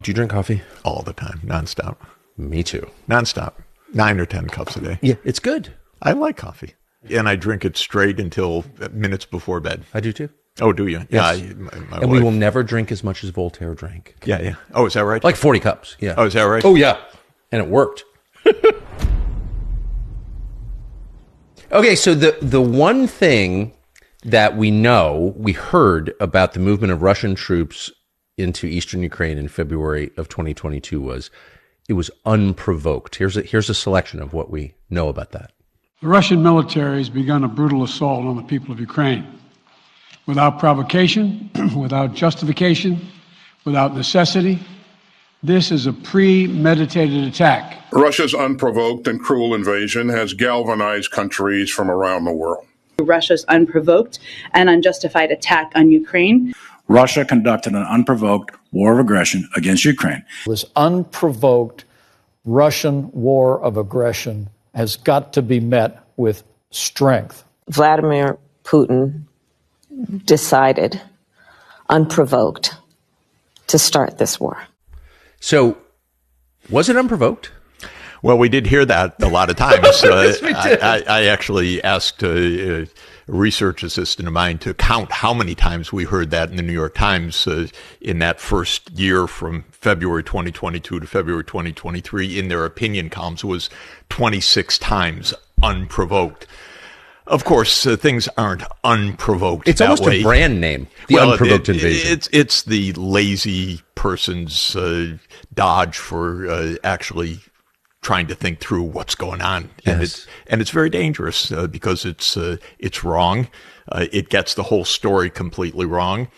Do you drink coffee? All the time, nonstop. Me too. Nonstop. 9 or 10 cups a day. Yeah, it's good. I like coffee. And I drink it straight until minutes before bed. I do too. Oh, do you? Yes. Yeah. My And we will never drink as much as Voltaire drank. Yeah, yeah. Oh, is that right? Like 40 cups. Yeah. Oh, is that right? Oh, yeah. And it worked. Okay, so the one thing that we heard about the movement of Russian troops into eastern Ukraine in February of 2022 was it was unprovoked. Here's a selection of what we know about that. The Russian military has begun a brutal assault on the people of Ukraine. Without provocation, without justification, without necessity, this is a premeditated attack. Russia's unprovoked and cruel invasion has galvanized countries from around the world. Russia's unprovoked and unjustified attack on Ukraine. Russia conducted an unprovoked war of aggression against Ukraine. This unprovoked Russian war of aggression has got to be met with strength. Vladimir Putin decided, unprovoked, to start this war. So, was it unprovoked? Well, we did hear that a lot of times. Yes, we did. I actually asked a research assistant of mine to count how many times we heard that in the New York Times in that first year from February 2022 to February 2023 in their opinion columns. It was 26 times unprovoked. Of course, things aren't unprovoked. It's that almost way. A brand name, the unprovoked invasion. It's the lazy person's dodge for actually trying to think through what's going on. Yes. And it's very dangerous because it's wrong. It gets the whole story completely wrong.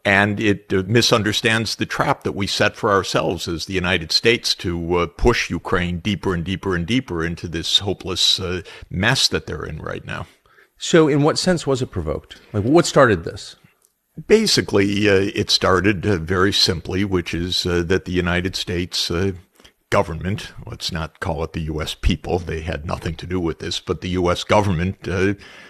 And it misunderstands the trap that we set for ourselves as the United States to push Ukraine deeper and deeper and deeper into this hopeless mess that they're in right now. So in what sense was it provoked? Like, what started this? Basically, it started very simply, which is that the United States government, let's not call it the U.S. people, they had nothing to do with this, but the U.S. government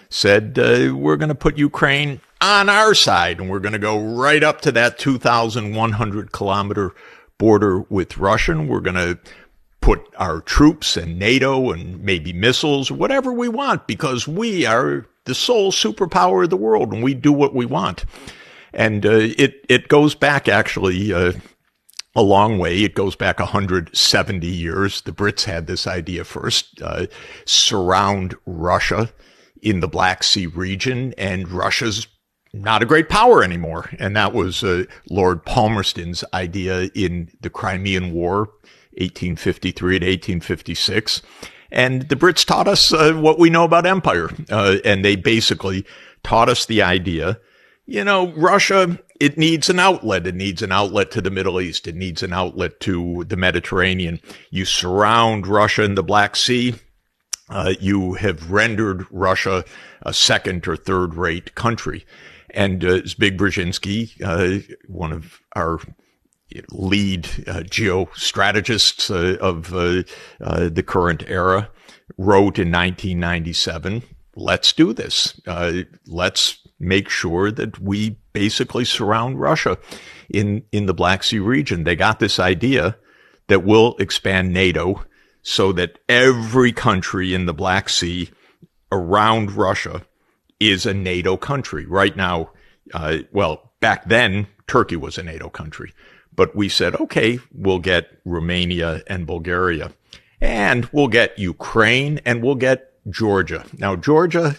said, we're going to put Ukraine on our side, and we're going to go right up to that 2,100-kilometer border with Russia. We're going to put our troops and NATO and maybe missiles, whatever we want, because we are the sole superpower of the world, and we do what we want. And it goes back, actually, a long way. It goes back 170 years. The Brits had this idea first, surround Russia in the Black Sea region, and Russia's not a great power anymore. And that was Lord Palmerston's idea in the Crimean War, 1853 to 1856. And the Brits taught us what we know about empire. And they basically taught us the idea, Russia, it needs an outlet. It needs an outlet to the Middle East. It needs an outlet to the Mediterranean. You surround Russia in the Black Sea. You have rendered Russia a second or third rate country. And Zbig Brzezinski, one of our lead geostrategists of the current era, wrote in 1997, let's do this. Let's make sure that we basically surround Russia in the Black Sea region. They got this idea that we'll expand NATO so that every country in the Black Sea around Russia is a NATO country. Right now, back then, Turkey was a NATO country. But we said, okay, we'll get Romania and Bulgaria, and we'll get Ukraine, and we'll get Georgia. Now, Georgia,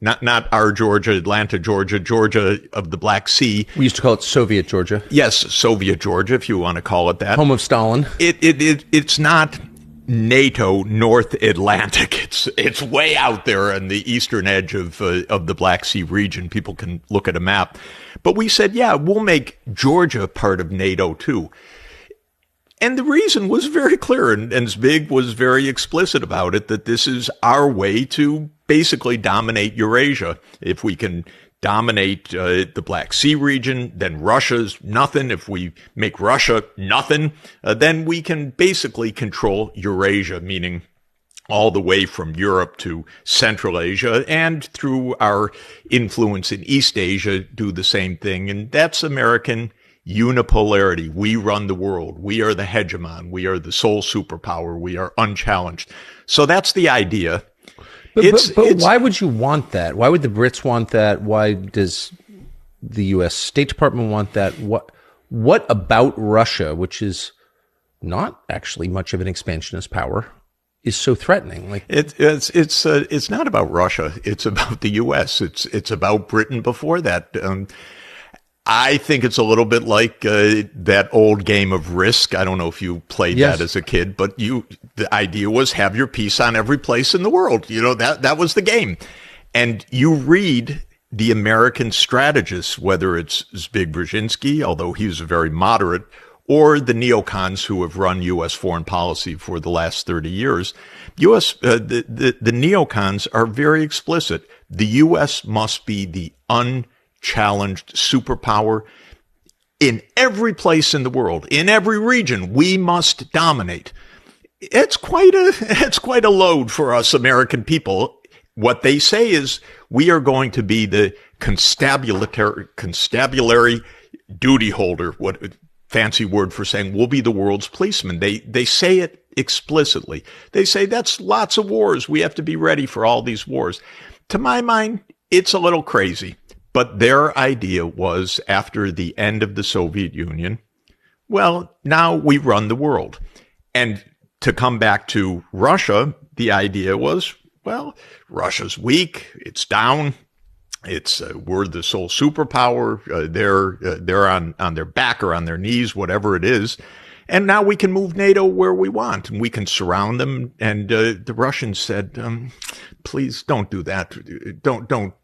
not our Georgia, Atlanta, Georgia of the Black Sea. We used to call it Soviet Georgia. Yes, Soviet Georgia, if you want to call it that. Home of Stalin. It's not NATO North Atlantic. It's way out there on the eastern edge of the Black Sea region. People can look at a map. But we said, yeah, we'll make Georgia part of NATO too. And the reason was very clear, and Zbig was very explicit about it, that this is our way to basically dominate Eurasia. If we can dominate the Black Sea region, then Russia's nothing. If we make Russia nothing, then we can basically control Eurasia, meaning all the way from Europe to Central Asia, and through our influence in East Asia, do the same thing. And that's American unipolarity. We run the world. We are the hegemon. We are the sole superpower. We are unchallenged. So that's the idea. But why would you want that? Why would the Brits want that? Why does the U.S. State Department want that? What about Russia, which is not actually much of an expansionist power, is so threatening? Like it's not about Russia. It's about the U.S. It's about Britain before that. I think it's a little bit like that old game of Risk. I don't know if you played that as a kid, but the idea was have your piece on every place in the world. You know, that was the game. And you read the American strategists, whether it's Zbig Brzezinski, although he was very moderate, or the neocons who have run U.S. foreign policy for the last 30 years. The neocons are very explicit. The U.S. must be the unchallenged superpower in every place in the world, in every region. We must dominate. It's quite a load for us American people. What they say is we are going to be the constabulary duty holder. What fancy word for saying we'll be the world's policeman. They say it explicitly. They say that's lots of wars. We have to be ready for all these wars. To my mind, it's a little crazy. But their idea was, after the end of the Soviet Union, well, now we run the world. And to come back to Russia, the idea was, well, Russia's weak. It's down. We're the sole superpower. They're on their back or on their knees, whatever it is. And now we can move NATO where we want, and we can surround them. And the Russians said, please don't do that. Don't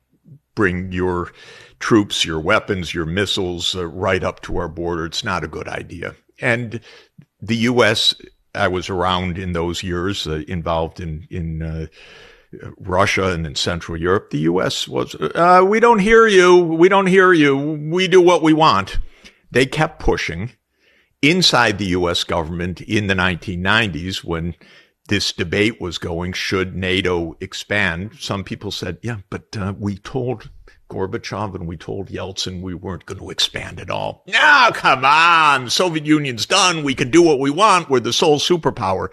bring your troops, your weapons, your missiles right up to our border. It's not a good idea. And the U.S., I was around in those years, involved in Russia and in Central Europe. The U.S. was, we don't hear you. We don't hear you. We do what we want. They kept pushing inside the U.S. government in the 1990s when this debate was going, should NATO expand? Some people said, yeah, but we told Gorbachev and we told Yeltsin we weren't going to expand at all. No, come on. The Soviet Union's done. We can do what we want. We're the sole superpower.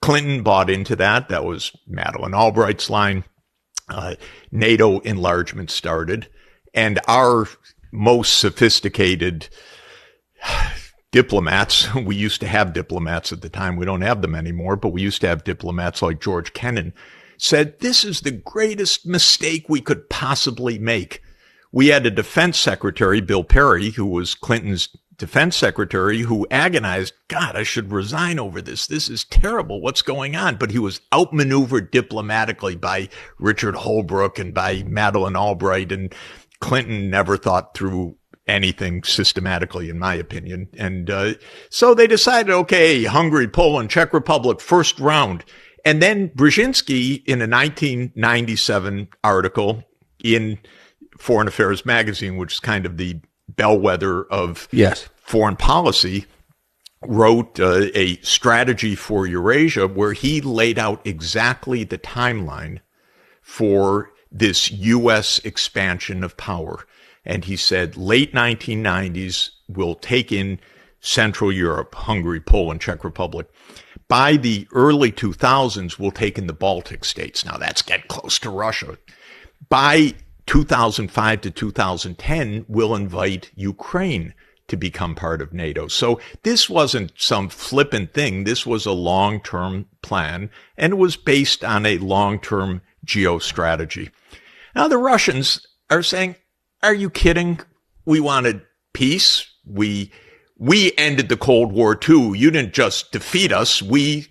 Clinton bought into that. That was Madeleine Albright's line. NATO enlargement started. And our most sophisticated diplomats, we used to have diplomats at the time. We don't have them anymore, but we used to have diplomats like George Kennan, said this is the greatest mistake we could possibly make. We had a defense secretary, Bill Perry, who was Clinton's defense secretary, who agonized, God, I should resign over this. This is terrible. What's going on? But he was outmaneuvered diplomatically by Richard Holbrooke and by Madeleine Albright, and Clinton never thought through anything systematically, in my opinion. And so they decided, okay, Hungary, Poland, Czech Republic, first round. And then Brzezinski, in a 1997 article in Foreign Affairs magazine, which is kind of the bellwether of foreign policy, wrote a strategy for Eurasia where he laid out exactly the timeline for this U.S. expansion of power. And he said late 1990s, we'll take in Central Europe, Hungary, Poland, Czech Republic. By the early 2000s, we'll take in the Baltic states. Now that's getting close to Russia. By 2005 to 2010, we'll invite Ukraine to become part of NATO. So this wasn't some flippant thing. This was a long-term plan, and it was based on a long-term geostrategy. Now the Russians are saying, are you kidding? We wanted peace. We ended the Cold War too. You didn't just defeat us. We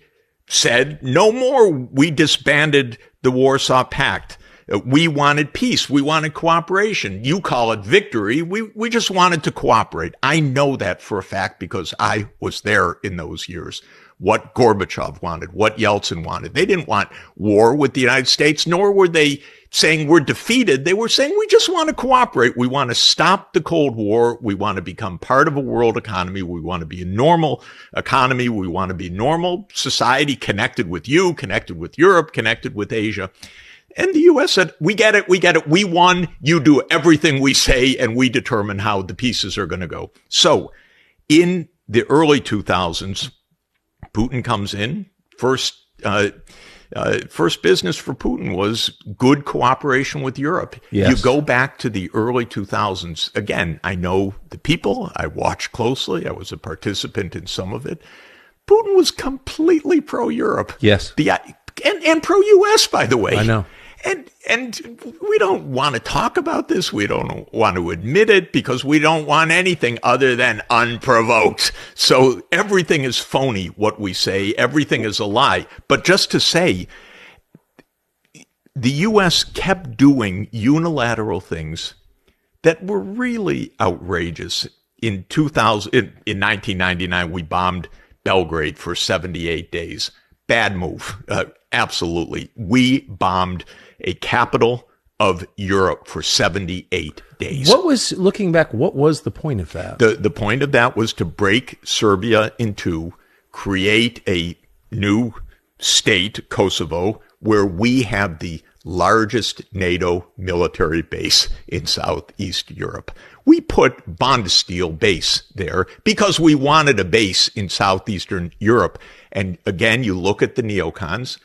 said no more. We disbanded the Warsaw Pact. We wanted peace. We wanted cooperation. You call it victory. We just wanted to cooperate. I know that for a fact because I was there in those years. What Gorbachev wanted, what Yeltsin wanted. They didn't want war with the United States, nor were they saying we're defeated. They were saying we just want to cooperate. We want to stop the Cold War. We want to become part of a world economy. We want to be a normal economy. We want to be normal society connected with you, connected with Europe, connected with Asia. And the U.S. said, we get it. We won. You do everything we say, and we determine how the pieces are going to go. So in the early 2000s, Putin comes in. First business for Putin was good cooperation with Europe. Yes. You go back to the early 2000s. Again, I know the people. I watched closely. I was a participant in some of it. Putin was completely pro-Europe. Yes. And pro-U.S., by the way. I know. And we don't want to talk about this. We don't want to admit it because we don't want anything other than unprovoked. So everything is phony, what we say. Everything is a lie. But just to say, the U.S. kept doing unilateral things that were really outrageous. In 1999, we bombed Belgrade for 78 days. Bad move. Absolutely. We bombed a capital of Europe for 78 days. Looking back, what was the point of that? The point of that was to break Serbia in two, create a new state, Kosovo, where we have the largest NATO military base in Southeast Europe. We put Bondesteel base there because we wanted a base in Southeastern Europe. And again, you look at the neocons.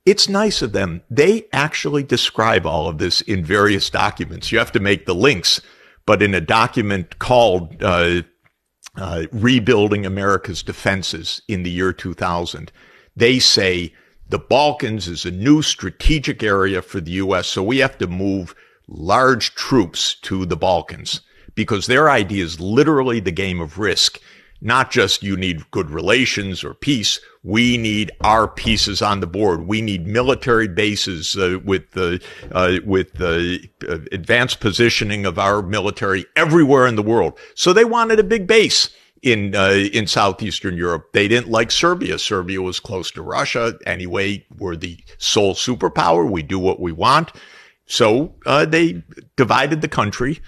It's nice of them. They actually describe all of this in various documents. You have to make the links, but in a document called Rebuilding America's Defenses in the year 2000, they say the Balkans is a new strategic area for the U.S., so we have to move large troops to the Balkans because their idea is literally the game of Risk. Not just you need good relations or peace. We need our pieces on the board. We need military bases with the advanced positioning of our military everywhere in the world. So they wanted a big base in Southeastern Europe. They didn't like Serbia. Serbia was close to Russia. Anyway, we're the sole superpower. We do what we want. So they divided the country,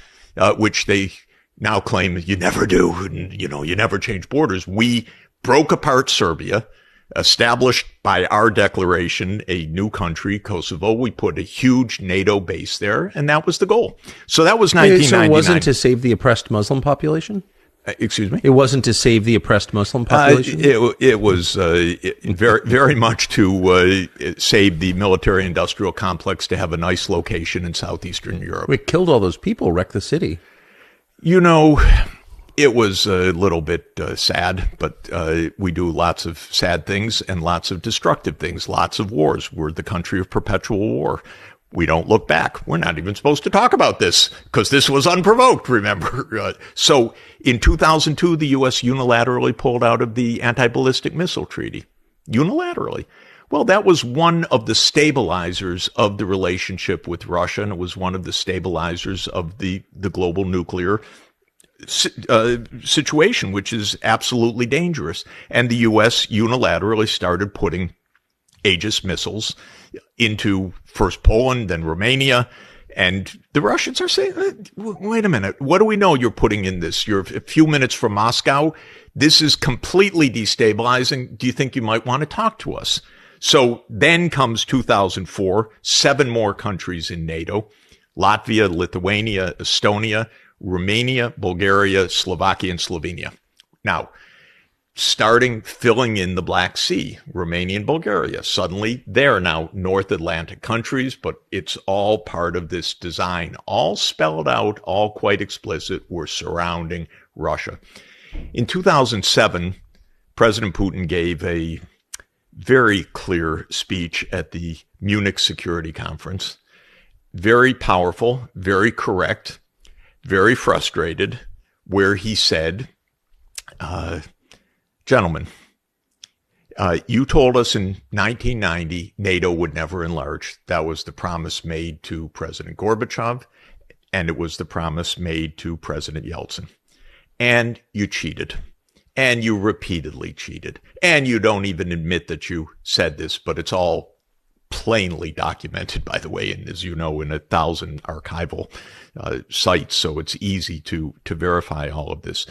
which they now claim you never do, and, you never change borders. We broke apart Serbia, established by our declaration a new country, Kosovo. We put a huge NATO base there, and that was the goal. So that was 1999. So it wasn't to save the oppressed Muslim population? Excuse me? It wasn't to save the oppressed Muslim population? It was very, very much to save the military-industrial complex to have a nice location in Southeastern Europe. We killed all those people, wrecked the city. It was a little bit sad, but we do lots of sad things and lots of destructive things, lots of wars. We're the country of perpetual war. We don't look back. We're not even supposed to talk about this because this was unprovoked, remember? So in 2002, the U.S. unilaterally pulled out of the anti-ballistic missile treaty. Unilaterally. Well, that was one of the stabilizers of the relationship with Russia, and it was one of the stabilizers of the global nuclear situation, which is absolutely dangerous. And the U.S. unilaterally started putting Aegis missiles into first Poland, then Romania. And the Russians are saying, wait a minute, what do we know you're putting in this? You're a few minutes from Moscow. This is completely destabilizing. Do you think you might want to talk to us? So then comes 2004, 7 more countries in NATO, Latvia, Lithuania, Estonia, Romania, Bulgaria, Slovakia, and Slovenia. Now, filling in the Black Sea, Romania and Bulgaria. Suddenly, they're now North Atlantic countries, but it's all part of this design, all spelled out, all quite explicit. We're surrounding Russia. In 2007, President Putin gave a very clear speech at the Munich Security Conference. Very powerful, very correct, very frustrated, where he said, gentlemen, you told us in 1990 NATO would never enlarge. That was the promise made to President Gorbachev, and it was the promise made to President Yeltsin. And you cheated. And you repeatedly cheated. And you don't even admit that you said this, but it's all plainly documented, by the way, and as you know, in 1,000 archival sites, so it's easy to verify all of this.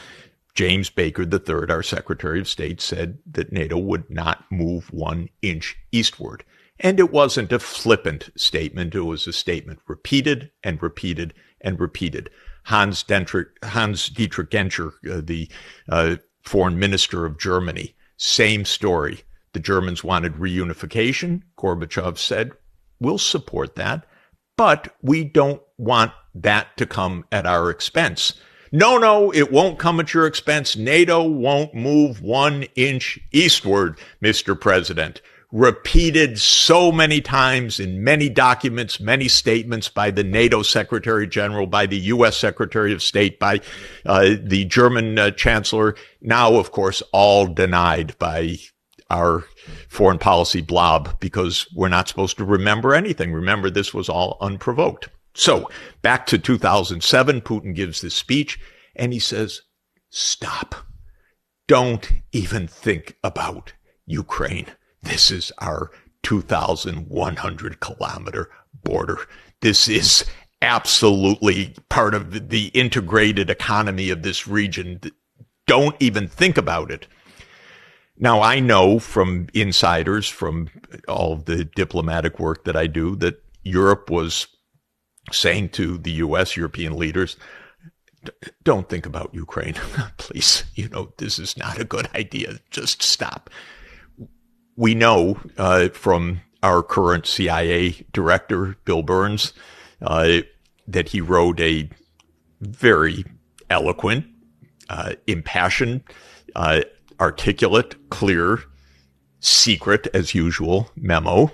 James Baker III, our Secretary of State, said that NATO would not move 1 inch eastward. And it wasn't a flippant statement. It was a statement repeated and repeated and repeated. Hans Dietrich Genscher, the foreign minister of Germany, same story. The Germans wanted reunification. Gorbachev said, we'll support that, but we don't want that to come at our expense. No, it won't come at your expense. NATO won't move 1 inch eastward, Mr. President. Repeated so many times in many documents, many statements by the NATO Secretary General, by the U.S. Secretary of State, by the German Chancellor. Now, of course, all denied by our foreign policy blob, because we're not supposed to remember anything. Remember, this was all unprovoked. So back to 2007, Putin gives this speech and he says, stop. Don't even think about Ukraine. This is our 2,100 kilometer border. This is absolutely part of the integrated economy of this region. Don't even think about it. Now, I know from insiders, from all of the diplomatic work that I do, that Europe was saying to the U.S., European leaders, don't think about Ukraine, please. This is not a good idea. Just stop. We know from our current CIA director, Bill Burns, that he wrote a very eloquent, impassioned, articulate, clear, secret, as usual, memo,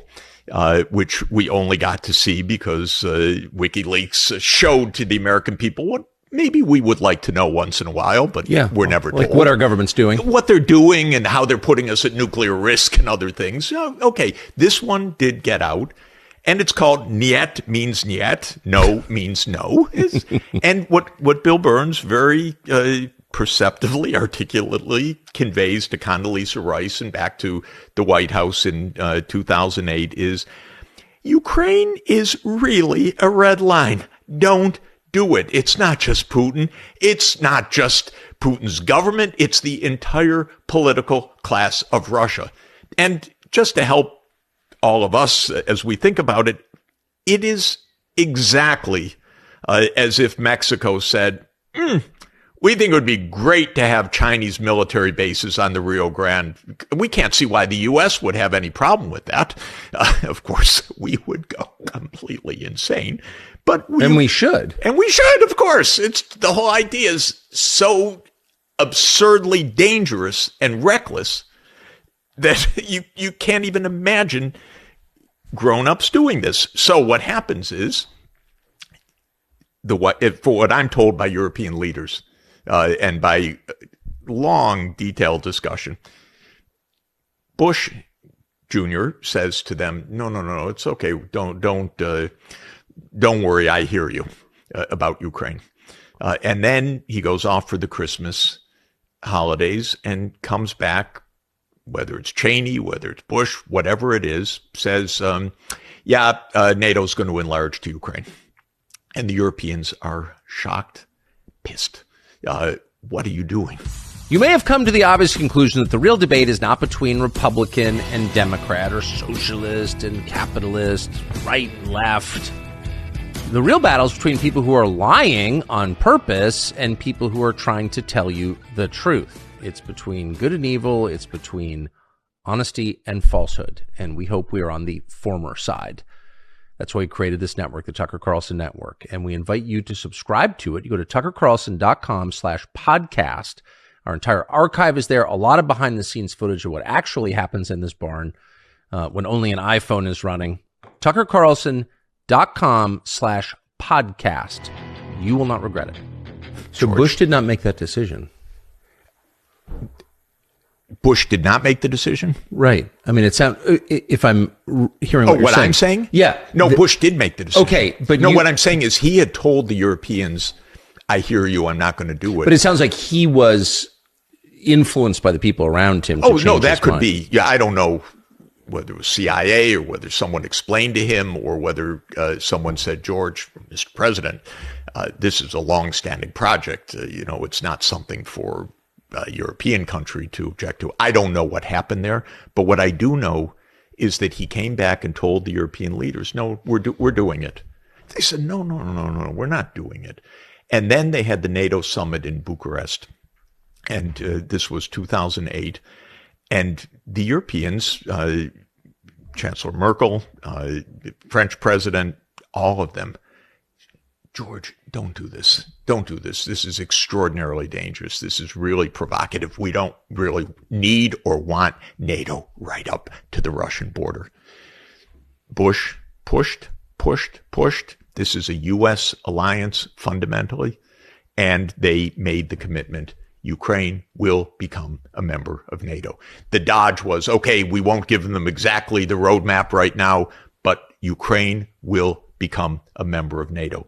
which we only got to see because WikiLeaks showed to the American people what maybe we would like to know once in a while, but we're never told. Like what our government's doing. What they're doing and how they're putting us at nuclear risk and other things. Okay, this one did get out. And it's called Niet means Niet, no means no. And what Bill Burns very perceptively, articulately conveys to Condoleezza Rice and back to the White House in 2008 is Ukraine is really a red line. Don't do it. It's not just Putin. It's not just Putin's government. It's the entire political class of Russia. And just to help all of us as we think about it, it is exactly as if Mexico said, we think it would be great to have Chinese military bases on the Rio Grande. We can't see why the U.S. would have any problem with that. Of course, we would go completely insane. We should. And we should, of course. The whole idea is so absurdly dangerous and reckless that you can't even imagine grown-ups doing this. So what happens is, for what I'm told by European leaders, and by long, detailed discussion, Bush Jr. says to them, no, it's okay. Don't worry. I hear you about Ukraine. And then he goes off for the Christmas holidays and comes back, whether it's Cheney, whether it's Bush, whatever it is, says, NATO's going to enlarge to Ukraine. And the Europeans are shocked, pissed. What are you doing? You may have come to the obvious conclusion that the real debate is not between Republican and Democrat or socialist and capitalist, right, left. The real battle is between people who are lying on purpose and people who are trying to tell you the truth. It's between good and evil. It's between honesty and falsehood. And we hope we are on the former side. That's why we created this network, the Tucker Carlson Network. And we invite you to subscribe to it. You go to tuckercarlson.com/podcast. Our entire archive is there. A lot of behind the scenes footage of what actually happens in this barn when only an iPhone is running. tuckercarlson.com/podcast. You will not regret it. So George. Bush did not make that decision. Bush did not make the decision? Right. I mean, it sounds, if I'm hearing what you're saying. I'm saying? Yeah. No, Bush did make the decision. Okay, but what I'm saying is he had told the Europeans, I hear you, I'm not going to do it. But it sounds like he was influenced by the people around him to change his mind. That could be. Yeah, I don't know whether it was CIA or whether someone explained to him or whether someone said, George, Mr. President, this is a long-standing project. It's not something for a European country to object to. I don't know what happened there, but what I do know is that he came back and told the European leaders, no, we're doing it. They said, no, we're not doing it. And then they had the NATO summit in Bucharest. And this was 2008. And the Europeans, Chancellor Merkel, French president, all of them, George, don't do this. Don't do this. This is extraordinarily dangerous. This is really provocative. We don't really need or want NATO right up to the Russian border. Bush pushed. This is a U.S. alliance fundamentally, and they made the commitment Ukraine will become a member of NATO. The dodge was, okay, we won't give them exactly the roadmap right now, but Ukraine will become a member of NATO.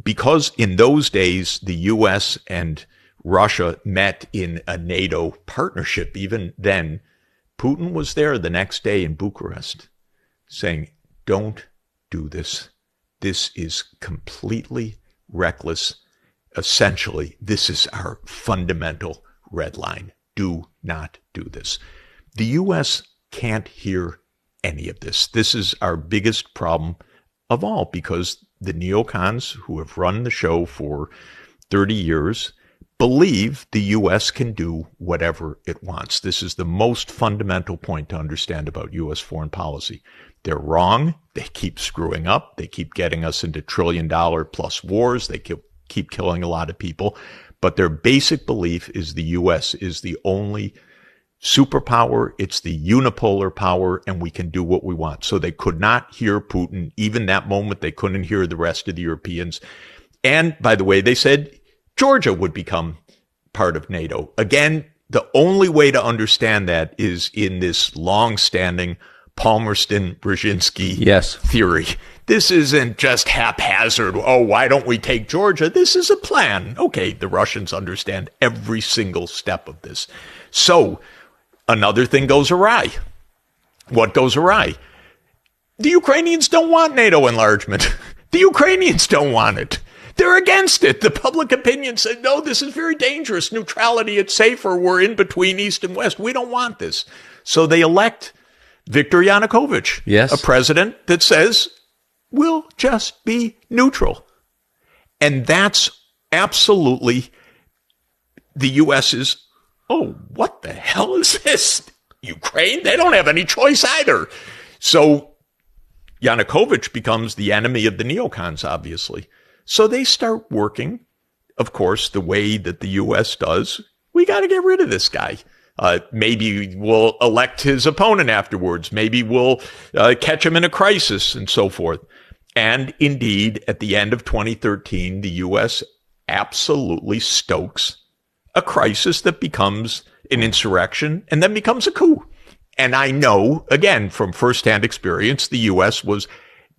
Because in those days, the U.S. and Russia met in a NATO partnership, even then, Putin was there the next day in Bucharest saying, don't do this. This is completely reckless. Essentially, this is our fundamental red line. Do not do this. The U.S. can't hear any of this. This is our biggest problem of all, because the neocons who have run the show for 30 years believe the U.S. can do whatever it wants. This is the most fundamental point to understand about U.S. foreign policy. They're wrong. They keep screwing up. They keep getting us into trillion-dollar-plus wars. They keep killing a lot of people. But their basic belief is the U.S. is the only superpower. It's the unipolar power, and we can do what we want. So they could not hear Putin. Even that moment, they couldn't hear the rest of the Europeans. And by the way, they said Georgia would become part of NATO. Again, the only way to understand that is in this long-standing Palmerston-Brzezinski theory. This isn't just haphazard. Oh, why don't we take Georgia? This is a plan. Okay, the Russians understand every single step of this. So another thing goes awry. What goes awry? The Ukrainians don't want NATO enlargement. The Ukrainians don't want it. They're against it. The public opinion said, no, this is very dangerous. Neutrality, it's safer. We're in between East and West. We don't want this. So they elect Viktor Yanukovych, a president that says, we'll just be neutral. And that's absolutely the U.S.'s, oh, what the hell is this? Ukraine? They don't have any choice either. So Yanukovych becomes the enemy of the neocons, obviously. So they start working, of course, the way that the U.S. does. We got to get rid of this guy. Maybe we'll elect his opponent afterwards. Maybe we'll catch him in a crisis and so forth. And indeed, at the end of 2013, the U.S. absolutely stokes a crisis that becomes an insurrection and then becomes a coup. And I know, again, from firsthand experience, the U.S. was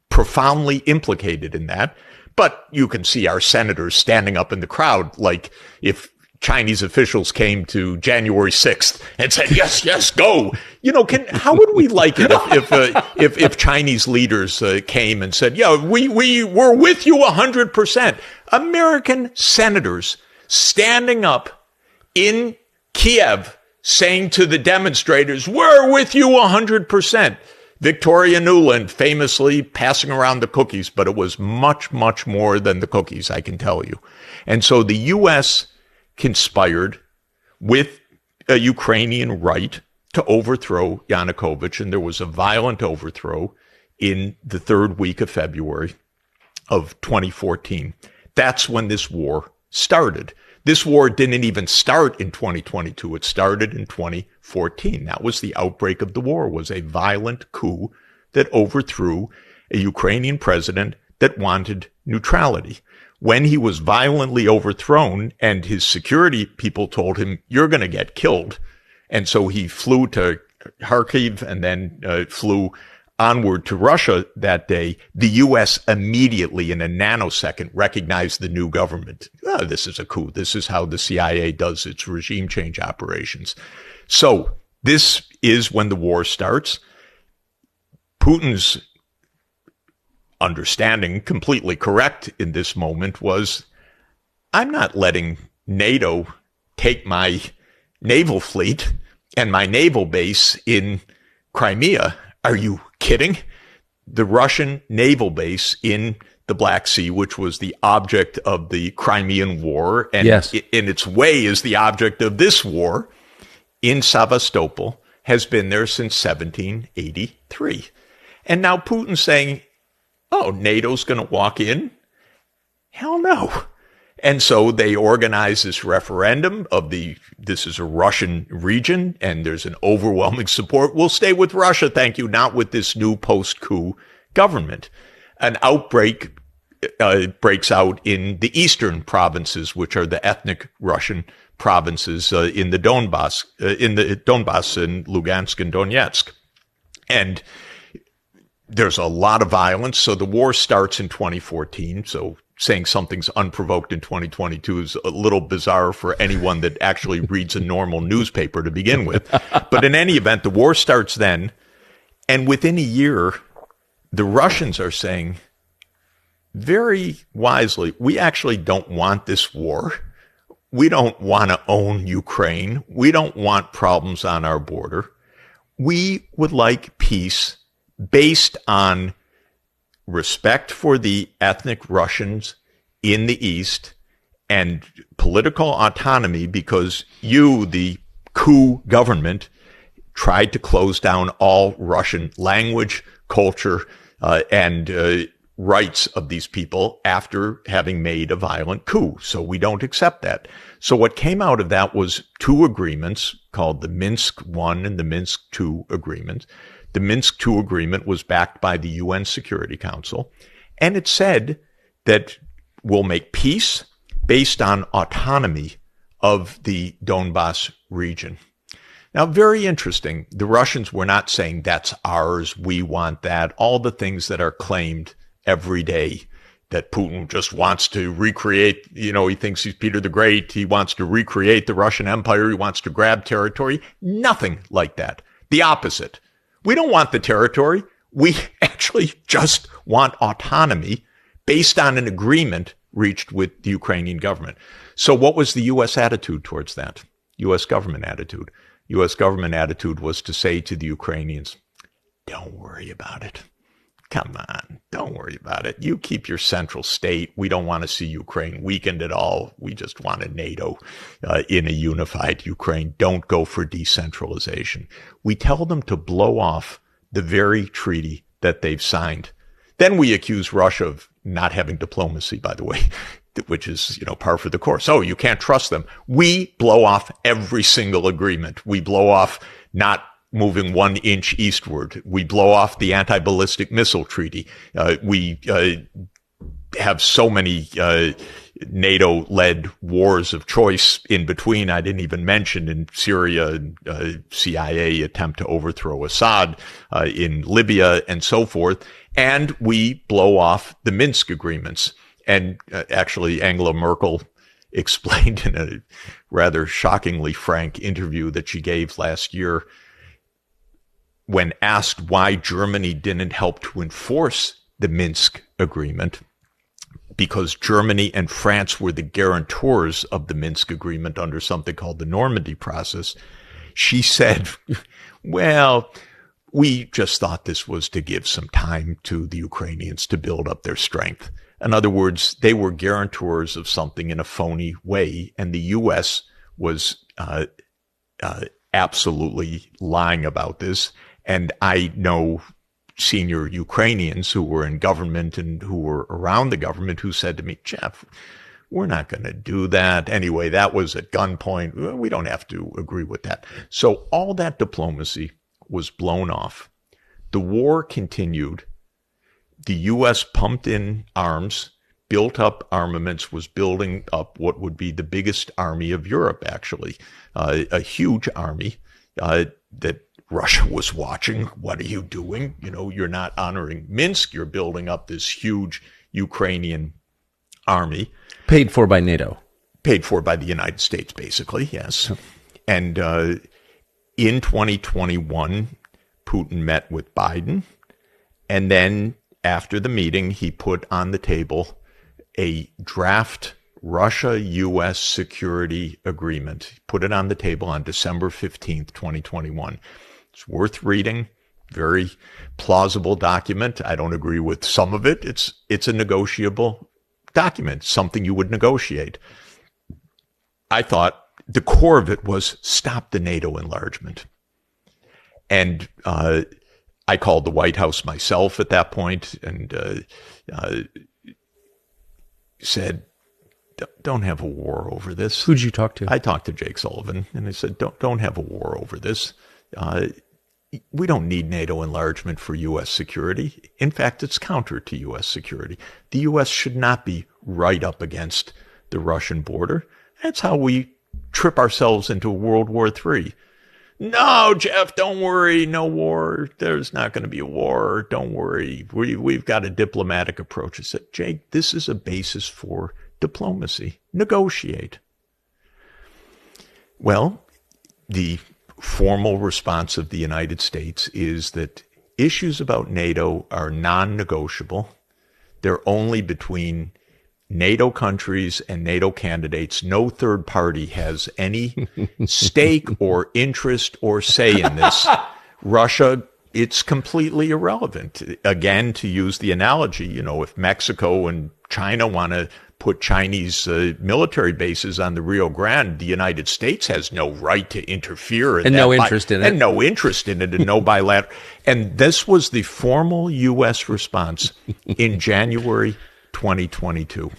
profoundly implicated in that. But you can see our senators standing up in the crowd like if Chinese officials came to January 6th and said, yes, yes, go. You know, how would we like it if Chinese leaders came and said, yeah, we're with you 100%. American senators standing up in Kiev saying to the demonstrators, we're with you 100%. Victoria Nuland famously passing around the cookies, but it was much, much more than the cookies, I can tell you. And so the U.S. conspired with a Ukrainian right to overthrow Yanukovych, and there was a violent overthrow in the third week of February of 2014. That's when this war started. This war didn't even start in 2022. It started in 2014. That was the outbreak of the war, was a violent coup that overthrew a Ukrainian president that wanted neutrality. When he was violently overthrown and his security people told him, you're going to get killed. And so he flew to Kharkiv and then flew onward to Russia that day. The U.S. immediately, in a nanosecond, recognized the new government. Oh, this is a coup. This is how the CIA does its regime change operations. So this is when the war starts. Putin's understanding, completely correct in this moment, was I'm not letting NATO take my naval fleet and my naval base in Crimea. Are you kidding? The Russian naval base in the Black Sea, which was the object of the Crimean War, and yes, in its way is the object of this war, in Sevastopol, has been there since 1783. And now Putin's saying, oh, NATO's going to walk in? Hell no. And so they organize this referendum of this is a Russian region, and there's an overwhelming support. We'll stay with Russia, thank you, not with this new post-coup government. An outbreak breaks out in the eastern provinces, which are the ethnic Russian provinces in the Donbass and Lugansk and Donetsk. And there's a lot of violence. So the war starts in 2014. So saying something's unprovoked in 2022 is a little bizarre for anyone that actually reads a normal newspaper to begin with. But in any event, the war starts then. And within a year, the Russians are saying very wisely, we actually don't want this war. We don't want to own Ukraine. We don't want problems on our border. We would like peace based on respect for the ethnic Russians in the East and political autonomy, because you, the coup government, tried to close down all Russian language, culture, and rights of these people after having made a violent coup. So we don't accept that. So what came out of that was two agreements called the Minsk I and the Minsk II agreement. The Minsk II agreement was backed by the UN Security Council, and it said that we'll make peace based on autonomy of the Donbass region. Now, very interesting. The Russians were not saying that's ours, we want that, all the things that are claimed every day, that Putin just wants to recreate, he thinks he's Peter the Great, he wants to recreate the Russian Empire, he wants to grab territory. Nothing like that. The opposite. We don't want the territory. We actually just want autonomy based on an agreement reached with the Ukrainian government. So what was the U.S. attitude towards that? U.S. government attitude. U.S. government attitude was to say to the Ukrainians, don't worry about it. Come on, don't worry about it. You keep your central state. We don't want to see Ukraine weakened at all. We just want a NATO in a unified Ukraine. Don't go for decentralization. We tell them to blow off the very treaty that they've signed. Then we accuse Russia of not having diplomacy, by the way, which is, par for the course. Oh, you can't trust them. We blow off every single agreement. We blow off not moving 1 inch eastward. We blow off the anti-ballistic missile treaty. We have so many NATO-led wars of choice in between. I didn't even mention in Syria, CIA attempt to overthrow Assad, in Libya, and so forth. And we blow off the Minsk agreements. And actually, Angela Merkel explained in a rather shockingly frank interview that she gave last year, when asked why Germany didn't help to enforce the Minsk agreement, because Germany and France were the guarantors of the Minsk agreement under something called the Normandy process, she said, well, we just thought this was to give some time to the Ukrainians to build up their strength. In other words, they were guarantors of something in a phony way, and the U.S. was absolutely lying about this. And I know senior Ukrainians who were in government and who were around the government who said to me, Jeff, we're not going to do that. Anyway, that was at gunpoint. We don't have to agree with that. So all that diplomacy was blown off. The war continued. The U.S. pumped in arms, built up armaments, was building up what would be the biggest army of Europe, actually, a huge army that Russia was watching. What are you doing? You're not honoring Minsk. You're building up this huge Ukrainian army. Paid for by NATO. Paid for by the United States, basically, yes. And in 2021, Putin met with Biden. And then after the meeting, he put on the table a draft Russia-U.S. security agreement. He put it on the table on December 15th, 2021. It's worth reading. very plausible document. I don't agree with some of it. It's a negotiable document, something you would negotiate. I thought the core of it was stop the NATO enlargement. And I called the White House myself at that point and said, don't have a war over this. Who'd you talk to? I talked to Jake Sullivan, and I said, don't have a war over this. We don't need NATO enlargement for U.S. security. In fact, it's counter to U.S. security. The U.S. should not be right up against the Russian border. That's how we trip ourselves into World War III. No, Jeff, don't worry. No war. There's not going to be a war. Don't worry. We've got a diplomatic approach. I said, Jake, this is a basis for diplomacy. Negotiate. Well, the formal response of the United States is that issues about NATO are non-negotiable. They're only between NATO countries and NATO candidates. No third party has any stake or interest or say in this. Russia, it's completely irrelevant. Again, to use the analogy, if Mexico and China want to put Chinese military bases on the Rio Grande, the United States has no right to interfere. And no interest in it. And no interest in it, and no bilateral. And this was the formal U.S. response in January 2022.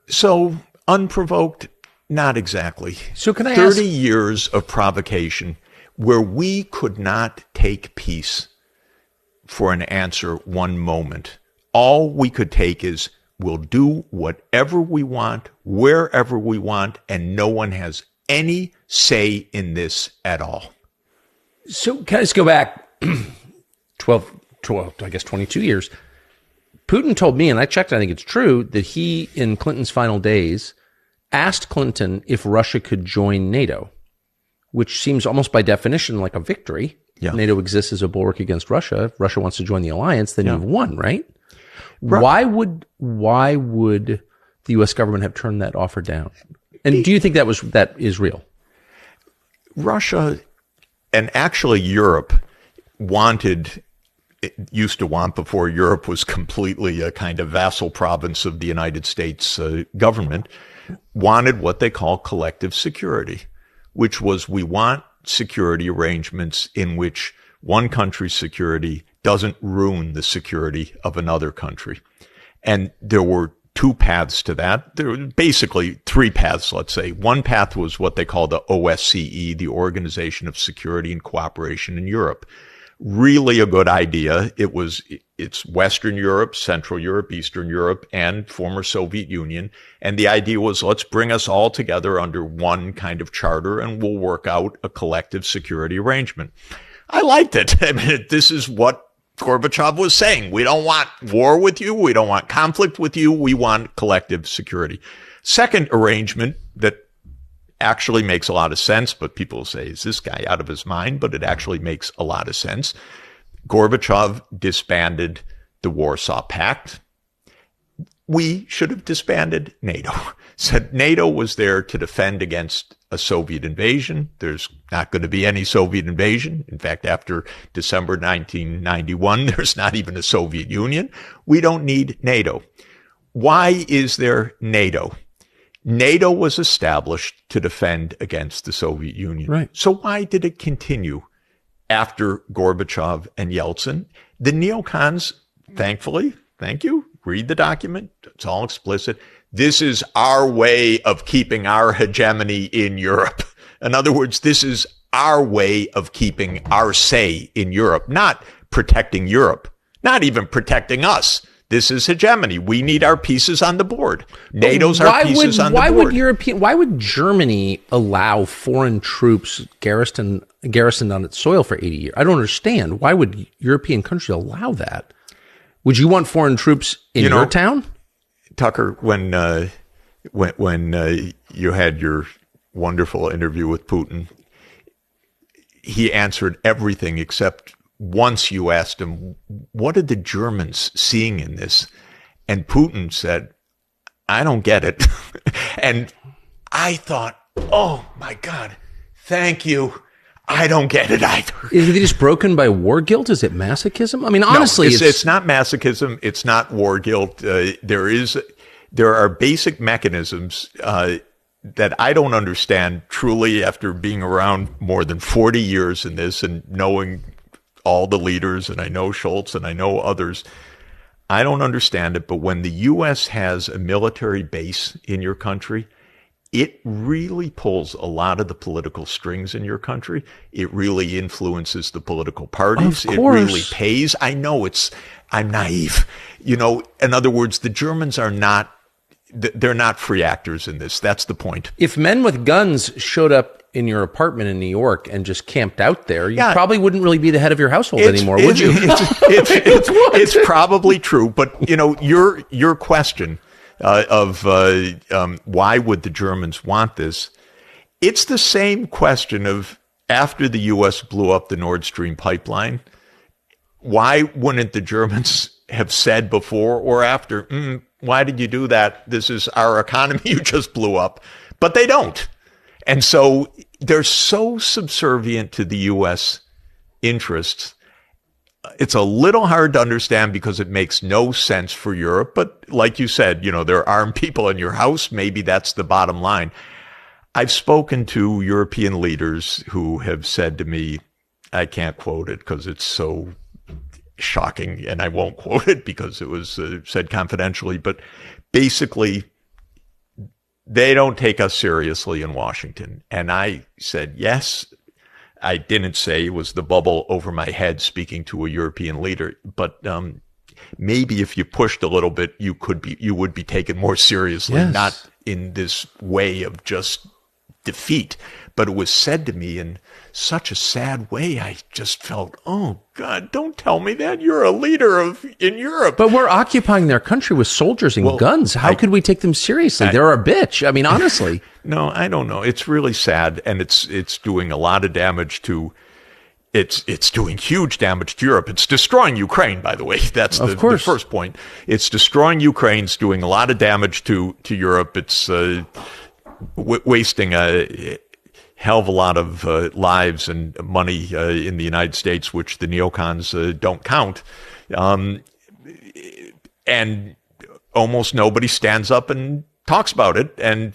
So, unprovoked, not exactly. So can I 30 years of provocation where we could not take peace for an answer one moment. All we could take is, we'll do whatever we want, wherever we want, and no one has any say in this at all. So can I just go back 22 years? Putin told me, and I checked, I think it's true, that he, in Clinton's final days, asked Clinton if Russia could join NATO, which seems almost by definition like a victory. Yeah. NATO exists as a bulwark against Russia. If Russia wants to join the alliance, then you've won, right? Right. Why would the U.S. government have turned that offer down? And do you think that is real? Russia, and actually Europe, used to want, before Europe was completely a kind of vassal province of the United States government, wanted what they call collective security, which was, we want security arrangements in which one country's security doesn't ruin the security of another country. And there were two paths to that. There were basically three paths, let's say. One path was what they call the OSCE, the Organization of Security and Cooperation in Europe. Really a good idea. It's Western Europe, Central Europe, Eastern Europe, and former Soviet Union. And the idea was, let's bring us all together under one kind of charter and we'll work out a collective security arrangement. I liked it. I mean, this is what Gorbachev was saying. We don't want war with you. We don't want conflict with you. We want collective security. Second arrangement that actually makes a lot of sense, but people say, is this guy out of his mind? But it actually makes a lot of sense. Gorbachev disbanded the Warsaw Pact. We should have disbanded NATO. Said NATO was there to defend against a Soviet invasion. There's not going to be any Soviet invasion. In fact, after December 1991, there's not even a Soviet Union. We don't need NATO. Why is there NATO? NATO was established to defend against the Soviet Union. Right. So why did it continue after Gorbachev and Yeltsin? The neocons, thankfully, thank you, read the document. It's all explicit. This is our way of keeping our hegemony in Europe. In other words, this is our way of keeping our say in Europe, not protecting Europe, not even protecting us. This is hegemony. We need our pieces on the board. NATO's our pieces on the board. Why would Germany allow foreign troops garrisoned on its soil for 80 years? I don't understand. Why would European countries allow that? Would you want foreign troops in your town? Tucker, when you had your wonderful interview with Putin, he answered everything except once you asked him, what are the Germans seeing in this? And Putin said, I don't get it. And I thought, oh my God, thank you. I don't get it either. Is it just broken by war guilt? Is it masochism? I mean, honestly, no, it's not masochism. It's not war guilt. There are basic mechanisms that I don't understand truly after being around more than 40 years in this and knowing all the leaders, and I know Schultz and I know others. I don't understand it, but when the U.S. has a military base in your country, it really pulls a lot of the political strings in your country. It really influences the political parties. It really pays. I know I'm naive. You know, in other words, the Germans are not, they're not free actors in this. That's the point. If men with guns showed up in your apartment in New York and just camped out there, you probably wouldn't really be the head of your household anymore, would you? It's probably true. But, you know, your question of why would the Germans want this? It's the same question of after the U.S. blew up the Nord Stream pipeline, why wouldn't the Germans have said before or after, why did you do that? This is our economy you just blew up. But they don't. And so they're so subservient to the U.S. interests. It's a little hard to understand because it makes no sense for Europe. But like you said, you know, there are armed people in your house. Maybe that's the bottom line. I've spoken to European leaders who have said to me, I can't quote it because it's so shocking, and I won't quote it because it was said confidentially, but basically, they don't take us seriously in Washington. And I said, yes. I didn't say it was the bubble over my head speaking to a European leader, but maybe if you pushed a little bit, you would be taken more seriously, not in this way of just defeat. But it was said to me in such a sad way. I just felt, oh God, don't tell me that. You're a leader in Europe. But we're occupying their country with soldiers and guns. How could we take them seriously? They're a bitch. I mean, honestly. No, I don't know. It's really sad, and it's doing a lot of damage to. It's doing huge damage to Europe. It's destroying Ukraine, by the way. That's the first point. It's destroying Ukraine. It's doing a lot of damage to Europe. It's wasting a hell of a lot of lives and money in the United States, which the neocons don't count. And almost nobody stands up and talks about it. And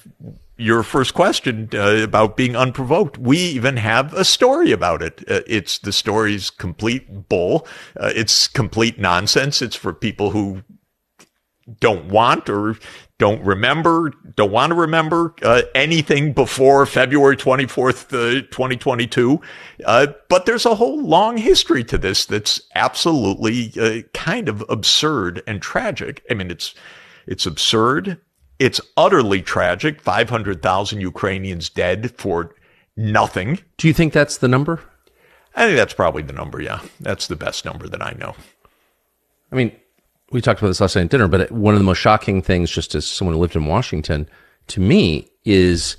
your first question about being unprovoked, we even have a story about it. The story's complete bull. It's complete nonsense. It's for people who don't want or don't want to remember anything before February 24th, 2022. But there's a whole long history to this that's absolutely kind of absurd and tragic. I mean, it's absurd. It's utterly tragic. 500,000 Ukrainians dead for nothing. Do you think that's the number? I think that's probably the number, yeah. That's the best number that I know. I mean, we talked about this last night at dinner, but one of the most shocking things, just as someone who lived in Washington, to me, is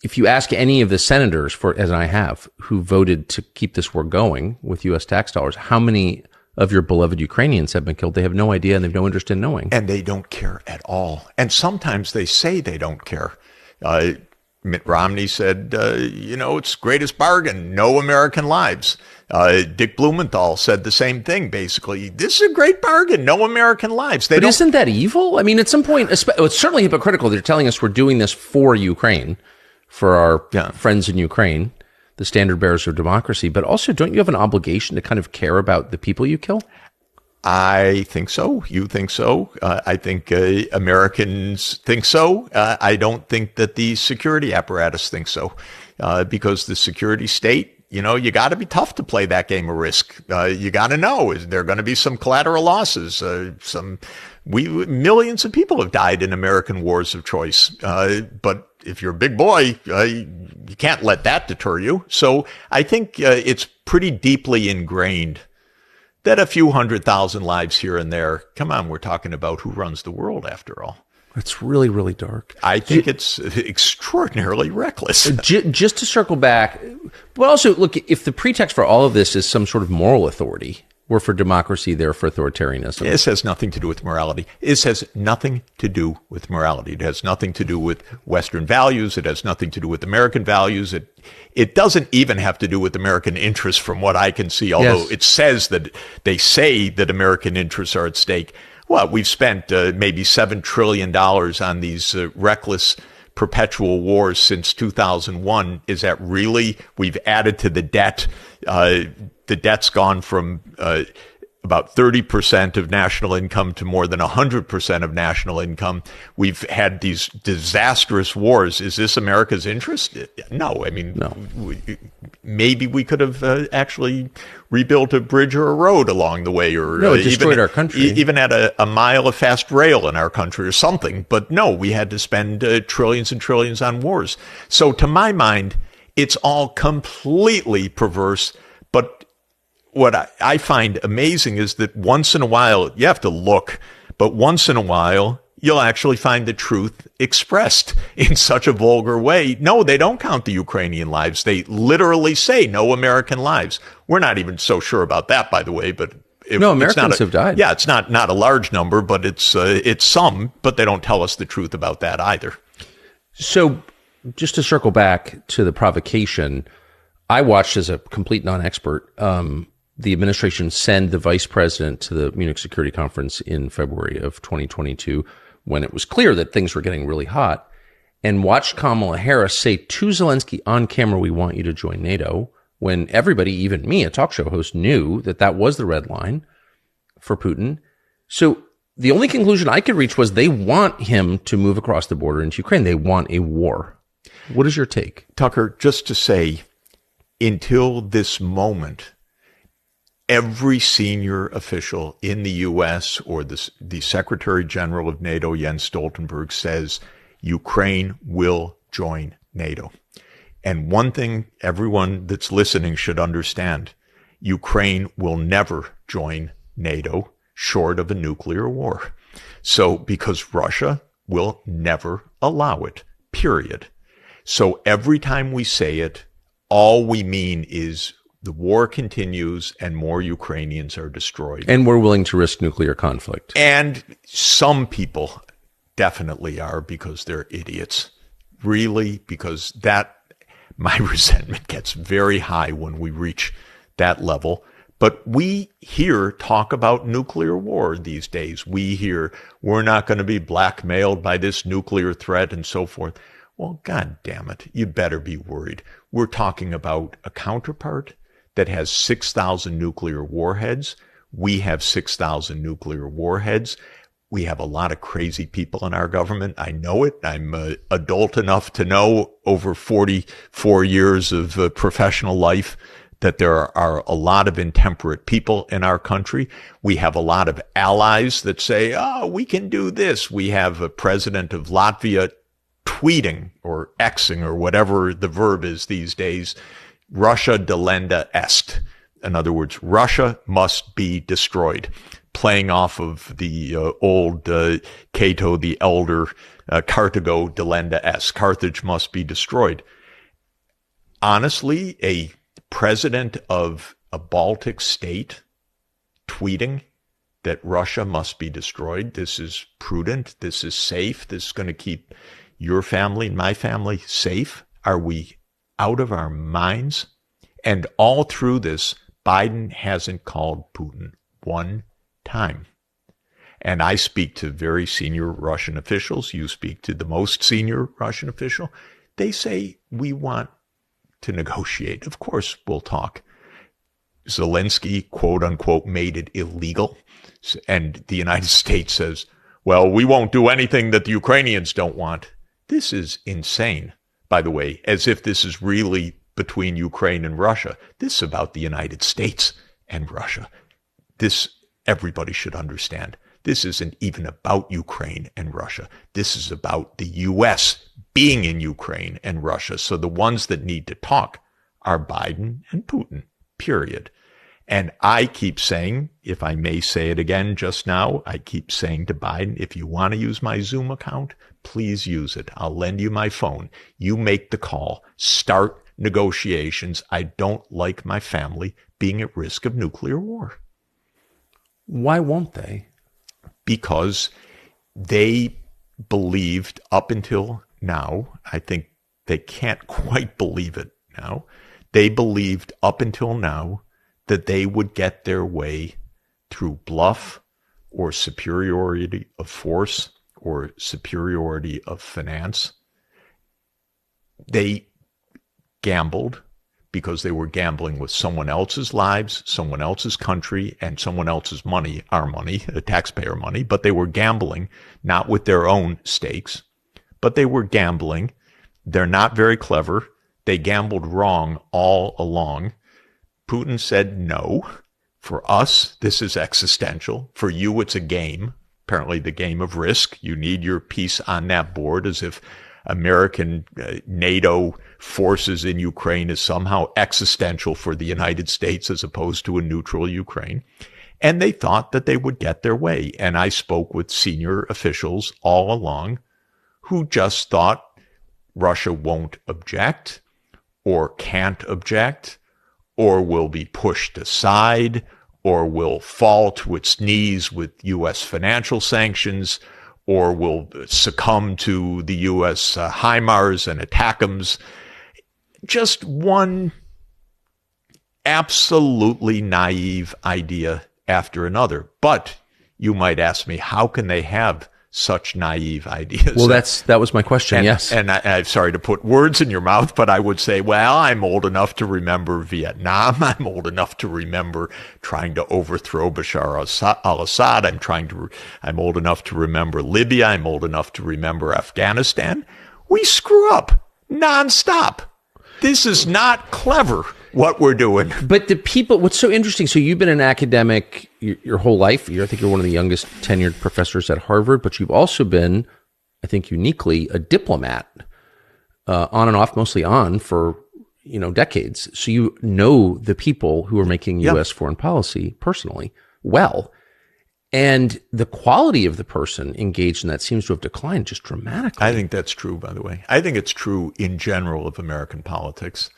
if you ask any of the senators, as I have, who voted to keep this war going with U.S. tax dollars, how many of your beloved Ukrainians have been killed? They have no idea, and they have no interest in knowing. And they don't care at all. And sometimes they say they don't care. Mitt Romney said, it's greatest bargain, no American lives. Dick Blumenthal said the same thing, basically. This is a great bargain, no American lives. But isn't that evil? I mean, at some point, it's certainly hypocritical. They're telling us we're doing this for Ukraine, for our friends in Ukraine, the standard bearers of democracy. But also, don't you have an obligation to kind of care about the people you kill? I think so. You think so. I think Americans think so. I don't think that the security apparatus thinks so, because the security state, you got to be tough to play that game of risk. You got to know, is there going to be some collateral losses? Millions of people have died in American wars of choice. But if you're a big boy, you can't let that deter you. So I think it's pretty deeply ingrained that a few 100,000 lives here and there, come on, we're talking about who runs the world after all. It's really, really dark. I think it's extraordinarily reckless. Just to circle back, but also, look, if the pretext for all of this is some sort of moral authority, We're for democracy, they're for authoritarianism. This has nothing to do with morality. This has nothing to do with morality. It has nothing to do with Western values. It has nothing to do with American values. It doesn't even have to do with American interests from what I can see, although Yes. it says that they say that American interests are at stake. Well, we've spent maybe $7 trillion on these reckless perpetual wars since 2001. Is that really? We've added to the debt. The debt's gone from about 30% of national income to more than 100% of national income. We've had these disastrous wars. Is this America's interest? No. I mean, No. Maybe we could have actually rebuilt a bridge or a road along the way, or No, it destroyed even, our country. Even had a mile of fast rail in our country or something. But no, we had to spend trillions and trillions on wars. So to my mind, it's all completely perverse. But what I find amazing is that once in a while, you have to look, but once in a while, you'll actually find the truth expressed in such a vulgar way. No, they don't count the Ukrainian lives. They literally say no American lives. We're not even so sure about that, by the way, but No, Americans have died. Yeah, it's not a large number, but it's some, but they don't tell us the truth about that either. So just to circle back to the provocation, I watched as a complete non-expert the administration send the vice president to the Munich Security Conference in February of 2022 when it was clear that things were getting really hot, and watched Kamala Harris say to Zelensky on camera, "We want you to join NATO," when everybody, even me, a talk show host, knew that that was the red line for Putin. So the only conclusion I could reach was they want him to move across the border into Ukraine. They want a war. What is your take? Tucker, just to say, until this moment, every senior official in the U.S. or the Secretary General of NATO, Jens Stoltenberg, says Ukraine will join NATO. And one thing everyone that's listening should understand, Ukraine will never join NATO short of a nuclear war. So, because Russia will never allow it, period. So every time we say it, all we mean is the war continues and more Ukrainians are destroyed. And we're willing to risk nuclear conflict. And some people definitely are, because they're idiots. Really, because my resentment gets very high when we reach that level. But we hear talk about nuclear war these days. We hear we're not going to be blackmailed by this nuclear threat and so forth. Well, God damn it, you better be worried. We're talking about a counterpart that has 6,000 nuclear warheads. We have 6,000 nuclear warheads. We have a lot of crazy people in our government. I know it. I'm adult enough to know, over 44 years of professional life, that there are a lot of intemperate people in our country. We have a lot of allies that say, oh, we can do this. We have a president of Latvia tweeting or Xing or whatever the verb is these days, Russia delenda est. In other words, Russia must be destroyed, playing off of the old Cato the Elder, Carthago delenda est. Carthage must be destroyed. Honestly, a president of a Baltic state tweeting that Russia must be destroyed, this is prudent, this is safe, this is going to keep your family and my family safe. Are we out of our minds? And all through this, Biden hasn't called Putin one time. And I speak to very senior Russian officials. You speak to the most senior Russian official. They say, we want to negotiate. Of course, we'll talk. Zelensky, quote unquote, made it illegal. And the United States says, well, we won't do anything that the Ukrainians don't want. This is insane, by the way, as if this is really between Ukraine and Russia. This is about the United States and Russia. This, everybody should understand. This isn't even about Ukraine and Russia. This is about the U.S. being in Ukraine and Russia. So the ones that need to talk are Biden and Putin, period. And I keep saying, if I may say it again just now, I keep saying to Biden, if you want to use my Zoom account, please use it. I'll lend you my phone. You make the call. Start negotiations. I don't like my family being at risk of nuclear war. Why won't they? Because they believed up until now, I think they can't quite believe it now, they believed up until now that they would get their way through bluff or superiority of force or superiority of finance. They gambled because they were gambling with someone else's lives, someone else's country, and someone else's money, our money, taxpayer money, but they were gambling not with their own stakes, but they were gambling. They're not very clever. They gambled wrong all along. Putin said, no, for us, this is existential. For you, it's a game, apparently the game of risk. You need your piece on that board, as if American NATO forces in Ukraine is somehow existential for the United States as opposed to a neutral Ukraine. And they thought that they would get their way. And I spoke with senior officials all along who just thought Russia won't object or can't object or will be pushed aside or will fall to its knees with U.S. financial sanctions or will succumb to the U.S. HIMARS and ATACMS. Just one absolutely naive idea after another. But you might ask me, how can they have such naive ideas? Well, that was my question, yes. And I'm sorry to put words in your mouth, but I would say, well, I'm old enough to remember Vietnam. I'm old enough to remember trying to overthrow Bashar al-Assad. I'm old enough to remember Libya. I'm old enough to remember Afghanistan. We screw up nonstop. This is not clever, what we're doing. But the people, what's so interesting, so you've been an academic your whole life. I think you're one of the youngest tenured professors at Harvard, but you've also been, I think uniquely, a diplomat, on and off, mostly on, for decades. So you know the people who are making U.S. foreign policy personally well. And the quality of the person engaged in that seems to have declined just dramatically. I think that's true, by the way. I think it's true in general of American politics.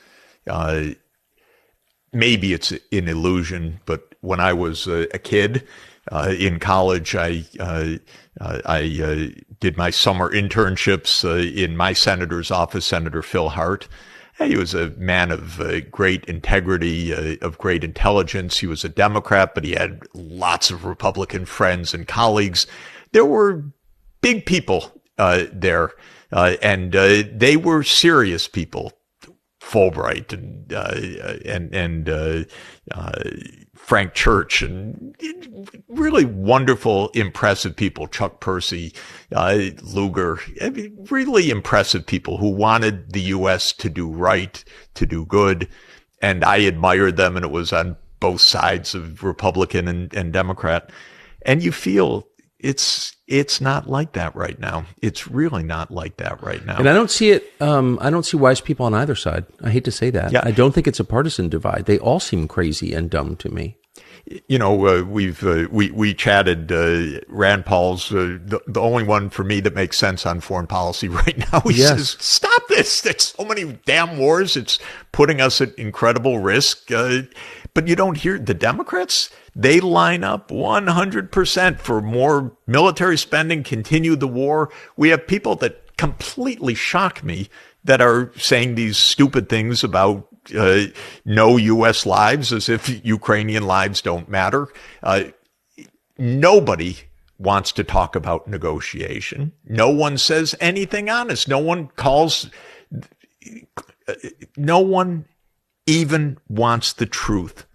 Maybe it's an illusion, but when I was a kid in college, I did my summer internships in my senator's office, Senator Phil Hart. He was a man of great integrity, of great intelligence. He was a Democrat, but he had lots of Republican friends and colleagues. There were big people there, and they were serious people. Fulbright and Frank Church and really wonderful, impressive people. Chuck Percy, Lugar, really impressive people who wanted the U.S. to do right, to do good. And I admired them, and it was on both sides of Republican and Democrat. And you feel it's not like that right now. It's really not like that right now. And I don't see it. I don't see wise people on either side. I hate to say that. Yeah. I don't think it's a partisan divide. They all seem crazy and dumb to me. We chatted. Rand Paul's the only one for me that makes sense on foreign policy right now. He says, "Stop this! There's so many damn wars. It's putting us at incredible risk." But you don't hear the Democrats. They line up 100% for more military spending, continue the war. We have people that completely shock me that are saying these stupid things about no U.S. lives, as if Ukrainian lives don't matter. Nobody wants to talk about negotiation. No one says anything honest. No one even wants the truth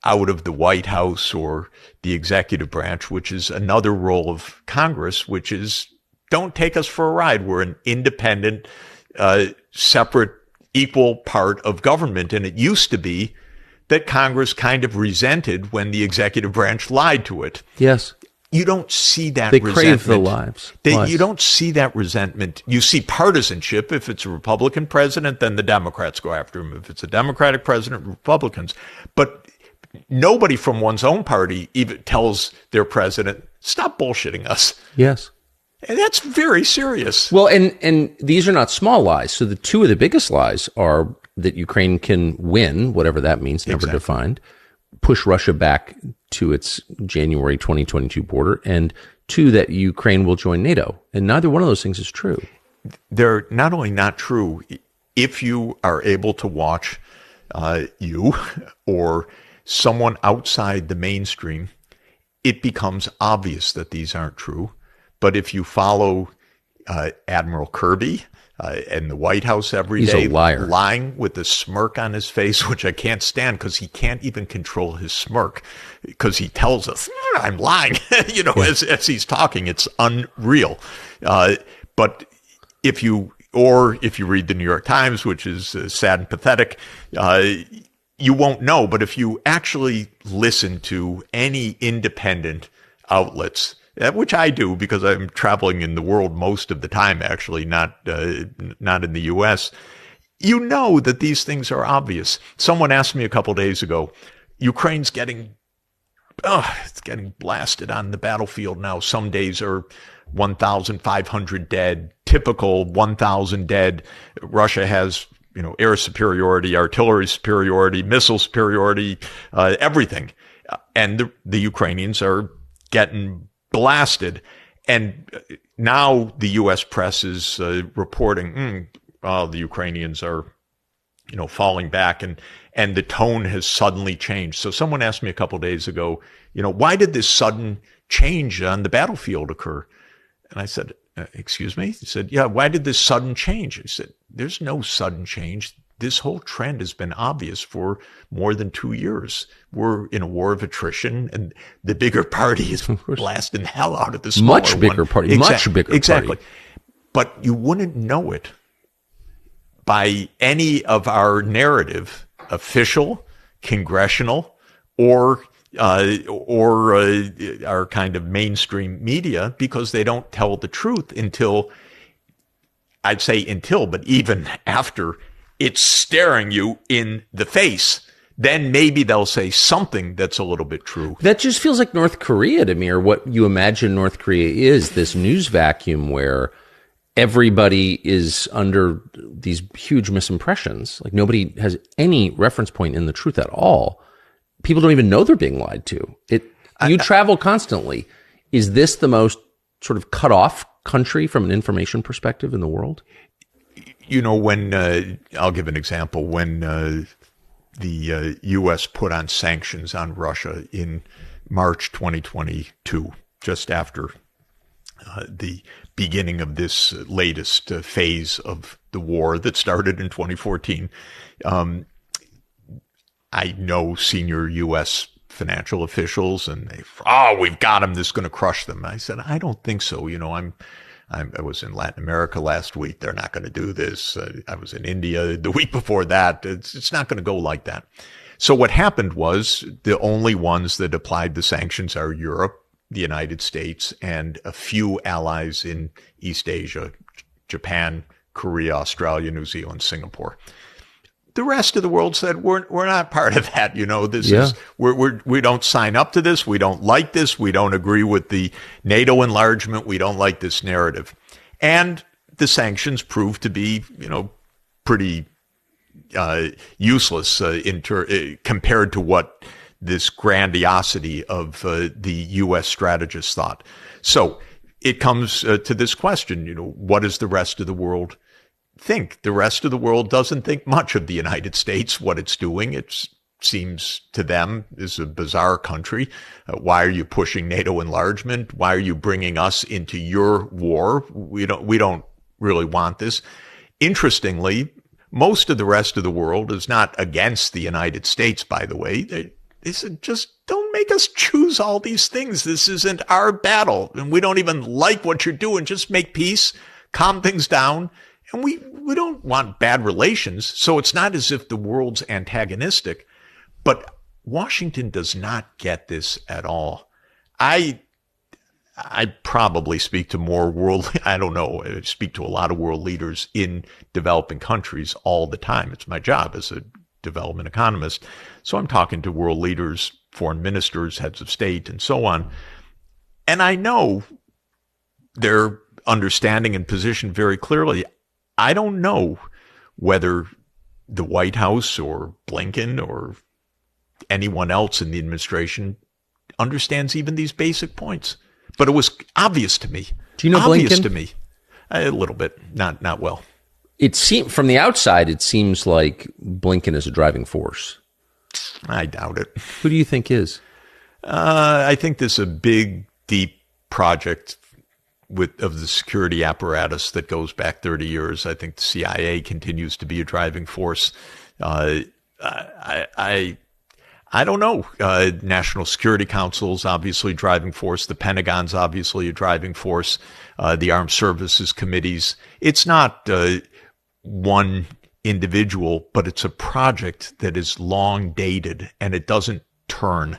out of the White House or the executive branch, which is another role of Congress, which is don't take us for a ride. We're an independent, separate, equal part of government. And it used to be that Congress kind of resented when the executive branch lied to it. Yes. You don't see that they resentment. Crave the lives. You don't see that resentment. You see partisanship. If it's a Republican president, then the Democrats go after him. If it's a Democratic president, Republicans. But nobody from one's own party even tells their president, stop bullshitting us. Yes. And that's very serious. Well, and these are not small lies. So the two of the biggest lies are that Ukraine can win, whatever that means, never defined, push Russia back to its January 2022 border, and two, that Ukraine will join NATO. And neither one of those things is true. They're not only not true, if you are able to watch you or someone outside the mainstream, it becomes obvious that these aren't true. But if you follow Admiral Kirby in the White House every day, he's a liar, lying with a smirk on his face, which I can't stand because he can't even control his smirk because he tells us, I'm lying, as he's talking. It's unreal. But if you read the New York Times, which is sad and pathetic, you won't know. But if you actually listen to any independent outlets, which I do because I'm traveling in the world most of the time, actually, not in the U.S., you know that these things are obvious. Someone asked me a couple days ago, Ukraine's getting blasted on the battlefield now. Some days are 1,500 dead, typical 1,000 dead. Russia has, air superiority, artillery superiority, missile superiority, everything. And the Ukrainians are getting blasted. And now the U.S. press is reporting, the Ukrainians are, falling back, and the tone has suddenly changed. So someone asked me a couple days ago, why did this sudden change on the battlefield occur? And I said, excuse me? He said, yeah, why did this sudden change? I said, there's no sudden change. This whole trend has been obvious for more than 2 years. We're in a war of attrition, and the bigger party is blasting the hell out of the smaller much bigger one. Party, much bigger exactly. party. But you wouldn't know it by any of our narrative, official, congressional, or our kind of mainstream media, because they don't tell the truth but even after it's staring you in the face, then maybe they'll say something that's a little bit true. That just feels like North Korea to me, or what you imagine North Korea is, this news vacuum where everybody is under these huge misimpressions. Like nobody has any reference point in the truth at all. People don't even know they're being lied to. You travel constantly. Is this the most sort of cut off country from an information perspective in the world? When I'll give an example. When the U.S. put on sanctions on Russia in March 2022, just after the beginning of this latest phase of the war that started in 2014, I know senior U.S. financial officials, and we've got them. This is going to crush them. I said, I don't think so. I was in Latin America last week. They're not going to do this. I was in India the week before that. It's not going to go like that. So what happened was the only ones that applied the sanctions are Europe, the United States, and a few allies in East Asia, Japan, Korea, Australia, New Zealand, Singapore. The rest of the world said, we're not part of that. We don't sign up to this. We don't like this. We don't agree with the NATO enlargement. We don't like this narrative. And the sanctions proved to be, pretty useless compared to what this grandiosity of the U.S. strategists thought. So it comes to this question, what does the rest of the world think? The rest of the world doesn't think much of the United States, what it's doing. It seems to them is a bizarre country. Why are you pushing NATO enlargement? Why are you bringing us into your war? We don't really want this. Interestingly, most of the rest of the world is not against the United States, by the way. They said, just don't make us choose all these things. This isn't our battle, and we don't even like what you're doing. Just make peace, calm things down. And we don't want bad relations, so it's not as if the world's antagonistic. But Washington does not get this at all. I probably speak to I speak to a lot of world leaders in developing countries all the time. It's my job as a development economist. So I'm talking to world leaders, foreign ministers, heads of state, and so on. And I know their understanding and position very clearly. I don't know whether the White House or Blinken or anyone else in the administration understands even these basic points. But it was obvious to me. Do you know obvious Blinken? to me. A little bit. Not well. It seems from the outside, it seems like Blinken is a driving force. I doubt it. Who do you think is? I think this is a big, deep project of the security apparatus that goes back 30 years. I think the CIA continues to be a driving force. I don't know. National Security Council's obviously a driving force. The Pentagon's obviously a driving force. The Armed Services Committees. It's not one individual, but it's a project that is long dated and it doesn't turn.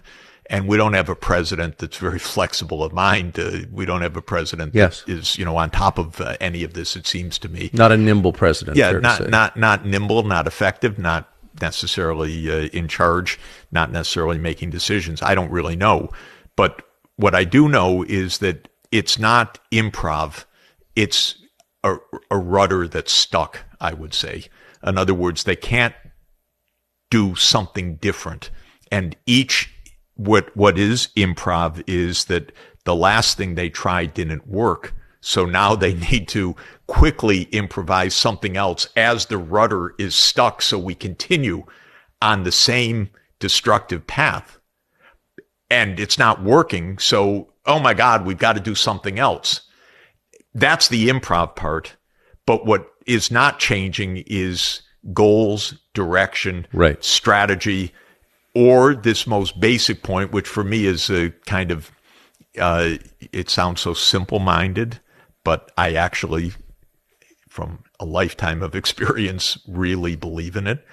And we don't have a president that's very flexible of mind. We don't have a president that is, on top of any of this, it seems to me. Not a nimble president. Yeah, not nimble, not effective, not necessarily in charge, not necessarily making decisions. I don't really know. But what I do know is that it's not improv. It's a rudder that's stuck, I would say. In other words, they can't do something different. And what is improv is that the last thing they tried didn't work. So now they need to quickly improvise something else as the rudder is stuck, so we continue on the same destructive path. And it's not working. So, oh my God, we've got to do something else. That's the improv part. But what is not changing is goals, direction, strategy, or this most basic point, which for me is a kind of, it sounds so simple-minded, but I actually, from a lifetime of experience, really believe in it.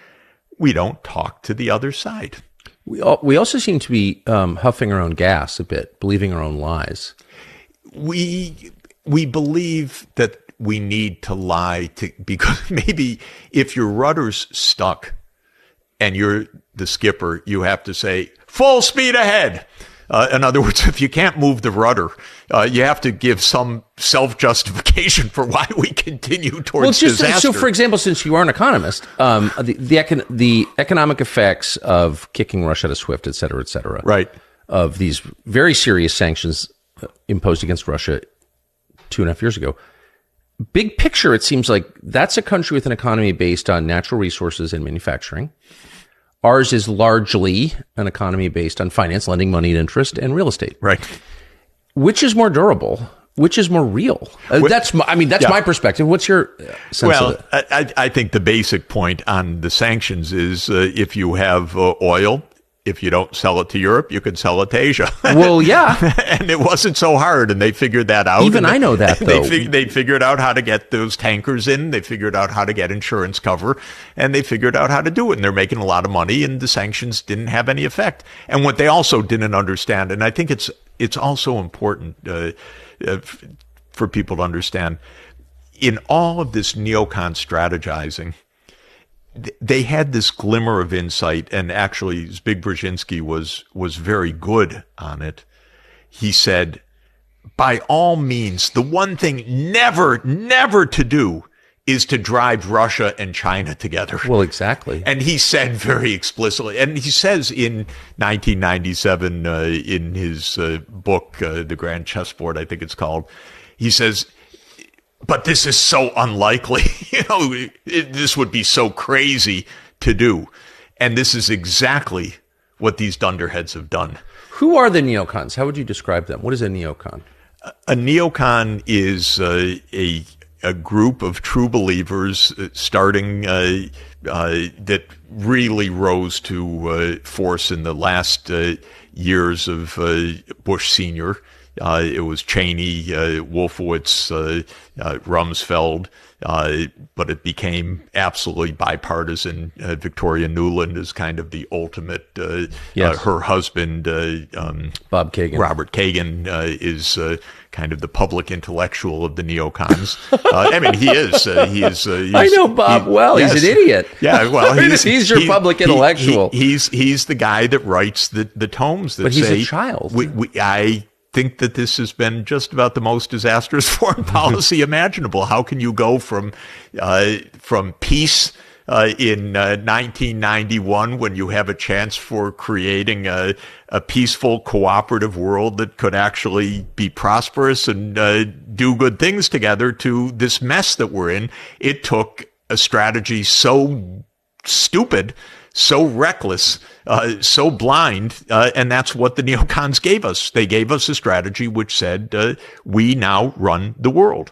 We don't talk to the other side. We also seem to be huffing our own gas a bit, believing our own lies. We believe that we need to lie because maybe if your rudder's stuck and you're the skipper, you have to say, full speed ahead. In other words, if you can't move the rudder, you have to give some self-justification for why we continue towards disaster. So, for example, since you are an economist, the economic effects of kicking Russia out of SWIFT, et cetera, right, of these very serious sanctions imposed against Russia 2.5 years ago, big picture, it seems like that's a country with an economy based on natural resources and manufacturing. Ours is largely an economy based on finance, lending money and interest, and real estate. Right. Which is more durable? Which is more real? That's my perspective. What's your sense of it? Well, I think the basic point on the sanctions is if you have oil, if you don't sell it to Europe, you can sell it to Asia. Well, yeah. And it wasn't so hard, and they figured that out. Even I know that, though. They figured out how to get those tankers in. They figured out how to get insurance cover, and they figured out how to do it. And they're making a lot of money, and the sanctions didn't have any effect. And what they also didn't understand, and I think it's also important for people to understand, in all of this neocon strategizing, they had this glimmer of insight, and actually Zbig Brzezinski was very good on it. He said, by all means, the one thing never to do is to drive Russia and China together. Well, exactly. And he said very explicitly, and he says in 1997 in his book, The Grand Chessboard, I think it's called, he says, but this is so unlikely. This would be so crazy to do. And this is exactly what these dunderheads have done. Who are the neocons? How would you describe them? What is a neocon? A neocon is a group of true believers starting that really rose to force in the last years of Bush Sr., it was Cheney, Wolfowitz, Rumsfeld, but it became absolutely bipartisan. Victoria Nuland is kind of the ultimate. Her husband, Bob Kagan, Robert Kagan, is kind of the public intellectual of the neocons. I mean, he is. I know Bob well. Yes. He's an idiot. Yeah, well, he's your public intellectual. He's the guy that writes the tomes that but he's say, a child. I think that this has been just about the most disastrous foreign policy imaginable. How can you go from peace in 1991 when you have a chance for creating a peaceful, cooperative world that could actually be prosperous and do good things together, to this mess that we're in. It took a strategy so stupid, so reckless, so blind, and that's what the neocons gave us. They gave us a strategy which said, we now run the world.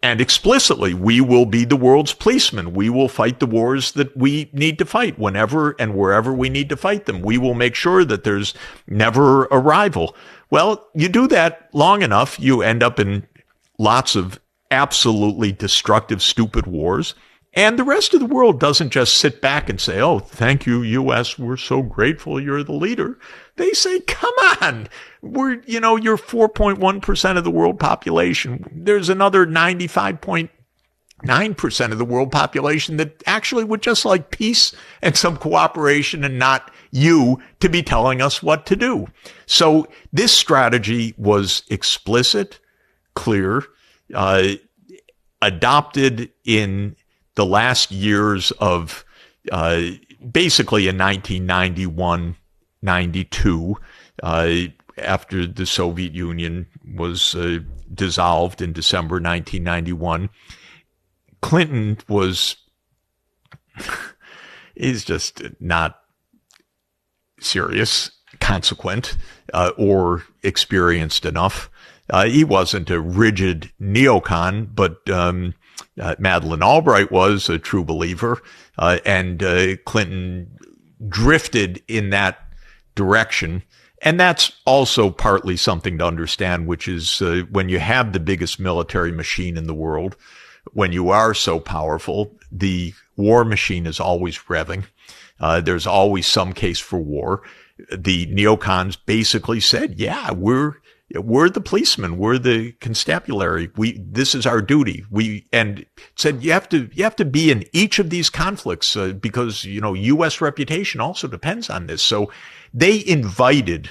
And explicitly, we will be the world's policemen. We will fight the wars that we need to fight whenever and wherever we need to fight them. We will make sure that there's never a rival. Well, you do that long enough, you end up in lots of absolutely destructive, stupid wars. And the rest of the world doesn't just sit back and say, oh, thank you, U.S., we're so grateful you're the leader. They say, come on, you're 4.1% of the world population. There's another 95.9% of the world population that actually would just like peace and some cooperation, and not you to be telling us what to do. So this strategy was explicit, clear, adopted in the last years of basically in 1991-92, after the Soviet Union was dissolved in December 1991. Clinton is just not serious, consequent, or experienced enough. He wasn't a rigid neocon, but Madeleine Albright was a true believer, and Clinton drifted in that direction. And that's also partly something to understand, which is when you have the biggest military machine in the world, when you are so powerful, the war machine is always revving. There's always some case for war. The neocons basically said, yeah, we're the policemen. We're the constabulary. This is our duty. And said you have to be in each of these conflicts, because, U.S. reputation also depends on this. So they invited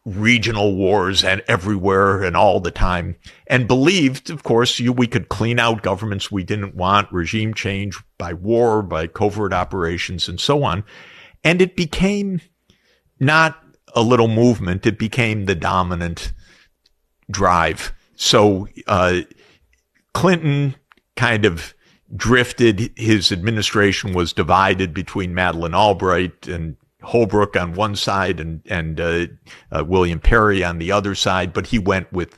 regional wars and everywhere and all the time, and believed, of course, we could clean out governments we didn't want, regime change by war, by covert operations, and so on. And it became not a little movement. It became the dominant drive. So Clinton kind of drifted. His administration was divided between Madeleine Albright and Holbrooke on one side and William Perry on the other side, but he went with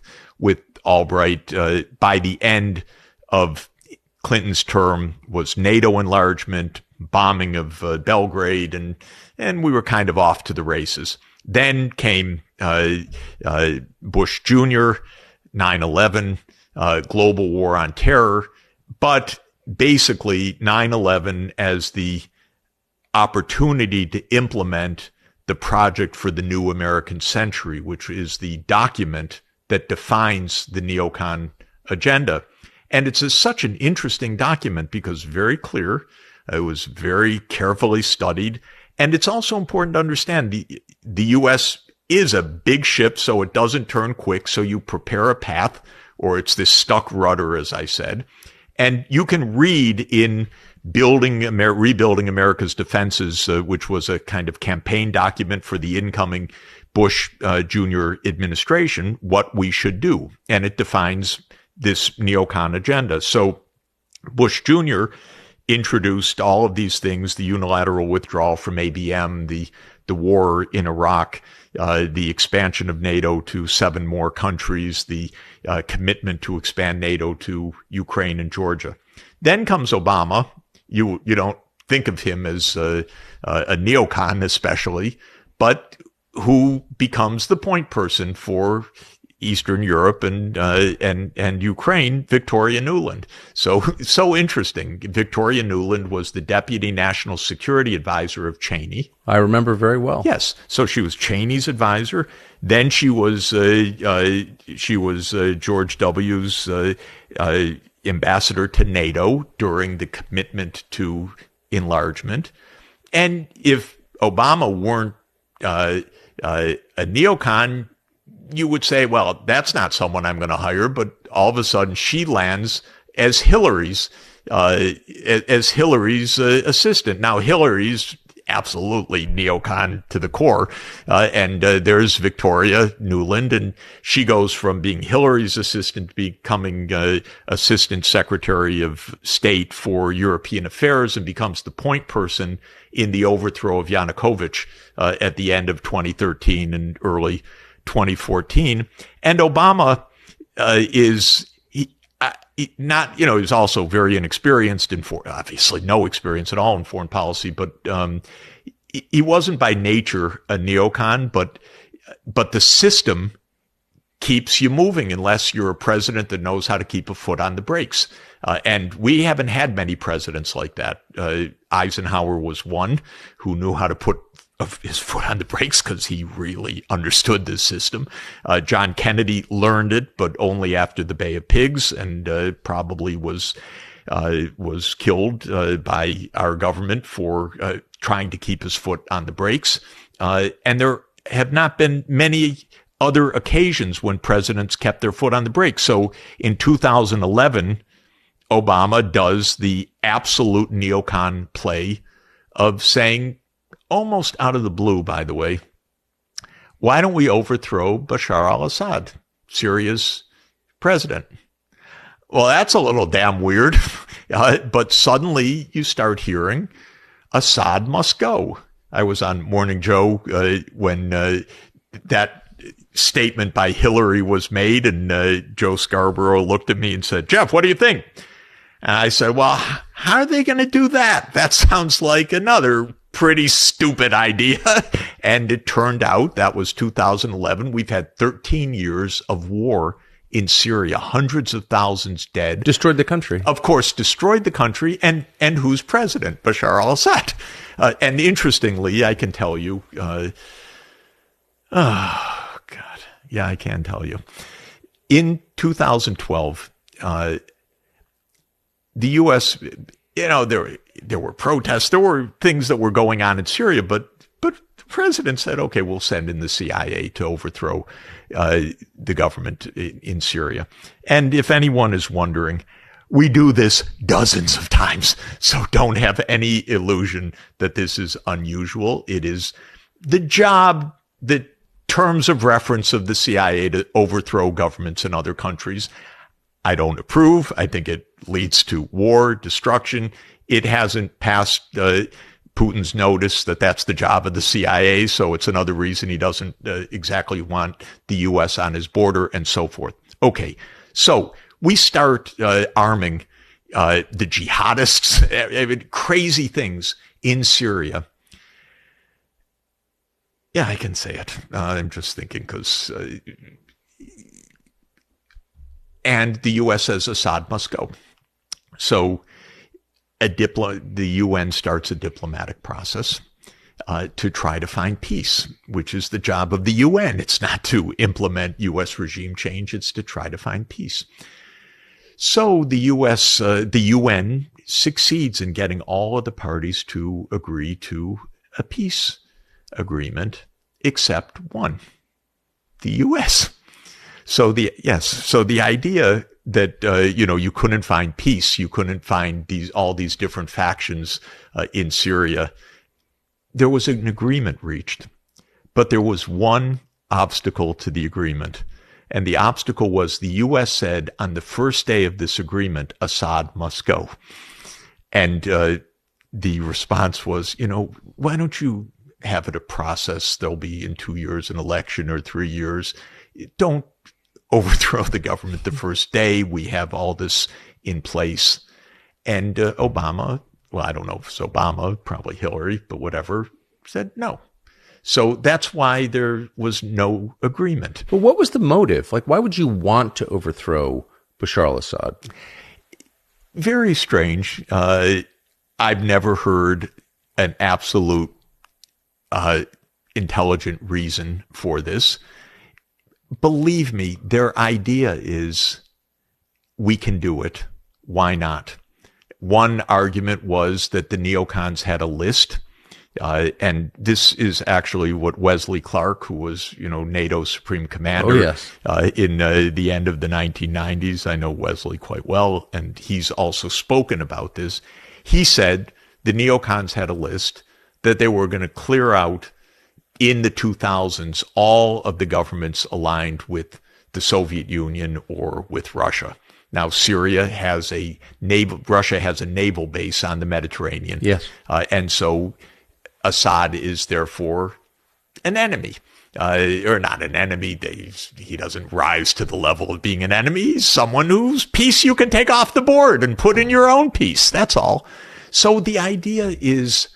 Albright. By the end of Clinton's term was NATO enlargement, bombing of Belgrade, and we were kind of off to the races. Then came Bush Jr., 9/11, global war on terror, but basically 9/11 as the opportunity to implement the project for the new American century, which is the document that defines the neocon agenda. And it's such an interesting document because very clear, it was very carefully studied, and it's also important to understand the U.S. is a big ship, so it doesn't turn quick, so you prepare a path, or it's this stuck rudder, as I said. And you can read in Rebuilding America's Defenses, which was a kind of campaign document for the incoming Bush Jr. administration, what we should do. And it defines this neocon agenda. So Bush Jr. introduced all of these things, the unilateral withdrawal from ABM, the war in Iraq, the expansion of NATO to 7 more countries, the commitment to expand NATO to Ukraine and Georgia. Then comes Obama. You don't think of him as a neocon especially, but who becomes the point person for Eastern Europe and Ukraine, Victoria Nuland. So interesting. Victoria Nuland was the deputy national security advisor of Cheney. I remember very well. Yes. So she was Cheney's advisor. Then she was George W.'s ambassador to NATO during the commitment to enlargement. And if Obama weren't a neocon, you would say, well, that's not someone I'm going to hire. But all of a sudden she lands as Hillary's as Hillary's assistant. Now, Hillary's absolutely neocon to the core. And there's Victoria Nuland, and she goes from being Hillary's assistant to becoming Assistant Secretary of State for European Affairs and becomes the point person in the overthrow of Yanukovych at the end of 2013 and early 2014. And Obama is not, he's also very inexperienced in obviously no experience at all in foreign policy, but he wasn't by nature a neocon, but the system keeps you moving unless you're a president that knows how to keep a foot on the brakes. And we haven't had many presidents like that. Eisenhower was one who knew how to put his foot on the brakes because he really understood this system. John Kennedy learned it, but only after the Bay of Pigs, and probably was killed by our government for trying to keep his foot on the brakes. And there have not been many other occasions when presidents kept their foot on the brakes. So in 2011, Obama does the absolute neocon play of saying, almost out of the blue, by the way, why don't we overthrow Bashar al-Assad, Syria's president? Well, that's a little damn weird. But suddenly you start hearing Assad must go. I was on Morning Joe when that statement by Hillary was made, and Joe Scarborough looked at me and said, Jeff, what do you think? And I said, well, how are they going to do that? That sounds like another pretty stupid idea. And it turned out that was 2011. We've had 13 years of war in Syria, hundreds of thousands dead. Destroyed the country. Of course, destroyed the country. And who's president? Bashar al-Assad. And interestingly, I can tell you, oh, God. Yeah, I can tell you. In 2012, the U.S., there were protests, there were things that were going on in Syria, but the president said, okay, we'll send in the CIA to overthrow the government in Syria. And if anyone is wondering, we do this dozens of times, so don't have any illusion that this is unusual. It is the job, the terms of reference of the CIA to overthrow governments in other countries. I don't approve. I think it leads to war, destruction. It hasn't passed Putin's notice that that's the job of the CIA, so it's another reason he doesn't exactly want the U.S. on his border and so forth. Okay, so we start arming the jihadists, crazy things in Syria. Yeah, I can say it. I'm just thinking because... and the U.S. says Assad must go. So the UN starts a diplomatic process to try to find peace, which is the job of the UN. It's not to implement U.S. regime change. It's to try to find peace. So the UN succeeds in getting all of the parties to agree to a peace agreement, except one, the U.S. So the idea that, you couldn't find peace, you couldn't find all these different factions in Syria. There was an agreement reached, but there was one obstacle to the agreement. And the obstacle was the U.S. said on the first day of this agreement, Assad must go. And the response was, why don't you have it a process? There'll be in 2 years an election or 3 years. Don't overthrow the government the first day. We have all this in place. And Obama, well, I don't know if it's Obama, probably Hillary, but whatever, said no. So that's why there was no agreement. But what was the motive? Like, why would you want to overthrow Bashar al-Assad? Very strange. I've never heard an absolute intelligent reason for this. Believe me, their idea is we can do it. Why not? One argument was that the neocons had a list And this is actually what Wesley Clark, who was, NATO's supreme commander in the end of the 1990s. I know Wesley quite well, and he's also spoken about this. He said the neocons had a list that they were going to clear out in the 2000s all of the governments aligned with the Soviet Union or with Russia. Now, Russia has a naval base on the Mediterranean. Yes. And so Assad is therefore an enemy, or not an enemy. He doesn't rise to the level of being an enemy. He's someone whose piece you can take off the board and put in your own piece. That's all. So the idea is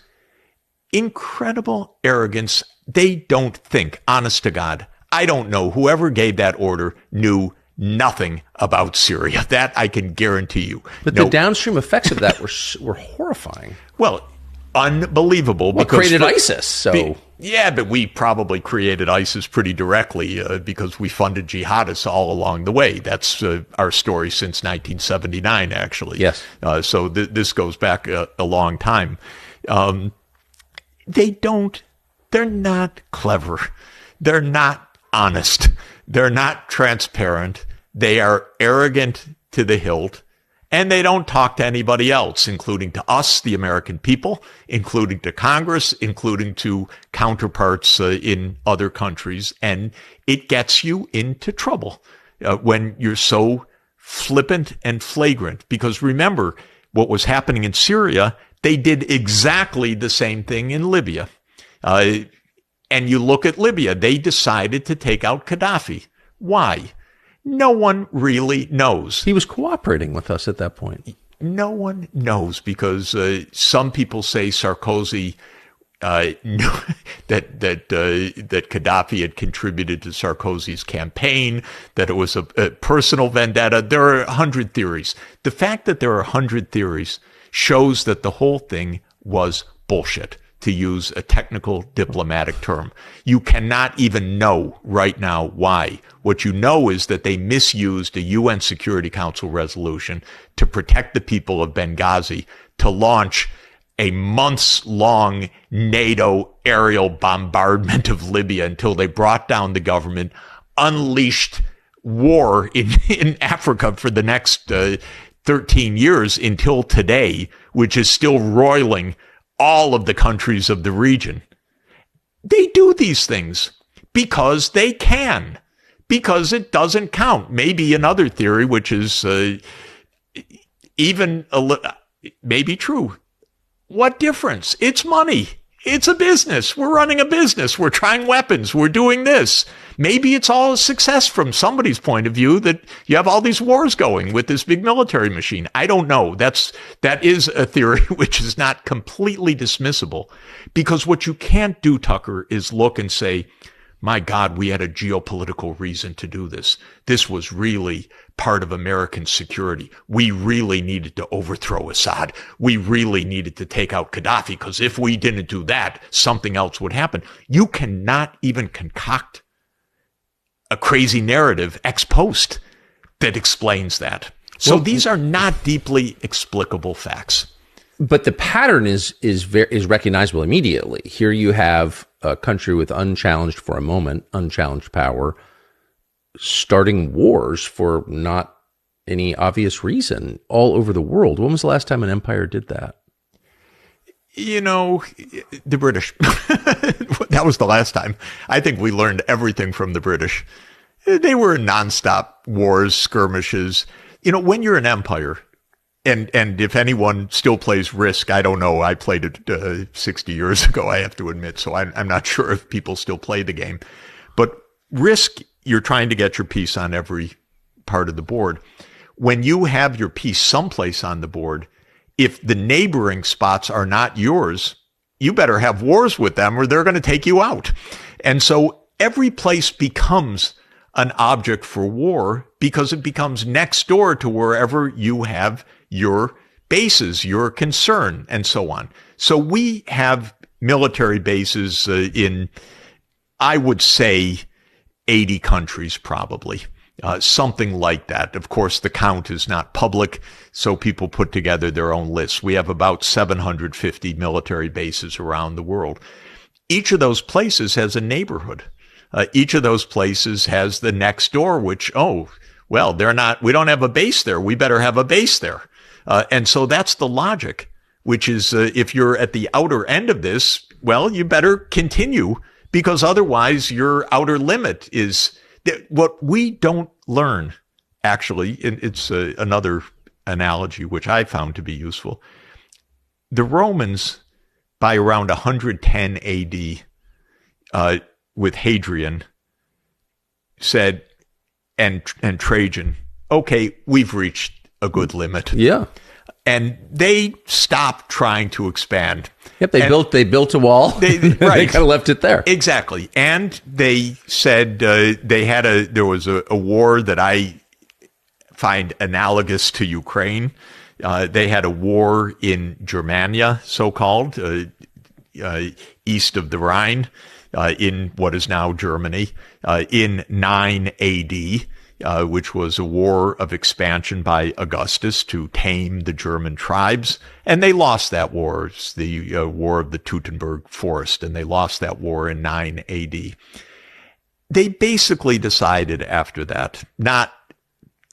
incredible arrogance. They don't think, honest to God. I don't know. Whoever gave that order knew nothing about Syria. That I can guarantee you. But the downstream effects of that were horrifying. Well, unbelievable. We created ISIS, so... But we probably created ISIS pretty directly because we funded jihadists all along the way. That's our story since 1979, actually. Yes. So this goes back a long time. They're not clever. They're not honest. They're not transparent. They are arrogant to the hilt. And they don't talk to anybody else, including to us, the American people, including to Congress, including to counterparts in other countries. And it gets you into trouble when you're so flippant and flagrant. Because remember, what was happening in Syria, they did exactly the same thing in Libya. And you look at Libya, they decided to take out Gaddafi. Why? No one really knows. He was cooperating with us at that point. No one knows because some people say Sarkozy knew that Gaddafi had contributed to Sarkozy's campaign, that it was a personal vendetta. There are 100 theories. The fact that there are 100 theories shows that the whole thing was bullshit, to use a technical diplomatic term. You cannot even know right now why. What you know is that they misused a UN Security Council resolution to protect the people of Benghazi to launch a months-long NATO aerial bombardment of Libya until they brought down the government, unleashed war in Africa for the next 13 years until today, which is still roiling all of the countries of the region. They do these things because they can, because it doesn't count. Maybe another theory, which is maybe true. What difference? It's money. It's a business. We're running a business. We're trying weapons. We're doing this. Maybe it's all a success from somebody's point of view that you have all these wars going with this big military machine. I don't know. That is a theory which is not completely dismissible, because what you can't do, Tucker, is look and say, my God, we had a geopolitical reason to do this. This was really part of American security. We really needed to overthrow Assad. We really needed to take out Gaddafi, because if we didn't do that, something else would happen. You cannot even concoct a crazy narrative ex post that explains that. So these are not deeply explicable facts. But the pattern is recognizable immediately. Here you have a country with unchallenged power starting wars for not any obvious reason all over the world. When was the last time an empire did that? The British. That was the last time. I think we learned everything from the British. They were nonstop wars, skirmishes. When you're an empire, and if anyone still plays Risk, I don't know. I played it 60 years ago, I have to admit, so I'm not sure if people still play the game. But Risk, you're trying to get your piece on every part of the board. When you have your piece someplace on the board, if the neighboring spots are not yours, you better have wars with them or they're going to take you out. And so every place becomes an object for war because it becomes next door to wherever you have your bases, your concern, and so on. So we have military bases in, I would say, 80 countries probably. something like that. Of course, the count is not public, so people put together their own lists. We have about 750 military bases around the world. Each of those places has a neighborhood. Each of those places has the next door, which, we don't have a base there. We better have a base there. And so that's the logic, which is, if you're at the outer end of this, well, you better continue, because otherwise your outer limit is what we don't learn. Actually, it's another analogy which I found to be useful. The Romans, by around 110 AD, with Hadrian, said, and Trajan, okay, we've reached a good limit. Yeah. And they stopped trying to expand. Yep, they built a wall. Right. They kind of left it there. Exactly. And they said there was a war that I find analogous to Ukraine. They had a war in Germania, so-called, east of the Rhine, in what is now Germany, in 9 AD. Which was a war of expansion by Augustus to tame the German tribes. And they lost that war. It's the War of the Teutoburg Forest, and they lost that war in 9 AD. They basically decided after that, not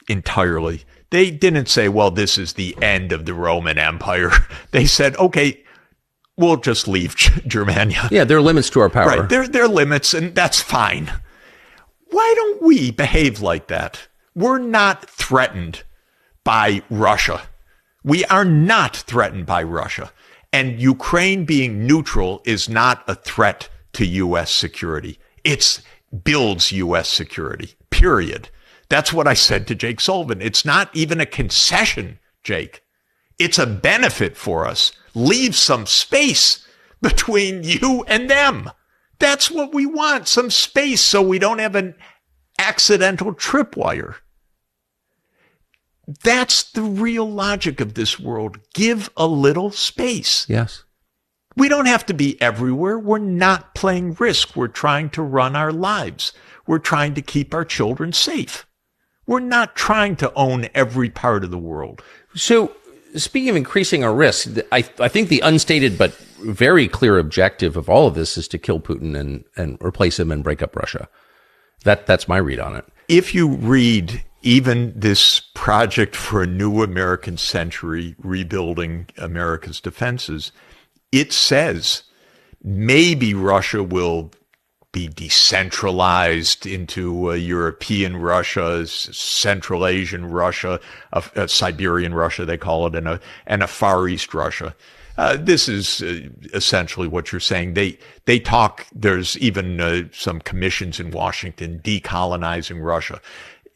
entirely, they didn't say, well, this is the end of the Roman Empire. They said, okay, we'll just leave Germania. Yeah, there are limits to our power. Right, there are limits, and that's fine. Why don't we behave like that? We're not threatened by Russia. We are not threatened by Russia. And Ukraine being neutral is not a threat to U.S. security. It builds U.S. security, period. That's what I said to Jake Sullivan. It's not even a concession, Jake. It's a benefit for us. Leave some space between you and them. That's what we want, some space, so we don't have an accidental tripwire. That's the real logic of this world. Give a little space. Yes. We don't have to be everywhere. We're not playing Risk. We're trying to run our lives. We're trying to keep our children safe. We're not trying to own every part of the world. So, speaking of increasing our risk, I think the unstated but very clear objective of all of this is to kill Putin and replace him and break up Russia. That's my read on it. If you read even this project for a new American century, rebuilding America's defenses, it says maybe Russia will be decentralized into a European Russia, Central Asian Russia, a Siberian Russia, they call it, and a Far East Russia. This is essentially what you're saying. They talk, there's even some commissions in Washington decolonizing Russia.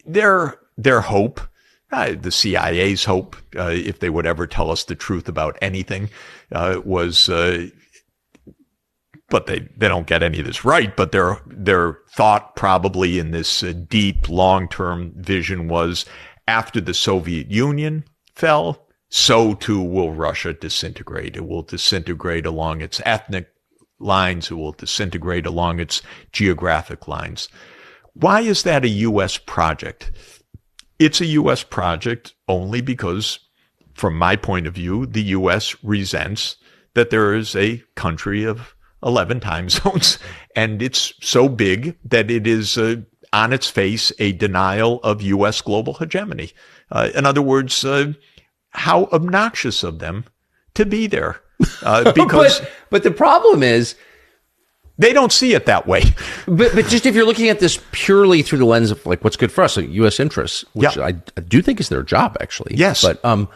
Their hope, the CIA's hope, if they would ever tell us the truth about anything, was, but they don't get any of this right, but their thought probably in this deep long-term vision was, after the Soviet Union fell, so too will Russia disintegrate. It will disintegrate along its ethnic lines. It will disintegrate along its geographic lines. Why is that a U.S. project? It's a U.S. project only because, from my point of view, the U.S. resents that there is a country of 11 time zones, and it's so big that it is on its face a denial of U.S. global hegemony. In other words, how obnoxious of them to be there. Because but the problem is, they don't see it that way. But just if you're looking at this purely through the lens of like what's good for us, like U.S. interests, which I do think is their job, actually. Yes. But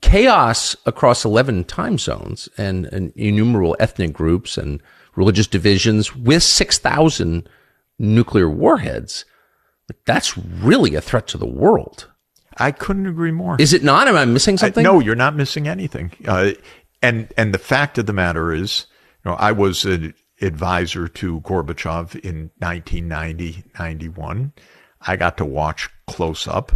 chaos across 11 time zones and innumerable ethnic groups and religious divisions with 6,000 nuclear warheads, that's really a threat to the world. I couldn't agree more. Is it not? Am I missing something? No, you're not missing anything. And the fact of the matter is, I was an advisor to Gorbachev in 1990-91. I got to watch close up.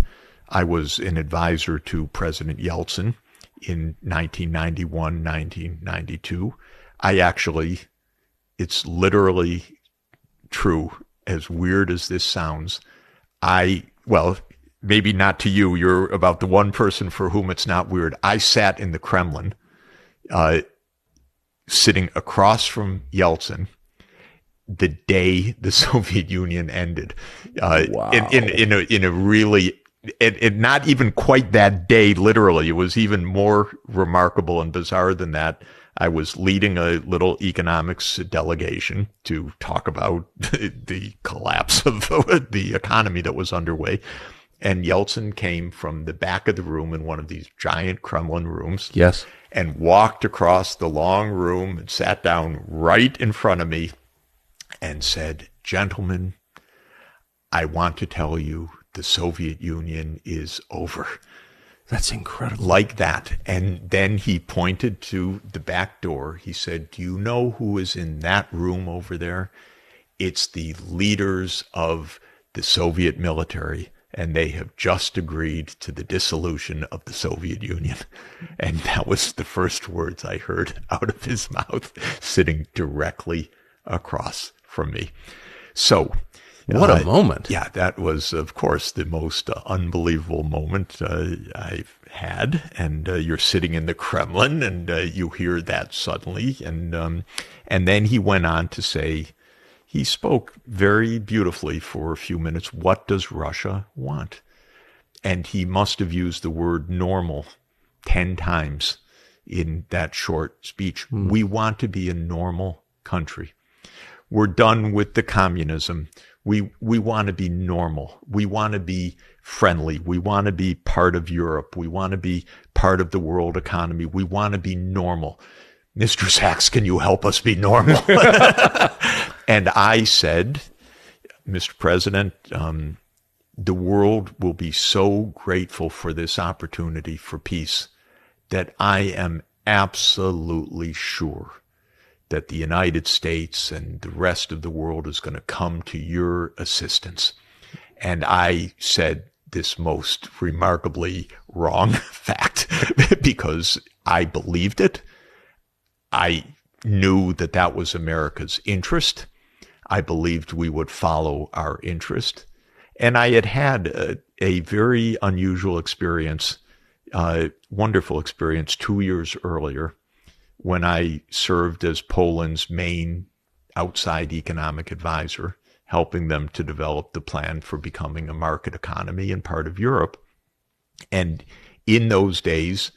I was an advisor to President Yeltsin in 1991, 1992. It's literally true, as weird as this sounds, well, maybe not to you. You're about the one person for whom it's not weird. I sat in the Kremlin, sitting across from Yeltsin the day the Soviet Union ended. Wow. In a really, and not even quite that day, literally. It was even more remarkable and bizarre than that. I was leading a little economics delegation to talk about the collapse of the economy that was underway. And Yeltsin came from the back of the room in one of these giant Kremlin rooms. Yes. And walked across the long room and sat down right in front of me and said, "Gentlemen, I want to tell you the Soviet Union is over." That's incredible. Like that. And then he pointed to the back door. He said, "Do you know who is in that room over there? It's the leaders of the Soviet military, and they have just agreed to the dissolution of the Soviet Union." And that was the first words I heard out of his mouth, sitting directly across from me. So, what a moment. Yeah, that was, of course, the most unbelievable moment I've had. And you're sitting in the Kremlin and you hear that suddenly. And then he went on to say, he spoke very beautifully for a few minutes. What does Russia want? And he must have used the word normal 10 times in that short speech. We want to be a normal country. We're done with the communism. We want to be normal. We want to be friendly. We want to be part of Europe. We want to be part of the world economy. We want to be normal. Mr. Sachs, can you help us be normal? And I said, "Mr. President, the world will be so grateful for this opportunity for peace that I am absolutely sure that the United States and the rest of the world is going to come to your assistance." And I said this most remarkably wrong fact because I believed it. I knew that that was America's interest. I believed we would follow our interest. And I had had a very unusual experience, wonderful experience 2 years earlier, when I served as Poland's main outside economic advisor, helping them to develop the plan for becoming a market economy and part of Europe. And in those days,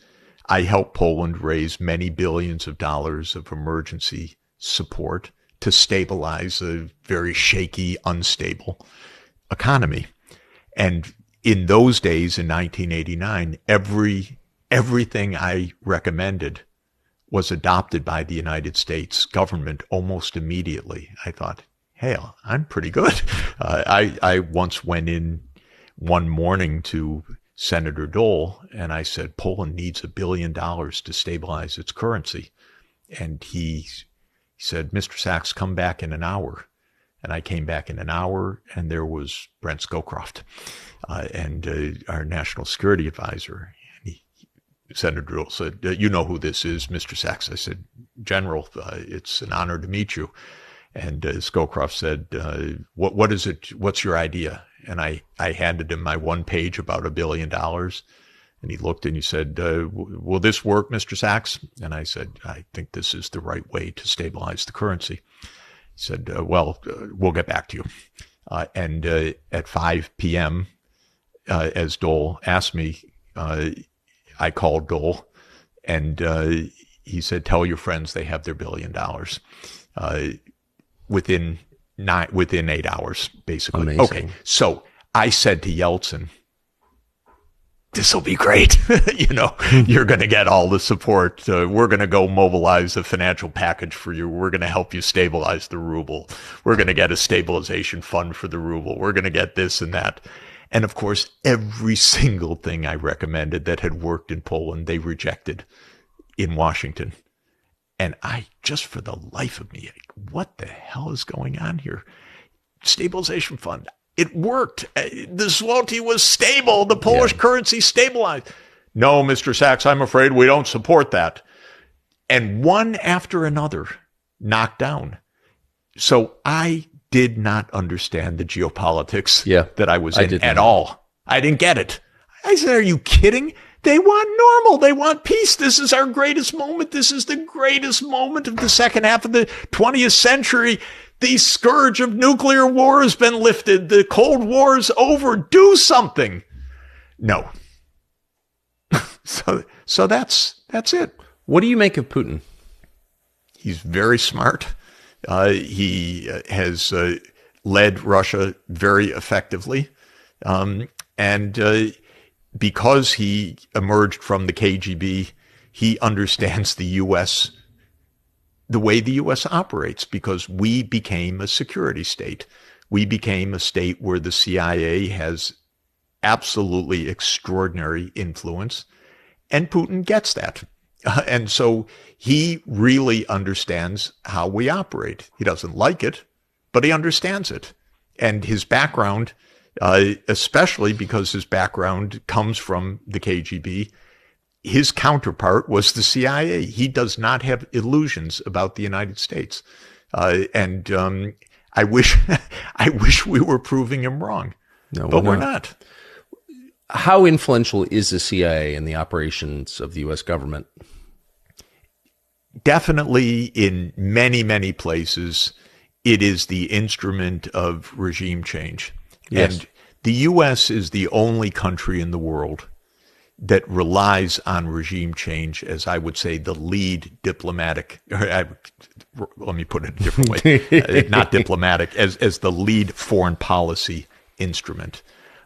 I helped Poland raise many billions of dollars of emergency support to stabilize a very shaky, unstable economy. And in those days, in 1989, everything I recommended was adopted by the United States government almost immediately. I thought, hey, I'm pretty good. I once went in one morning to Senator Dole and I said, Poland needs $1 billion to stabilize its currency. And he said, Mr. Sachs, come back in an hour. And I came back in an hour and there was Brent Scowcroft and our national security advisor. Senator Dole said, you know who this is, Mr. Sachs. I said, General, it's an honor to meet you. And Scowcroft said, what is it? What's your idea? And I handed him my one page about $1 billion. And he looked and he said, will this work, Mr. Sachs? And I said, I think this is the right way to stabilize the currency. He said, well, we'll get back to you. And at 5 p.m., as Dole asked me, I called Dole and he said, tell your friends they have their $1 billion within 8 hours, basically. Amazing. Okay, so I said to Yeltsin, this will be great. You're going to get all the support. We're going to go mobilize a financial package for you. We're going to help you stabilize the ruble. We're going to get a stabilization fund for the ruble. We're going to get this and that. And of course, every single thing I recommended that had worked in Poland, they rejected in Washington. And I, just for the life of me, what the hell is going on here? Stabilization fund. It worked. The zloty was stable. The Polish currency stabilized. No, Mr. Sachs, I'm afraid we don't support that. And one after another knocked down. So I did not understand the geopolitics that I was in at know. all. I didn't get it. I said, are you kidding? They want normal. They want peace. This is our greatest moment. This is the greatest moment of the second half of the 20th century. The scourge of nuclear war has been lifted. The Cold War is over. Do something. No. So that's it. What do you make of Putin? He's very smart. He has led Russia very effectively. And because he emerged from the KGB, he understands the U.S., the way the U.S. operates, because we became a security state. We became a state where the CIA has absolutely extraordinary influence, and Putin gets that. And so he really understands how we operate. He doesn't like it, but he understands it. And his background, especially because his background comes from the KGB, his counterpart was the CIA. He does not have illusions about the United States. And I wish we were proving him wrong, but we're not. How influential is the CIA in the operations of the U.S. government? Definitely in many, many places, it is the instrument of regime change. Yes. And the U.S. is the only country in the world that relies on regime change as, I would say, the lead diplomatic, let me put it a different way, not diplomatic, as the lead foreign policy instrument.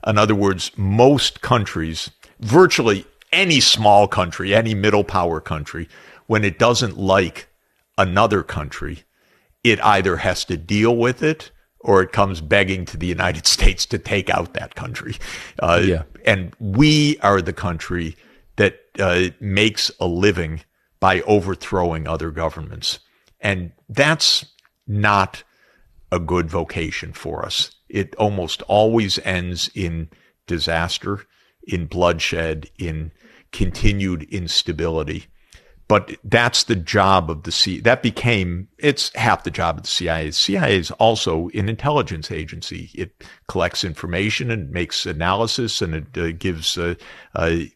In other words, most countries, virtually any small country, any middle power country, when it doesn't like another country, it either has to deal with it or it comes begging to the United States to take out that country. And we are the country that makes a living by overthrowing other governments. And that's not a good vocation for us. It almost always ends in disaster, in bloodshed, in continued instability. But that's the job of the CIA. It's half the job of the CIA. The CIA is also an intelligence agency. It collects information and makes analysis, and it gives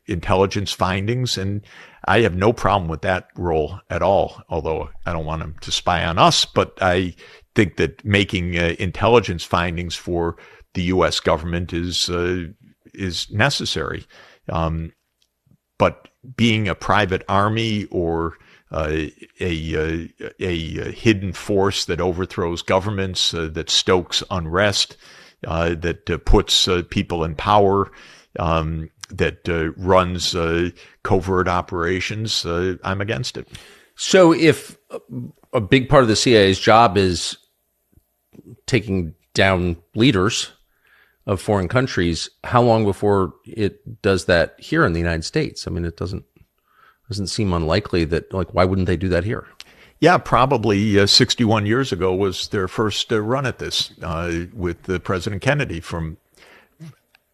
intelligence findings. And I have no problem with that role at all, although I don't want them to spy on us. But I think that making intelligence findings for the U.S. government is necessary. But being a private army or a hidden force that overthrows governments, that stokes unrest, that puts people in power, that runs covert operations, I'm against it. So if a big part of the CIA's job is taking down leaders of foreign countries, how long before it does that here in the United States? I mean, it doesn't seem unlikely that, why wouldn't they do that here? Yeah, probably 61 years ago was their first run at this with President Kennedy.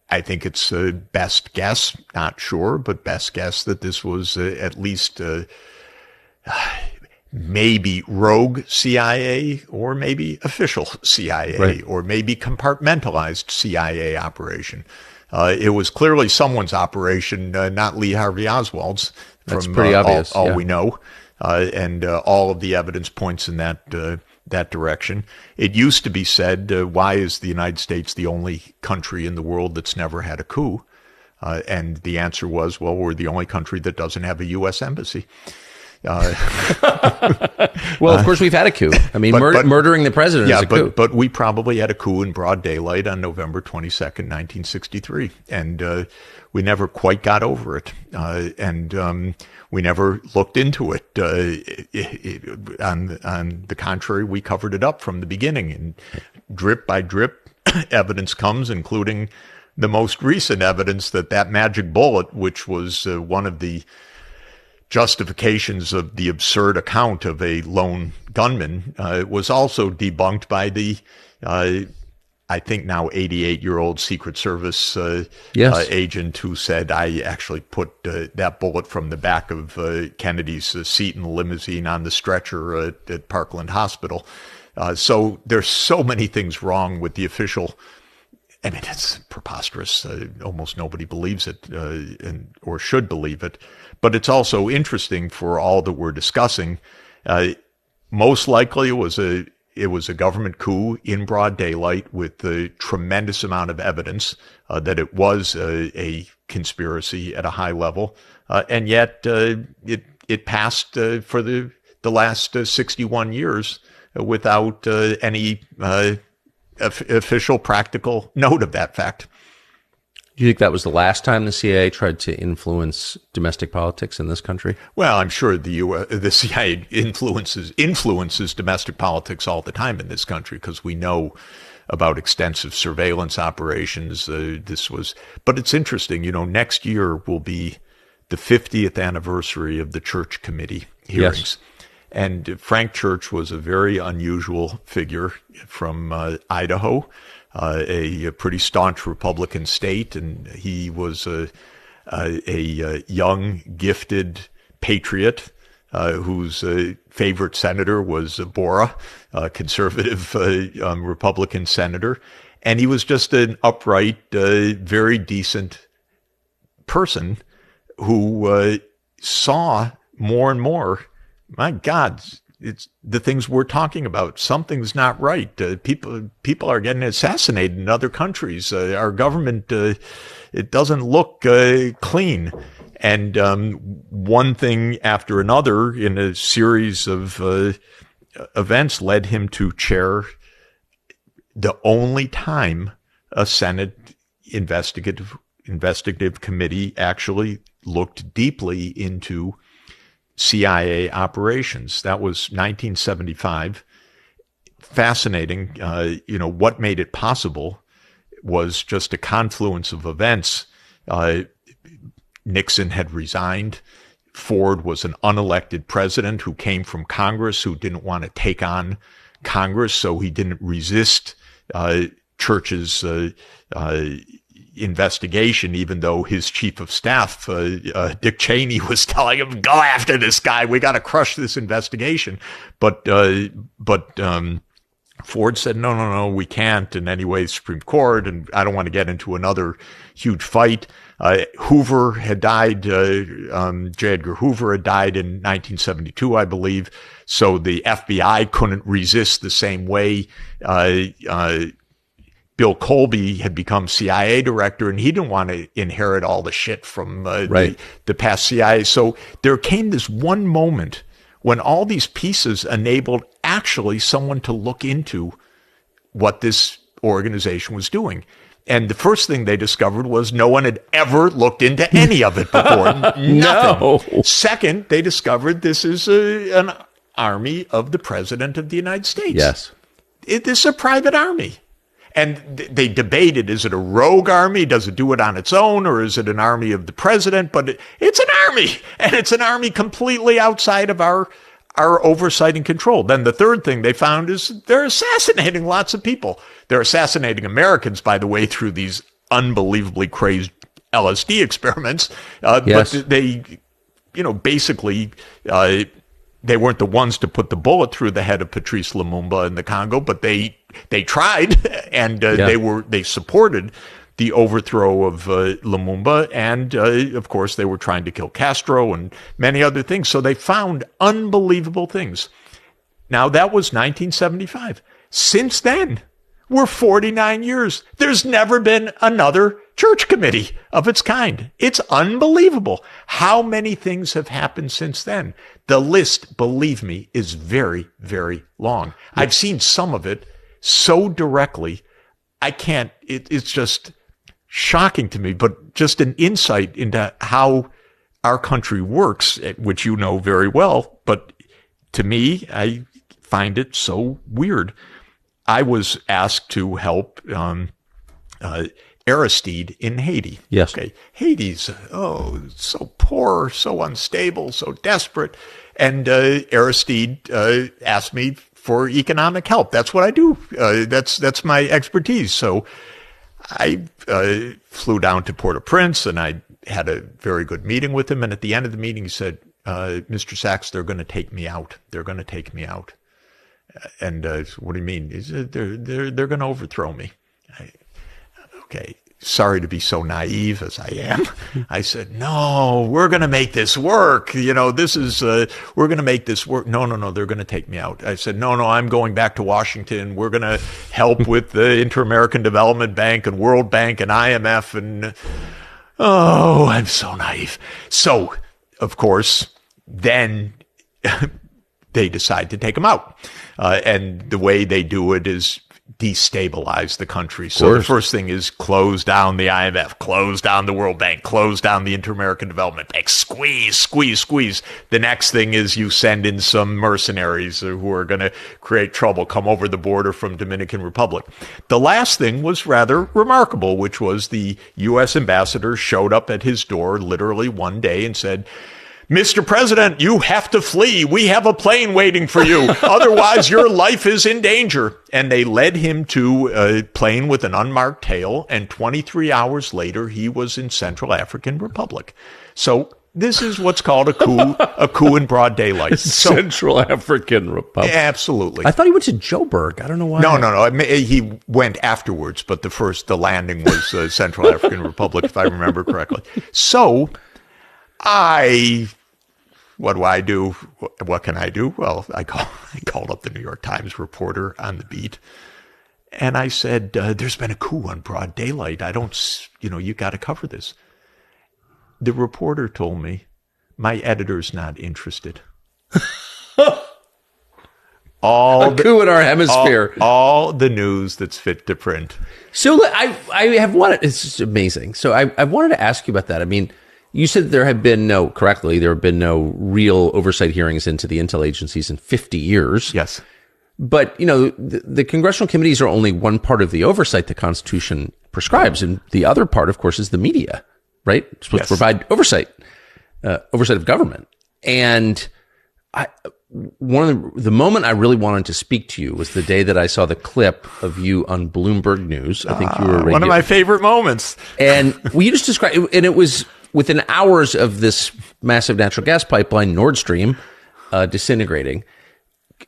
I think it's best guess, not sure, but best guess that this was at least maybe rogue CIA or maybe official CIA, right, or maybe compartmentalized CIA operation. It was clearly someone's operation, not Lee Harvey Oswald's. That's pretty obvious. All we know, and all of the evidence points in that direction. It used to be said, why is the United States the only country in the world that's never had a coup? And the answer was, well, we're the only country that doesn't have a U.S. embassy. Well, of course, we've had a coup. I mean, murdering the president is a coup. But we probably had a coup in broad daylight on November 22nd, 1963. And we never quite got over it. And we never looked into it. On the contrary, we covered it up from the beginning. And drip by drip, evidence comes, including the most recent evidence that magic bullet, which was one of the justifications of the absurd account of a lone gunman, was also debunked by the, I think now 88-year-old Secret Service agent who said, I actually put that bullet from the back of Kennedy's seat in the limousine on the stretcher at Parkland Hospital. So there's so many things wrong with the official. I mean, it's preposterous. Almost nobody believes it, or should believe it. But it's also interesting for all that we're discussing. Most likely it was a government coup in broad daylight with a tremendous amount of evidence that it was a conspiracy at a high level. And yet it passed for the last 61 years without any official practical note of that fact. Do you think that was the last time the CIA tried to influence domestic politics in this country? Well, I'm sure the CIA influences domestic politics all the time in this country, because we know about extensive surveillance operations. But it's interesting, next year will be the 50th anniversary of the Church Committee hearings. Yes. And Frank Church was a very unusual figure from Idaho, a pretty staunch Republican state, and he was a young, gifted patriot whose favorite senator was Bora, a conservative Republican senator. And he was just an upright, very decent person who saw more and more, my God, it's the things we're talking about. Something's not right. People are getting assassinated in other countries. Our government, it doesn't look clean. And one thing after another in a series of events led him to chair the only time a Senate investigative committee actually looked deeply into CIA operations. That was 1975. Fascinating. What made it possible was just a confluence of events. Nixon had resigned. Ford was an unelected president who came from Congress, who didn't want to take on Congress, so he didn't resist Church's investigation, even though his chief of staff, Dick Cheney, was telling him, go after this guy. We got to crush this investigation. But Ford said, no, we can't. And anyway, Supreme Court, and I don't want to get into another huge fight. Hoover had died, J. Edgar Hoover had died in 1972, I believe. So the FBI couldn't resist the same way. Bill Colby had become CIA director, and he didn't want to inherit all the shit from the past CIA. So there came this one moment when all these pieces enabled actually someone to look into what this organization was doing. And the first thing they discovered was no one had ever looked into any of it before. Nothing. No. Second, they discovered this is an army of the President of the United States. Yes. This is a private army. And they debated, is it a rogue army? Does it do it on its own? Or is it an army of the president? But it's an army. And it's an army completely outside of our oversight and control. Then the third thing they found is they're assassinating lots of people. They're assassinating Americans, by the way, through these unbelievably crazed LSD experiments. Yes. But they, basically, they weren't the ones to put the bullet through the head of Patrice Lumumba in the Congo, but they tried, and they supported the overthrow of Lumumba, and of course they were trying to kill Castro and many other things. So they found unbelievable things. Now that was 1975. Since then, we're 49 years. There's never been another Church Committee of its kind. It's unbelievable how many things have happened since then. The list, believe me, is very, very long. I've seen some of it so directly, I can't, it's just shocking to me, but just an insight into how our country works, which you know very well. But to me, I find it so weird. I was asked to help Aristide in Haiti. Yes. Okay. Haiti's, so poor, so unstable, so desperate. And Aristide asked me for economic help. That's what I do. That's my expertise. So I flew down to Port-au-Prince, and I had a very good meeting with him. And at the end of the meeting, he said, Mr. Sachs, they're going to take me out. They're going to take me out. And what do you mean? He said, they're going to overthrow me. Okay. Sorry to be so naive as I am. I said, no, we're going to make this work. This is, we're going to make this work. No, they're going to take me out. I said, no, I'm going back to Washington. We're going to help with the Inter-American Development Bank and World Bank and IMF. And, oh, I'm so naive. So, of course, then they decide to take him out. And the way they do it is destabilize the country. So the first thing is close down the IMF, close down the World Bank, close down the Inter-American Development Bank, squeeze. The next thing is you send in some mercenaries who are going to create trouble, come over the border from Dominican Republic. The last thing was rather remarkable, which was the U.S. ambassador showed up at his door literally one day and said, Mr. President, you have to flee. We have a plane waiting for you. Otherwise, your life is in danger. And they led him to a plane with an unmarked tail. And 23 hours later, he was in Central African Republic. So this is what's called a coup in broad daylight. Central African Republic. Absolutely. I thought he went to Joburg. I don't know why. No. He went afterwards, but the landing was Central African Republic, if I remember correctly. So what do I do? What can I do? Well, I called up the New York Times reporter on the beat, and I said, there's been a coup on broad daylight. You got to cover this. The reporter told me, my editor's not interested. A coup in our hemisphere. All the news that's fit to print. So I have wanted, it's just amazing. So I wanted to ask you about that. I mean, you said there have been no real oversight hearings into the intel agencies in 50 years. Yes. But, the congressional committees are only one part of the oversight the Constitution prescribes. And the other part, of course, is the media, right? It's supposed to provide oversight of government. And the moment I really wanted to speak to you was the day that I saw the clip of you on Bloomberg News. I think you were one of my favorite moments. And we just described, and it was within hours of this massive natural gas pipeline, Nord Stream, disintegrating.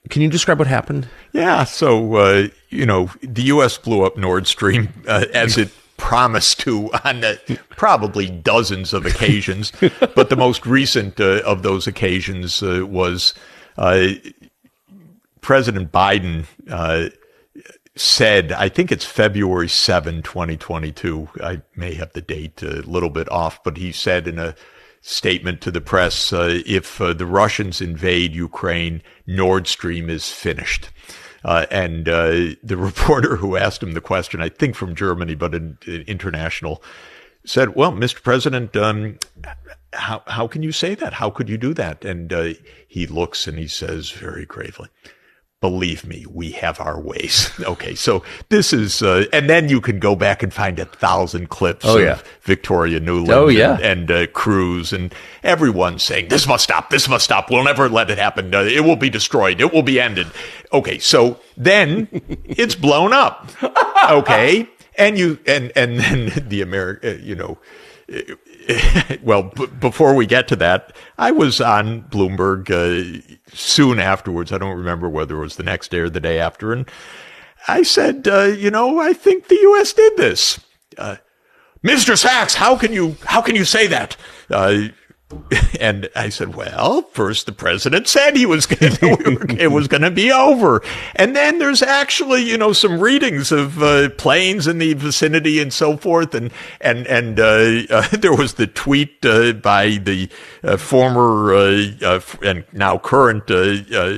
Can you describe what happened? Yeah. So, the U.S. blew up Nord Stream as it promised to on probably dozens of occasions. But the most recent of those occasions was President Biden said, I think it's February 7, 2022. I may have the date a little bit off, but he said in a statement to the press, if the Russians invade Ukraine, Nord Stream is finished. And the reporter who asked him the question, I think from Germany, but international, said, well, Mr. President, how can you say that? How could you do that? And he looks and he says very gravely, believe me, we have our ways. Okay, so this is, and then you can go back and find 1,000 clips of Victoria Nuland and Cruz and everyone saying, this must stop, we'll never let it happen, it will be destroyed, it will be ended. Okay, so then it's blown up. Okay, and then the American, well, before we get to that, I was on Bloomberg soon afterwards. I don't remember whether it was the next day or the day after. And I said, I think the U.S. did this. Mr. Sachs, how can you say that? And I said, well, first the president said it was going to be over. And then there's actually, some readings of planes in the vicinity and so forth. And there was the tweet by the former and now current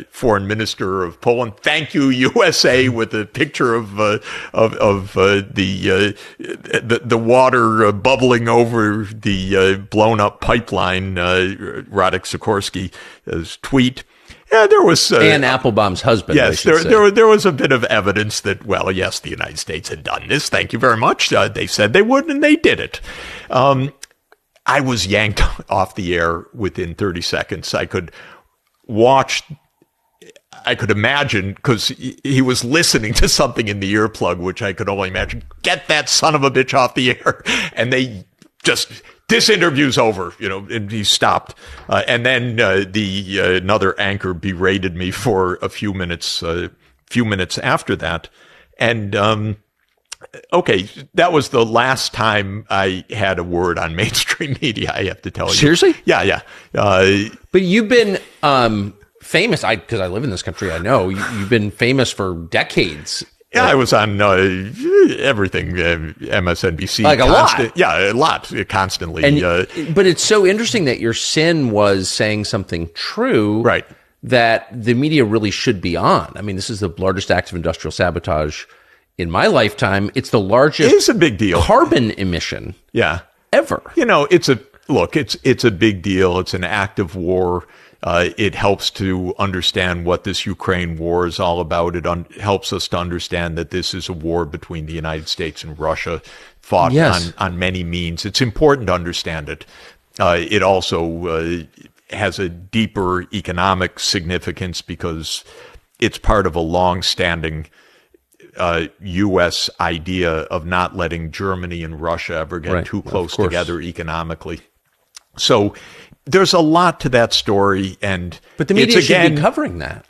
foreign minister of Poland. Thank you, USA, with a picture of the water bubbling over the blown up pipeline. Radek Sikorski's tweet. Yeah, there was Anne Applebaum's husband. Yes, there was a bit of evidence that, well, yes, the United States had done this. Thank you very much. They said they would, and they did it. I was yanked off the air within 30 seconds. I could imagine, because he was listening to something in the earplug, which I could only imagine. Get that son of a bitch off the air, and they just this interview's over, and he stopped. And then another anchor berated me for a few minutes after that. And okay, that was the last time I had a word on mainstream media, I have to tell you. Seriously? Yeah. But you've been famous, because I live in this country, I know. You've been famous for decades. Yeah, I was on everything, MSNBC. Like a lot. Yeah, a lot, constantly. But it's so interesting that your sin was saying something true. Right. That the media really should be on. I mean, this is the largest act of industrial sabotage in my lifetime. It's the largest. It's a big deal. Carbon emission. Yeah. Ever. It's a big deal. It's an act of war. It helps to understand what this Ukraine war is all about. It helps us to understand that this is a war between the United States and Russia, fought on many means. It's important to understand it. It also has a deeper economic significance because it's part of a long-standing U.S. idea of not letting Germany and Russia ever get too close together economically. So there's a lot to that story, but the media should be covering that.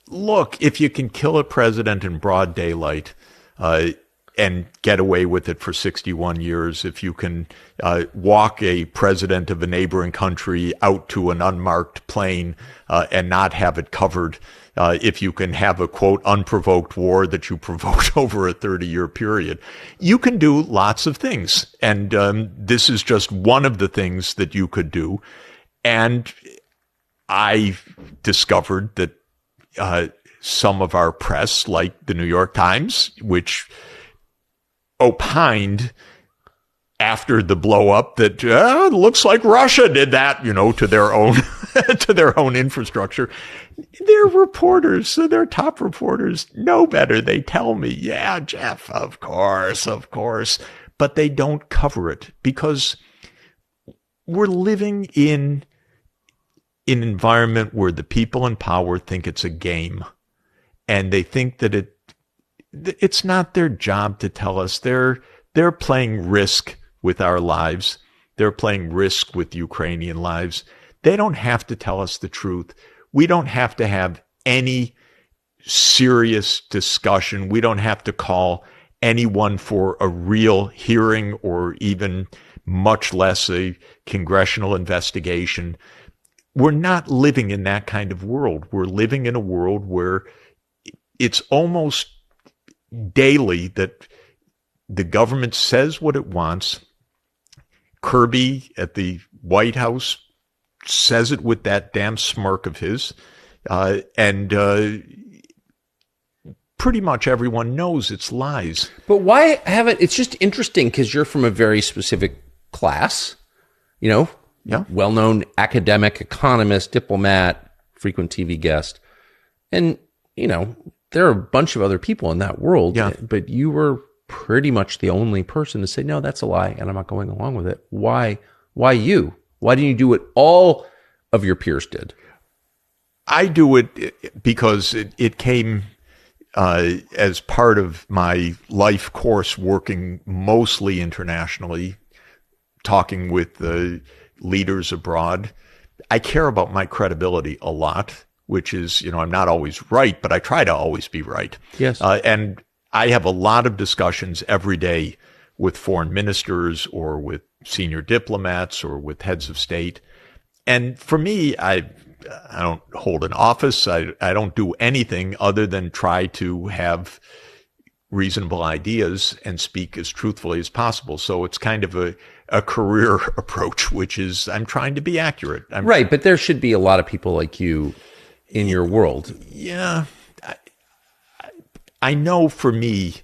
Look, if you can kill a president in broad daylight and get away with it for 61 years, if you can walk a president of a neighboring country out to an unmarked plane and not have it covered, if you can have a, quote, unprovoked war that you provoked over a 30-year period, you can do lots of things. And this is just one of the things that you could do. And I discovered that some of our press, like the New York Times, which opined after the blow up that it looks like Russia did that, to their own to their own infrastructure. Their reporters, their top reporters know better. They tell me, yeah, Jeff, of course, but they don't cover it because we're living in an environment where the people in power think it's a game, and they think that it's not their job to tell us. They're playing Risk with our lives. They're playing Risk with Ukrainian lives. They don't have to tell us the truth. We don't have to have any serious discussion. We don't have to call anyone for a real hearing or even much less a congressional investigation. We're not living in that kind of world. We're living in a world where it's almost daily that the government says what it wants. Kirby at the White House says it with that damn smirk of his. And pretty much everyone knows it's lies. But why haven't, it's just interesting because you're from a very specific class, well-known academic, economist, diplomat, frequent TV guest. And, there are a bunch of other people in that world, but you were pretty much the only person to say, no, that's a lie, and I'm not going along with it. Why you? Why didn't you do what all of your peers did? I do it because it came as part of my life course, working mostly internationally, talking with the leaders abroad. I care about my credibility a lot, which is, I'm not always right, but I try to always be right. Yes. And I have a lot of discussions every day with foreign ministers or with senior diplomats or with heads of state. And for me, I don't hold an office. I don't do anything other than try to have reasonable ideas and speak as truthfully as possible. So it's kind of a career approach, which is I'm trying to be accurate. Right, but there should be a lot of people like you in your world. Yeah. I know for me,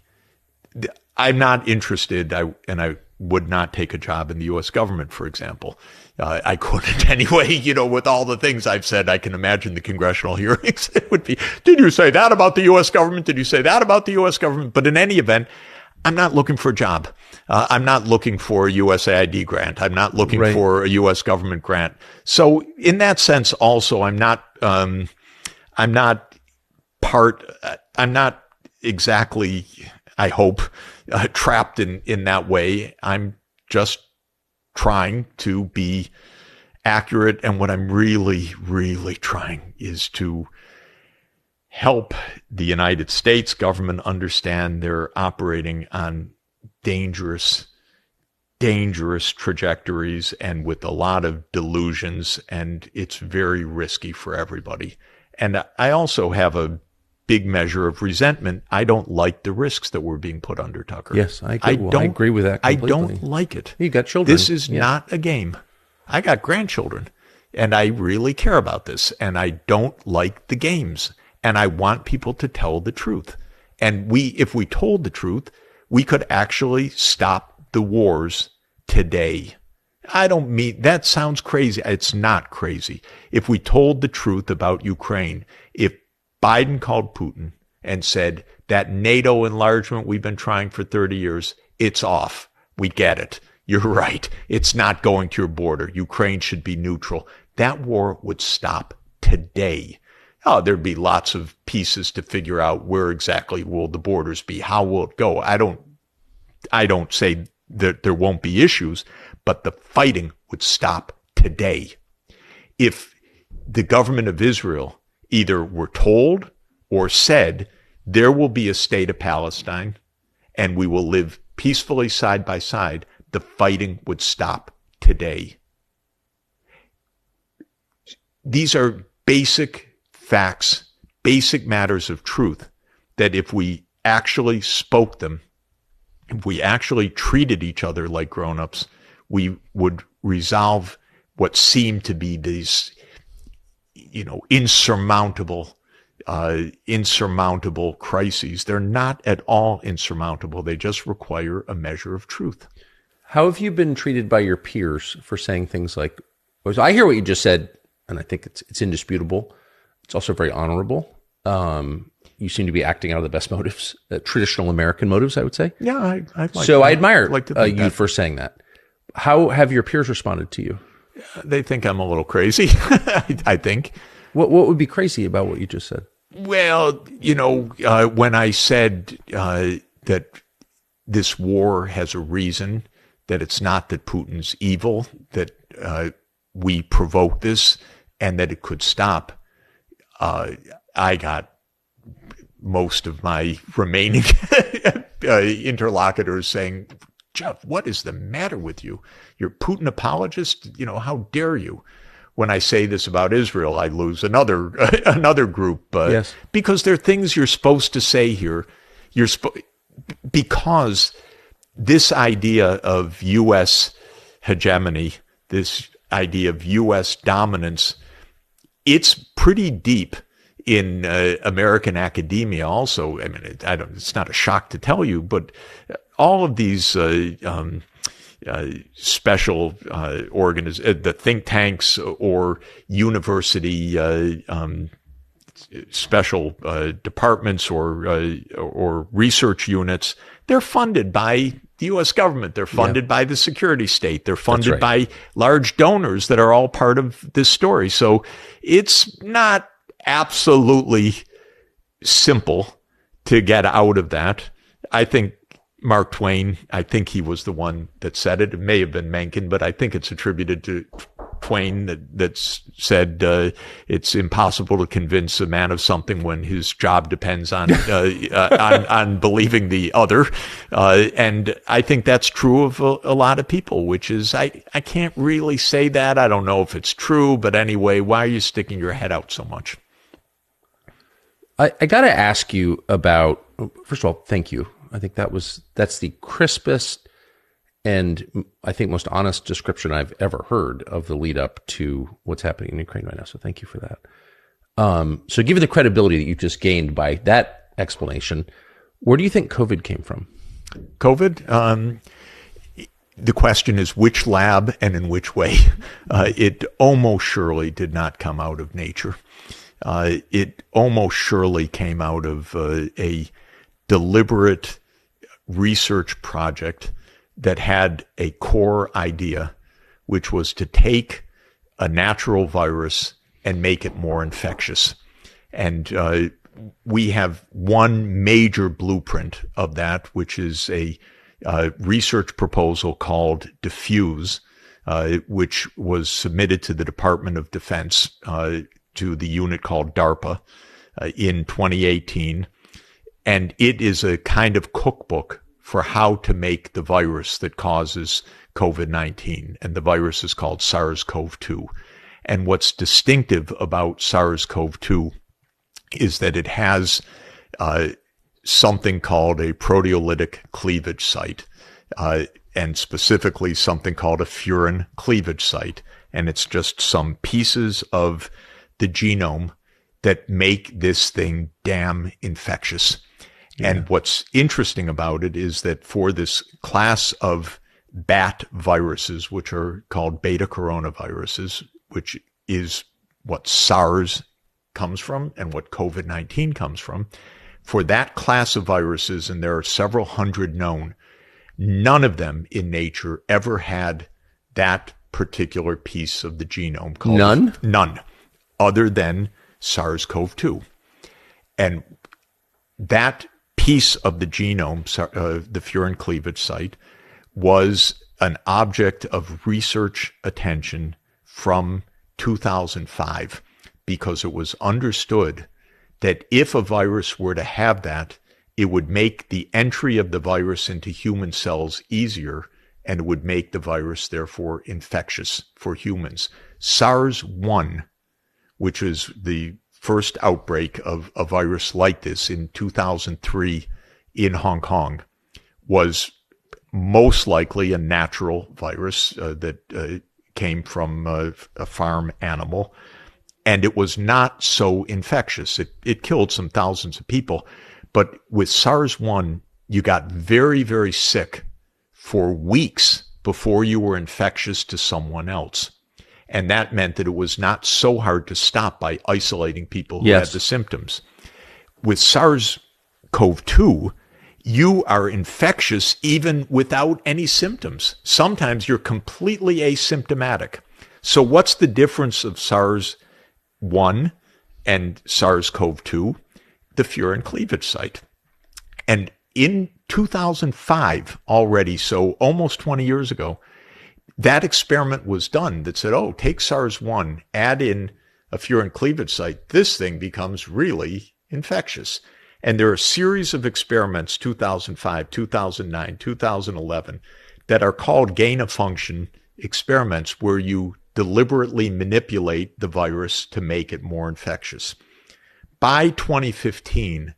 I'm not interested, and I would not take a job in the U.S. government, for example. I couldn't anyway, with all the things I've said. I can imagine the congressional hearings. It would be, did you say that about the U.S. government? Did you say that about the U.S. government? But in any event, I'm not looking for a job. I'm not looking for a USAID grant. I'm not looking for a U.S. government grant. So in that sense, also, I'm not exactly, I hope, trapped in that way. I'm just trying to be accurate. And what I'm really, really trying is to help the United States government understand they're operating on dangerous trajectories and with a lot of delusions, and it's very risky for everybody. And I also have a big measure of resentment. I don't like the risks that we're being put under, Tucker. Yes, I agree. I agree with that completely. I don't like it. You got children. This is not a game. I got grandchildren, and I really care about this, and I don't like the games, and I want people to tell the truth. And if we told the truth, we could actually stop the wars today. I don't mean, that sounds crazy. It's not crazy. If we told the truth about Ukraine, if Biden called Putin and said that NATO enlargement we've been trying for 30 years, it's off. We get it. You're right. It's not going to your border. Ukraine should be neutral. That war would stop today. Oh, there'd be lots of pieces to figure out where exactly will the borders be. How will it go? I don't say that there won't be issues, but the fighting would stop today. If the government of Israel either were told or said, there will be a state of Palestine and we will live peacefully side by side, the fighting would stop today. These are basic facts, basic matters of truth that if we actually spoke them, if we actually treated each other like grown-ups, we would resolve what seem to be these, insurmountable crises. They're not at all insurmountable. They just require a measure of truth. How have you been treated by your peers for saying things like, I hear what you just said, and I think it's indisputable. It's also very honorable. You seem to be acting out of the best motives, traditional American motives, I would say. Yeah, I like so that. I admire you that. For saying that. How have your peers responded to you? They think I'm a little crazy, I think. What would be crazy about what you just said? Well, when I said that this war has a reason, that it's not that Putin's evil, that we provoked this, and that it could stop, I got most of my remaining interlocutors saying, Jeff, what is the matter with you? You're a Putin apologist? How dare you? When I say this about Israel, I lose another group. Yes. Because there are things you're supposed to say here. Because this idea of U.S. hegemony, this idea of U.S. dominance, it's pretty deep in American academia also. I mean, it's not a shock to tell you, but all of these special the think tanks or university special departments or research units, they're funded by the U.S. government. They're funded by the security state. They're funded by large donors that are all part of this story. So it's not absolutely simple to get out of that. I think Mark Twain, I think he was the one that said it. It may have been Mencken, but I think it's attributed to Twain that said it's impossible to convince a man of something when his job depends on on believing the other. And I think that's true of a lot of people, which is I can't really say that. I don't know if it's true, but anyway, why are you sticking your head out so much? I got to ask you about, first of all, thank you. I think that's the crispest and I think most honest description I've ever heard of the lead up to what's happening in Ukraine right now. So thank you for that. So given the credibility that you just gained by that explanation, where do you think COVID came from? COVID? The question is which lab and in which way. It almost surely did not come out of nature. It almost surely came out of a deliberate research project that had a core idea, which was to take a natural virus and make it more infectious. And we have one major blueprint of that, which is a research proposal called Diffuse, which was submitted to the Department of Defense, to the unit called DARPA, in 2018. And it is a kind of cookbook for how to make the virus that causes COVID-19. And the virus is called SARS-CoV-2. And what's distinctive about SARS-CoV-2 is that it has something called a proteolytic cleavage site, and specifically something called a furin cleavage site. And it's just some pieces of the genome that make this thing damn infectious. Yeah. And what's interesting about it is that for this class of bat viruses, which are called beta coronaviruses, which is what SARS comes from and what COVID-19 comes from, for that class of viruses, and there are several hundred known, none of them in nature ever had that particular piece of the genome called none, other than SARS-CoV-2. And that piece of the genome, the furin cleavage site, was an object of research attention from 2005, because it was understood that if a virus were to have that, it would make the entry of the virus into human cells easier, and it would make the virus, therefore, infectious for humans. SARS-1, which is the first outbreak of a virus like this in 2003 in Hong Kong, was most likely a natural virus that came from a farm animal. And it was not so infectious. It killed some thousands of people. But with SARS-1, you got very, very sick for weeks before you were infectious to someone else. And that meant that it was not so hard to stop by isolating people who had the symptoms. With SARS-CoV-2, you are infectious even without any symptoms. Sometimes you're completely asymptomatic. So what's the difference of SARS-1 and SARS-CoV-2? The furin cleavage site. And in 2005 already, so almost 20 years ago, that experiment was done that said, oh, take SARS-1, add in a furin cleavage site, this thing becomes really infectious. And there are a series of experiments, 2005, 2009, 2011, that are called gain-of-function experiments, where you deliberately manipulate the virus to make it more infectious. By 2015,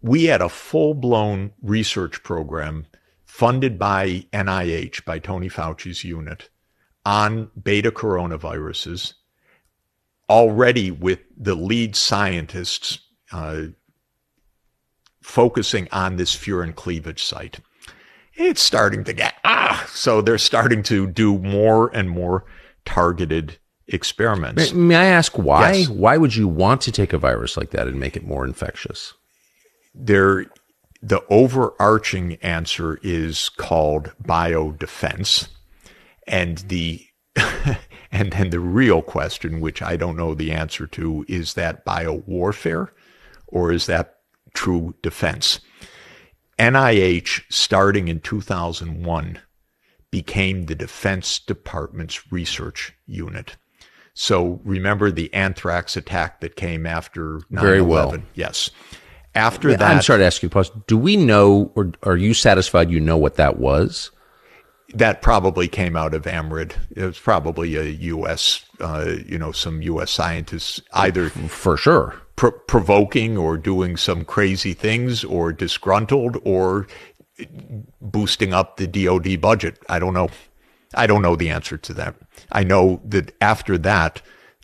we had a full-blown research program funded by NIH, by Tony Fauci's unit, on beta coronaviruses, already with the lead scientists focusing on this furin cleavage site. It's starting to get, so they're starting to do more and more targeted experiments. May I ask why? Yes. Why would you want to take a virus like that and make it more infectious? The overarching answer is called biodefense. And and then the real question, which I don't know the answer to, is that biowarfare or is that true defense? NIH, starting in 2001, became the Defense Department's research unit. So remember the anthrax attack that came after 9/11? Very well. Yes. After that, I'm sorry to ask you a question. Do we know, or are you satisfied you know what that was? that probably came out of AMRID. It was probably a U.S., some U.S. scientists either for sure provoking or doing some crazy things or disgruntled or boosting up the DoD budget. I don't know. I don't know the answer to that. I know that after that,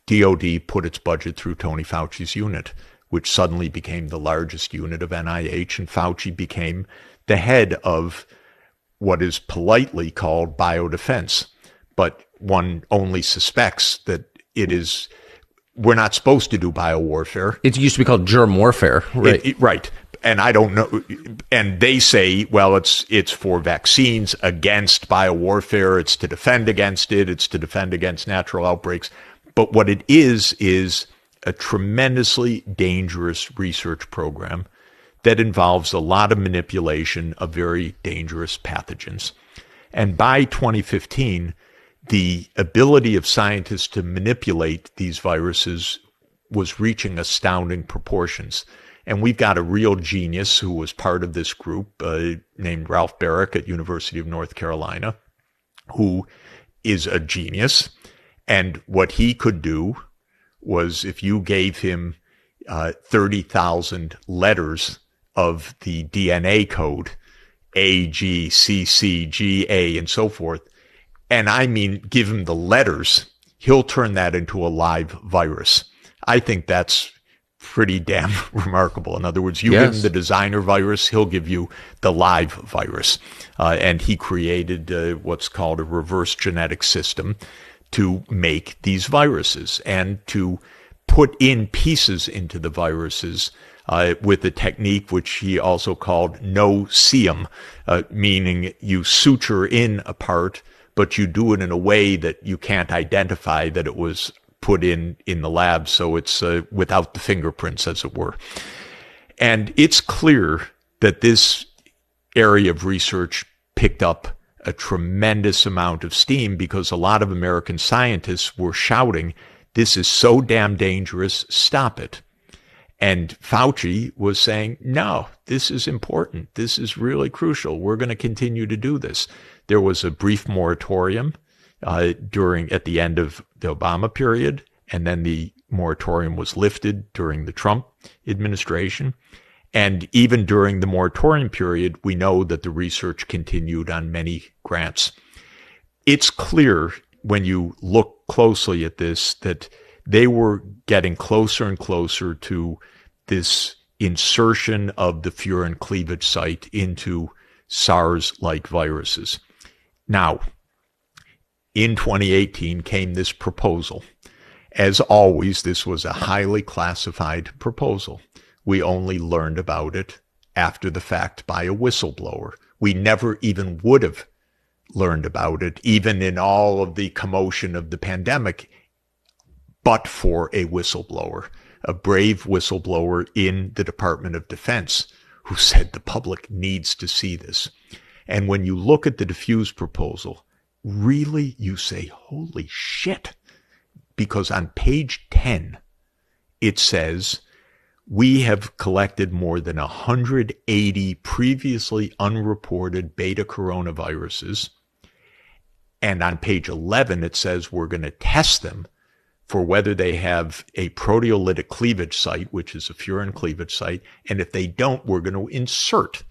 DoD put its budget through Tony Fauci's unit, which suddenly became the largest unit of NIH, and Fauci became the head of what is politely called biodefense. But one only suspects that it is, we're not supposed to do biowarfare. It used to be called germ warfare, right? Right. And I don't know. And they say, well, it's for vaccines against biowarfare. It's to defend against it. It's to defend against natural outbreaks. But what it is a tremendously dangerous research program that involves a lot of manipulation of very dangerous pathogens. And by 2015, the ability of scientists to manipulate these viruses was reaching astounding proportions. And we've got a real genius who was part of this group named Ralph Barrick at University of North Carolina, who is a genius. And what he could do was, if you gave him 30,000 letters of the DNA code, A, G, C, C, G, A, and so forth, and I mean give him the letters, he'll turn that into a live virus. I think that's pretty damn remarkable. In other words, you give him the designer virus, he'll give you the live virus. And he created what's called a reverse genetic system to make these viruses and to put in pieces into the viruses with a technique which he also called no-seum, meaning you suture in a part, but you do it in a way that you can't identify that it was put in the lab, so it's without the fingerprints, as it were. And it's clear that this area of research picked up a tremendous amount of steam because a lot of American scientists were shouting, "This is so damn dangerous, stop it." And Fauci was saying, no, this is important. This is really crucial. We're going to continue to do this. There was a brief moratorium at the end of the Obama period, and then the moratorium was lifted during the Trump administration. And even during the moratorium period, we know that the research continued on many grants. It's clear when you look closely at this that they were getting closer and closer to this insertion of the furin cleavage site into SARS-like viruses. Now, in 2018 came this proposal. As always, this was a highly classified proposal. We only learned about it after the fact by a whistleblower. We never even would have learned about it, even in all of the commotion of the pandemic, but for a whistleblower, a brave whistleblower in the Department of Defense who said the public needs to see this. And when you look at the diffuse proposal, really you say, holy shit, because on page 10, it says, we have collected more than 180 previously unreported beta coronaviruses. And on page 11, it says we're going to test them for whether they have a proteolytic cleavage site, which is a furin cleavage site. And if they don't, we're going to insert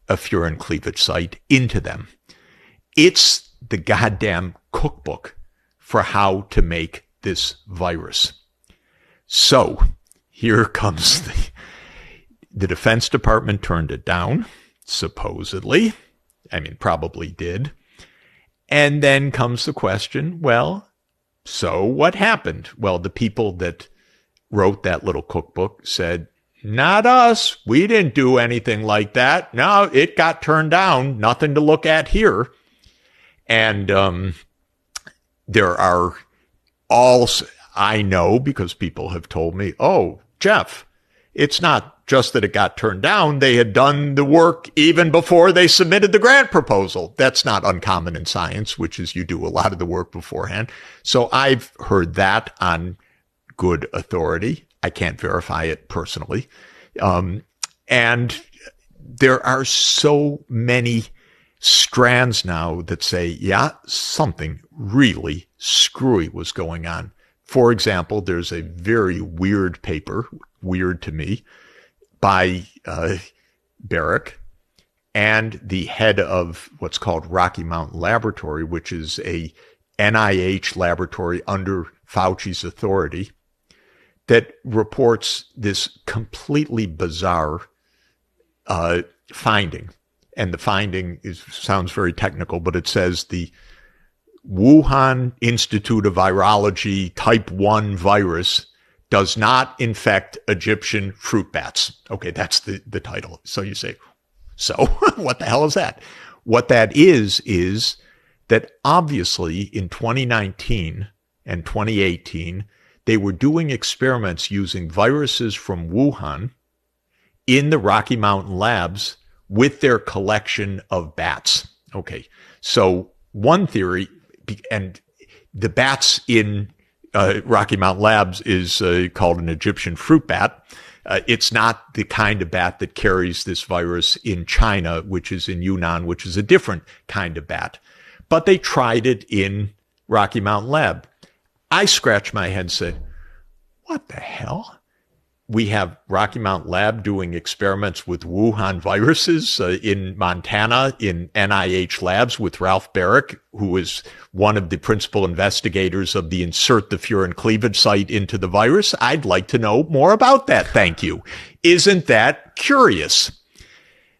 a furin cleavage site into them. It's the goddamn cookbook for how to make this virus. So here comes the Defense Department turned it down, supposedly. I mean, probably did. And then comes the question, well, so what happened? Well, the people that wrote that little cookbook said, not us. We didn't do anything like that. No, it got turned down. Nothing to look at here. And there are I know because people have told me, oh, Jeff, it's not just that it got turned down. They had done the work even before they submitted the grant proposal. That's not uncommon in science, which is you do a lot of the work beforehand. So I've heard that on good authority. I can't verify it personally. And there are so many strands now that say, yeah, something really screwy was going on. For example, there's a very weird paper, weird to me, by Barrick and the head of what's called Rocky Mountain Laboratory, which is a NIH laboratory under Fauci's authority, that reports this completely bizarre finding. And the finding sounds very technical, but it says the Wuhan Institute of Virology type 1 virus does not infect Egyptian fruit bats. Okay, that's the title. So you say, so what the hell is that? What that is that obviously in 2019 and 2018, they were doing experiments using viruses from Wuhan in the Rocky Mountain labs with their collection of bats. Okay, so one theory, and The bats in Rocky Mountain Labs is called an Egyptian fruit bat. It's not the kind of bat that carries this virus in China, which is in Yunnan, which is a different kind of bat. But they tried it in Rocky Mountain Lab. I scratched my head and said, what the hell? We have Rocky Mountain Lab doing experiments with Wuhan viruses in Montana in NIH labs with Ralph Barrick, who is one of the principal investigators of the insert the furin cleavage site into the virus. I'd like to know more about that. Thank you. Isn't that curious?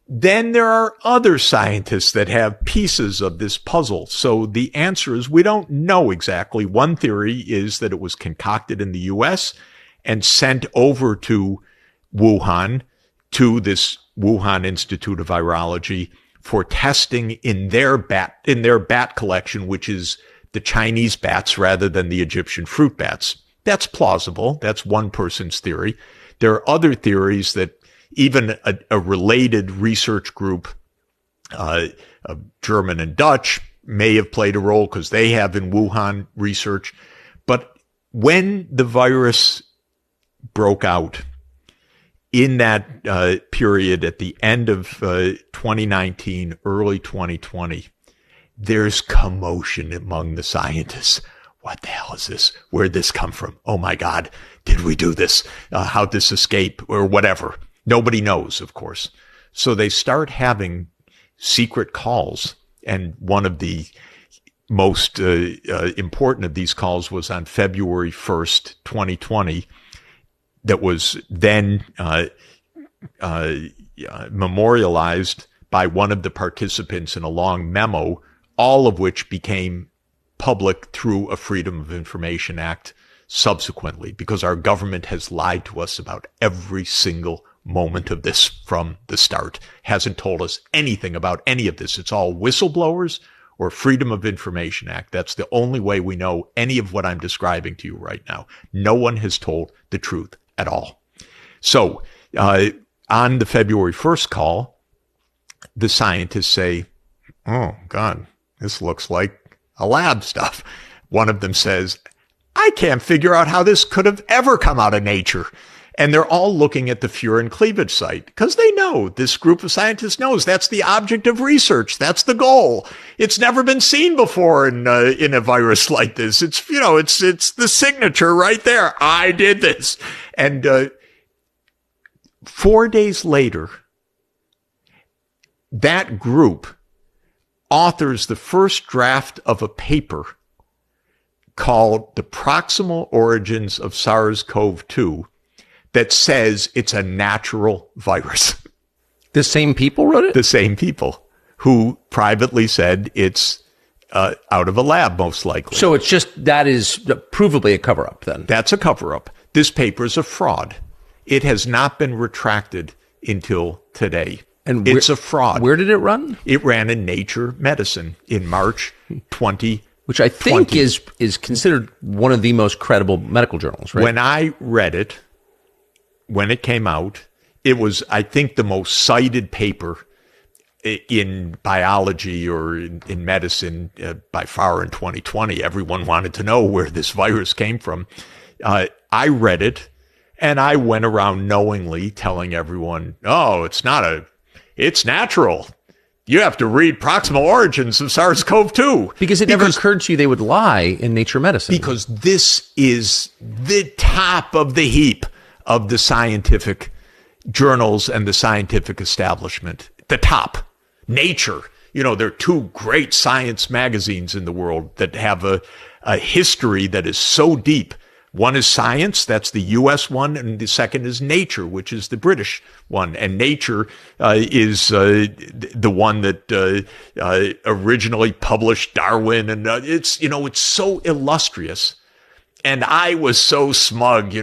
Then there are other scientists that have pieces of this puzzle. So the answer is we don't know exactly. One theory is that it was concocted in the U.S. and sent over to Wuhan, to this Wuhan Institute of Virology, for testing in their bat collection, which is the Chinese bats rather than the Egyptian fruit bats. That's plausible. That's one person's theory. There are other theories that even a related research group, German and Dutch, may have played a role because they have in Wuhan research. But when the virus broke out in that period at the end of 2019, early 2020, there's commotion among the scientists. What the hell is this? Where'd this come from? Oh my God, did we do this? How'd this escape? Or whatever. Nobody knows, of course. So they start having secret calls. And one of the most important of these calls was on February 1st, 2020. That was then memorialized by one of the participants in a long memo, all of which became public through a Freedom of Information Act subsequently, because our government has lied to us about every single moment of this from the start, hasn't told us anything about any of this. It's all whistleblowers or Freedom of Information Act. That's the only way we know any of what I'm describing to you right now. No one has told the truth at all. So on the February 1st call, the scientists say, oh, God, this looks like a lab stuff. One of them says, I can't figure out how this could have ever come out of nature. And they're all looking at the furin cleavage site because they know, this group of scientists knows that's the object of research. That's the goal. It's never been seen before in a virus like this. It's the signature right there. I did this. And 4 days later, that group authors the first draft of a paper called The Proximal Origins of SARS-CoV-2 that says it's a natural virus. The same people wrote it? The same people who privately said it's out of a lab, most likely. So it's just, that is provably a cover-up then? That's a cover-up. This paper is a fraud. It has not been retracted until today. And it's a fraud. Where did it run? It ran in Nature Medicine in March 2020. Which I think is considered one of the most credible medical journals, right? When I read it, when it came out, it was, I think, the most cited paper in biology or in medicine by far in 2020. Everyone wanted to know where this virus came from. I read it, and I went around knowingly telling everyone, oh, it's natural. You have to read Proximal Origins of SARS-CoV-2. Because it never occurred to you they would lie in Nature Medicine. Because this is the top of the heap of the scientific journals and the scientific establishment. The top. Nature. You know, there are two great science magazines in the world that have a history that is so deep. One is Science, that's the U.S. one, and the second is Nature, which is the British one. And Nature is the one that originally published Darwin, and it's so illustrious. And I was so smug,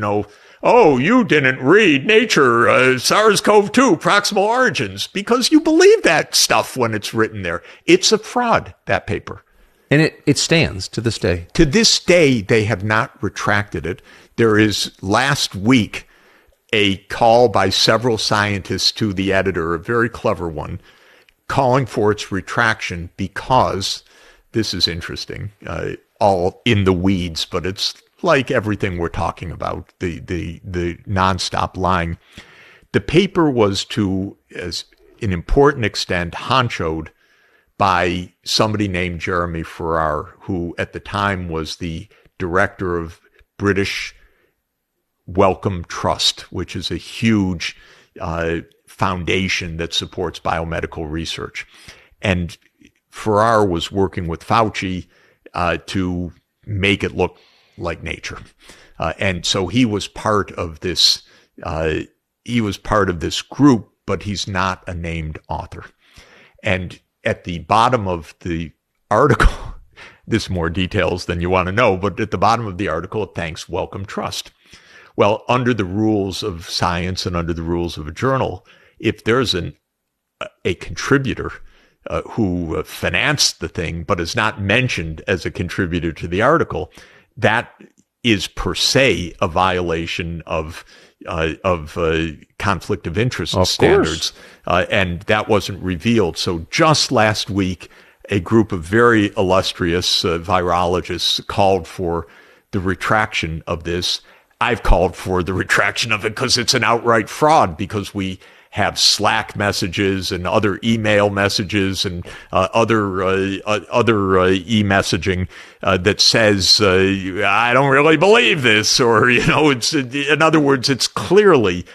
oh, you didn't read Nature, SARS-CoV-2, Proximal Origins, because you believe that stuff when it's written there. It's a fraud, that paper. And it stands to this day. To this day, they have not retracted it. There is last week a call by several scientists to the editor, a very clever one, calling for its retraction because, this is interesting, all in the weeds, but it's like everything we're talking about, the nonstop lying. The paper was to, as an important extent, honchoed by somebody named Jeremy Farrar, who at the time was the director of British Wellcome Trust, which is a huge foundation that supports biomedical research. And Farrar was working with Fauci to make it look like nature. And so he was part of this, group, but he's not a named author. And at the bottom of the article, this is more details than you want to know, but at the bottom of the article, it thanks Wellcome Trust. Well, under the rules of science and under the rules of a journal, if there's a contributor who financed the thing but is not mentioned as a contributor to the article, that is per se a violation of conflict of interest standards, and that wasn't revealed. So just last week, a group of very illustrious virologists called for the retraction of this. I've called for the retraction of it because it's an outright fraud, because we have Slack messages and other email messages and other e-messaging that says, I don't really believe this, or, it's, in other words, it's clearly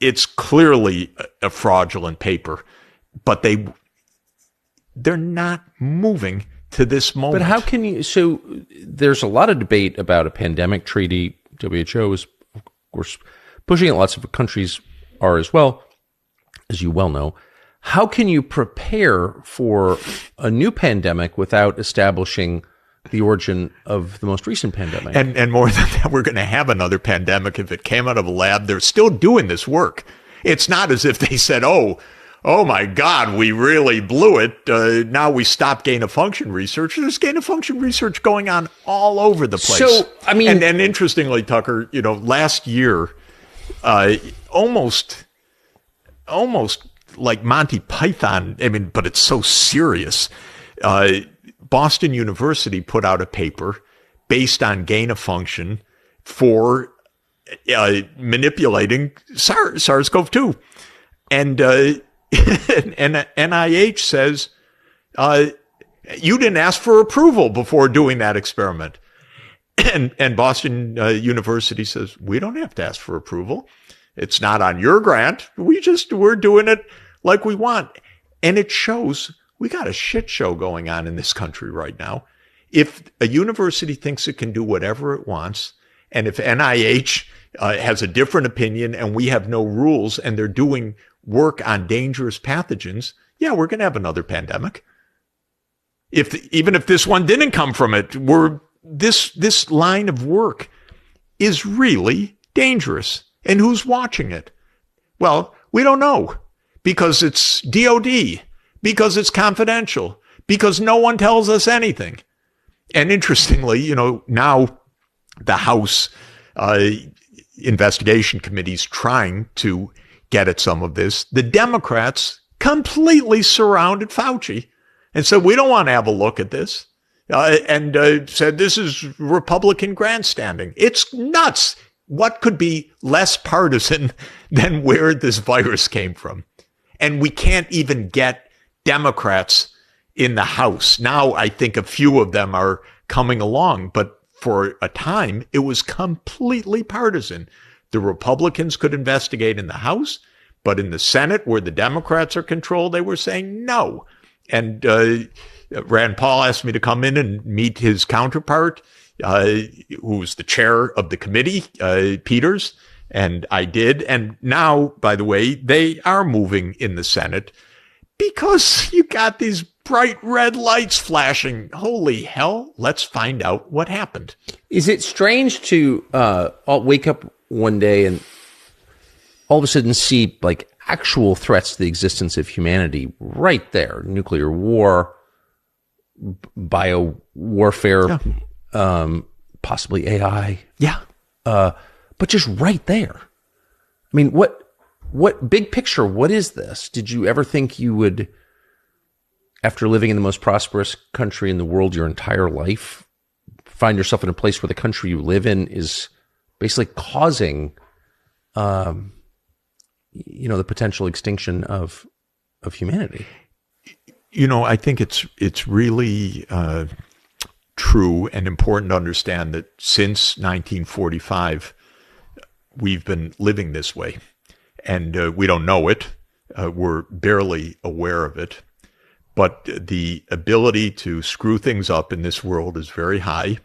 a fraudulent paper, but they're not moving to this moment. But how can you, so there's a lot of debate about a pandemic treaty. WHO is, of course, pushing it. Lots of countries are as well, as you well know. How can you prepare for a new pandemic without establishing the origin of the most recent pandemic? And more than that, we're going to have another pandemic. If it came out of a lab, they're still doing this work. It's not as if they said, oh my God, we really blew it. Now we stop gain-of-function research. There's gain-of-function research going on all over the place. So, I mean, and interestingly, Tucker, last year, almost like Monty Python. I mean, but it's so serious. Boston University put out a paper based on gain-of-function for manipulating SARS-CoV-2, and NIH says, you didn't ask for approval before doing that experiment. And Boston University says, we don't have to ask for approval. It's not on your grant. We're doing it like we want. And it shows we got a shit show going on in this country right now. If a university thinks it can do whatever it wants, and if NIH has a different opinion and we have no rules and they're doing work on dangerous pathogens, yeah, we're going to have another pandemic. Even if this one didn't come from it, this line of work is really dangerous. And who's watching it? Well, we don't know, because it's DOD, because it's confidential, because no one tells us anything. And interestingly, now the House investigation committee is trying to get at some of this. The Democrats completely surrounded Fauci and said, we don't want to have a look at this, and said this is Republican grandstanding. It's nuts. What could be less partisan than where this virus came from? And we can't even get Democrats in the House. Now I think a few of them are coming along, but for a time it was completely partisan. The Republicans could investigate in the House, but in the Senate, where the Democrats are controlled, they were saying no. And Rand Paul asked me to come in and meet his counterpart, who's the chair of the committee, Peters, and I did. And now, by the way, they are moving in the Senate because you got these bright red lights flashing. Holy hell, let's find out what happened. Is it strange to wake up one day and all of a sudden see like actual threats to the existence of humanity right there? Nuclear war, bio warfare, possibly AI. Yeah. But just right there. I mean, what big picture, what is this? Did you ever think you would, after living in the most prosperous country in the world your entire life, find yourself in a place where the country you live in is basically causing, the potential extinction of humanity. I think it's really true and important to understand that since 1945, we've been living this way, and we don't know it. We're barely aware of it. But the ability to screw things up in this world is very high.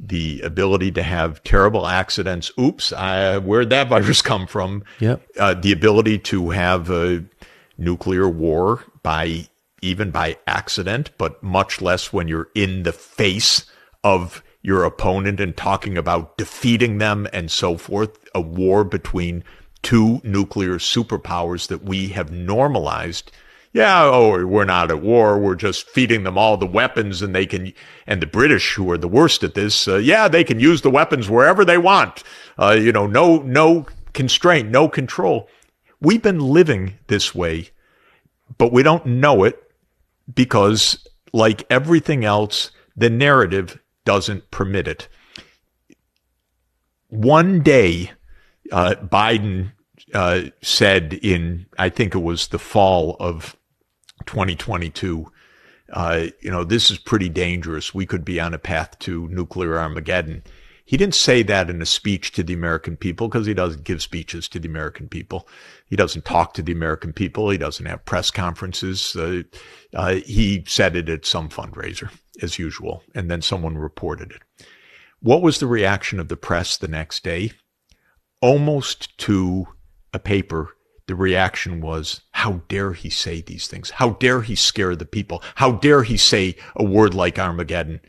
The ability to have terrible accidents. Oops, where'd that virus come from? Yep. The ability to have a nuclear war even by accident, but much less when you're in the face of your opponent and talking about defeating them and so forth. A war between two nuclear superpowers that we have normalized. We're not at war. We're just feeding them all the weapons, and and the British, who are the worst at this, they can use the weapons wherever they want. No constraint, no control. We've been living this way, but we don't know it because, like everything else, the narrative doesn't permit it. One day, Biden said I think it was the fall of 2022, this is pretty dangerous. We could be on a path to nuclear Armageddon. He didn't say that in a speech to the American people because he doesn't give speeches to the American people. He doesn't talk to the American people. He doesn't have press conferences. He said it at some fundraiser, as usual, and then someone reported it. What was the reaction of the press the next day? Almost to a paper, the reaction was, how dare he say these things? How dare he scare the people? How dare he say a word like Armageddon?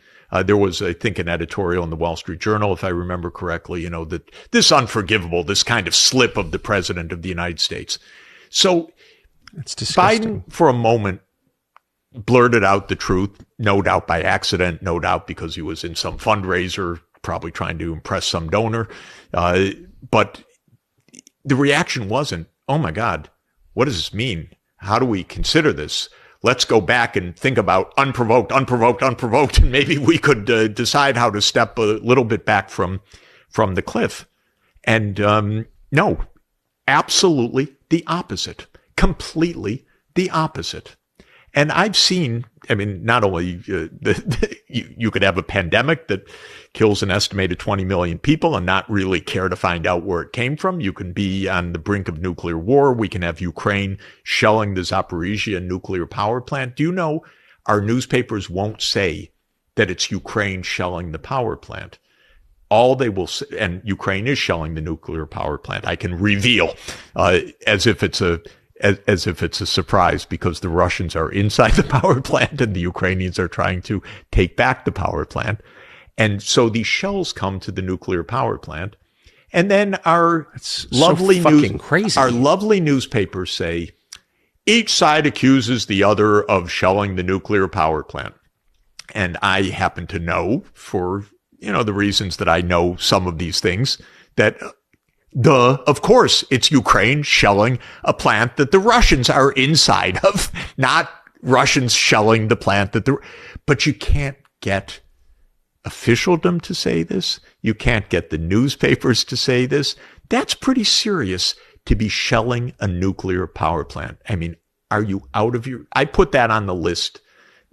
There was, I think, an editorial in the Wall Street Journal, if I remember correctly, that this unforgivable, this kind of slip of the president of the United States. So it's disgusting. Biden, for a moment, blurted out the truth, no doubt by accident, no doubt because he was in some fundraiser, probably trying to impress some donor. But the reaction wasn't, oh my God, what does this mean? How do we consider this? Let's go back and think about unprovoked, and maybe we could decide how to step a little bit back from the cliff. And no, absolutely the opposite, completely the opposite. And I've seen, not only you could have a pandemic that kills an estimated 20 million people and not really care to find out where it came from. You can be on the brink of nuclear war. We can have Ukraine shelling the Zaporizhia nuclear power plant. Do you know our newspapers won't say that it's Ukraine shelling the power plant? All they will say, and Ukraine is shelling the nuclear power plant. I can reveal as if it's a surprise because the Russians are inside the power plant and the Ukrainians are trying to take back the power plant. And so these shells come to the nuclear power plant. And then our lovely newspapers say, each side accuses the other of shelling the nuclear power plant. And I happen to know, for the reasons that I know some of these things, that of course, it's Ukraine shelling a plant that the Russians are inside of, not Russians shelling the plant but you can't get officialdom to say this. You can't get the newspapers to say this. That's pretty serious to be shelling a nuclear power plant. Are you out of I put that on the list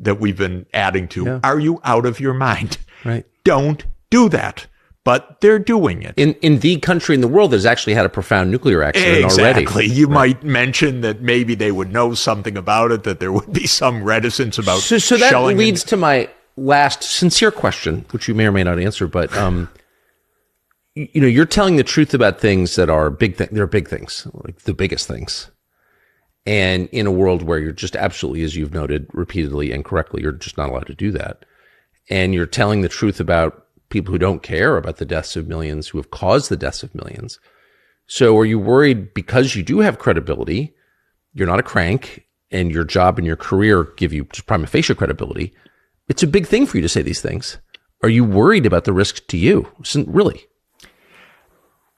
that we've been adding to. Yeah. Are you out of your mind? Right. Don't do that. But they're doing it. In the country in the world that's actually had a profound nuclear accident already. Exactly. You might mention that maybe they would know something about it, that there would be some reticence about so that leads to my last sincere question, which you may or may not answer, but you're telling the truth about things that are they're big things, like the biggest things. And in a world where you're just absolutely, as you've noted repeatedly and correctly, you're just not allowed to do that. And you're telling the truth about people who don't care about the deaths of millions, who have caused the deaths of millions. So are you worried because you do have credibility, you're not a crank, and your job and your career give you just prima facie credibility? It's a big thing for you to say these things. Are you worried about the risks to you? Really?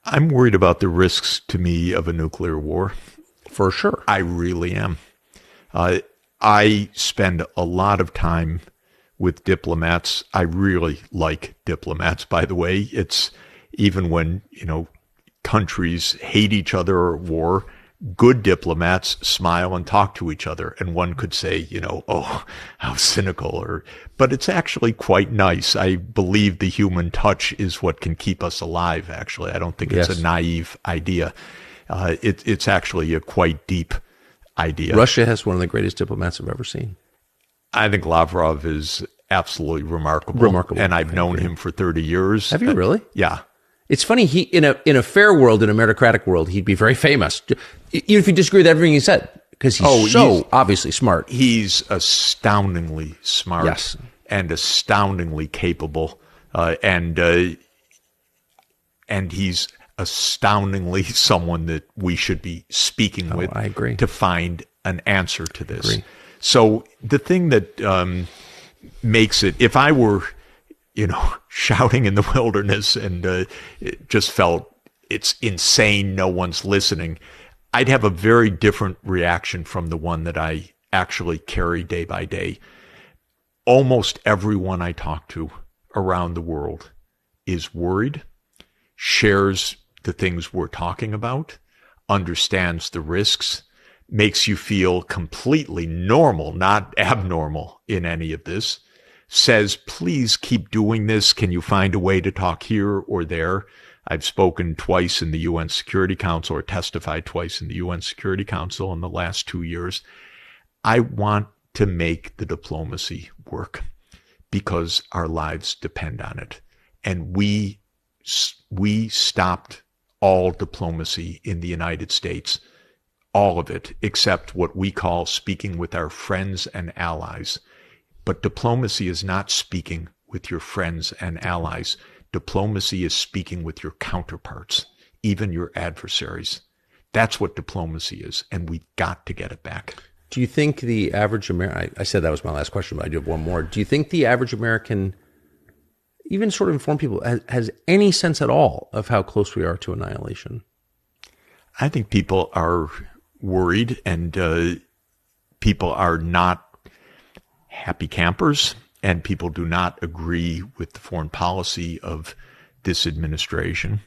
I'm worried about the risks to me of a nuclear war. For sure. I really am. I spend a lot of time with diplomats. I really like diplomats, by the way. It's even when, countries hate each other or at war, good diplomats smile and talk to each other. And one could say, oh, how cynical, but it's actually quite nice. I believe the human touch is what can keep us alive, actually. I don't think it's a naive idea. It's actually a quite deep idea. Russia has one of the greatest diplomats I've ever seen. I think Lavrov is absolutely remarkable. And I've known him for 30 years. Have you really? Yeah. It's funny, he in a fair world, in a meritocratic world, he'd be very famous. Even if you disagree with everything he said, because he's obviously smart. He's astoundingly smart and astoundingly capable. And he's astoundingly someone that we should be speaking with. I agree. To find an answer to this. So the thing that makes it, if I were, shouting in the wilderness and it just felt it's insane, no one's listening, I'd have a very different reaction from the one that I actually carry day by day. Almost everyone I talk to around the world is worried, shares the things we're talking about, understands the risks, makes you feel completely normal, not abnormal in any of this, says, please keep doing this. Can you find a way to talk here or there? I've spoken twice in the UN Security Council or testified twice in the UN Security Council in the last 2 years. I want to make the diplomacy work because our lives depend on it. And we stopped all diplomacy in the United States, all of it, except what we call speaking with our friends and allies. But diplomacy is not speaking with your friends and allies. Diplomacy is speaking with your counterparts, even your adversaries. That's what diplomacy is, and we've got to get it back. Do you think the average American, I said that was my last question, but I do have one more. Do you think the average American, even sort of informed people, has any sense at all of how close we are to annihilation? I think people are worried, and people are not happy campers, and people do not agree with the foreign policy of this administration.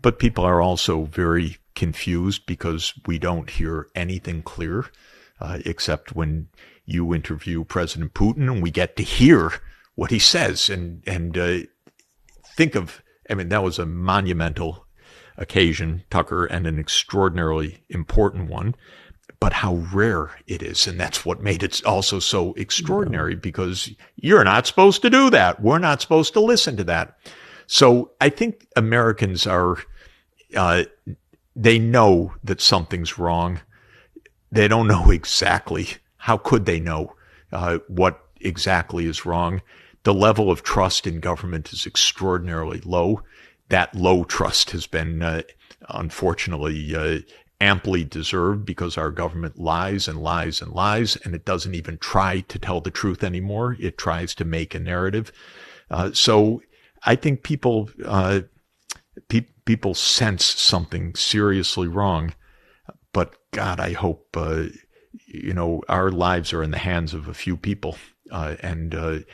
But people are also very confused because we don't hear anything clear, except when you interview President Putin and we get to hear what he says. And think of, that was a monumental occasion, Tucker, and an extraordinarily important one. But how rare it is. And that's what made it also so extraordinary, because you're not supposed to do that. We're not supposed to listen to that. So I think Americans are, they know that something's wrong. They don't know exactly. How could they know what exactly is wrong? The level of trust in government is extraordinarily low. That low trust has been, unfortunately, amply deserved, because our government lies and lies and lies, and it doesn't even try to tell the truth anymore. It tries to make a narrative. So I think people sense something seriously wrong. But God, I hope our lives are in the hands of a few people, and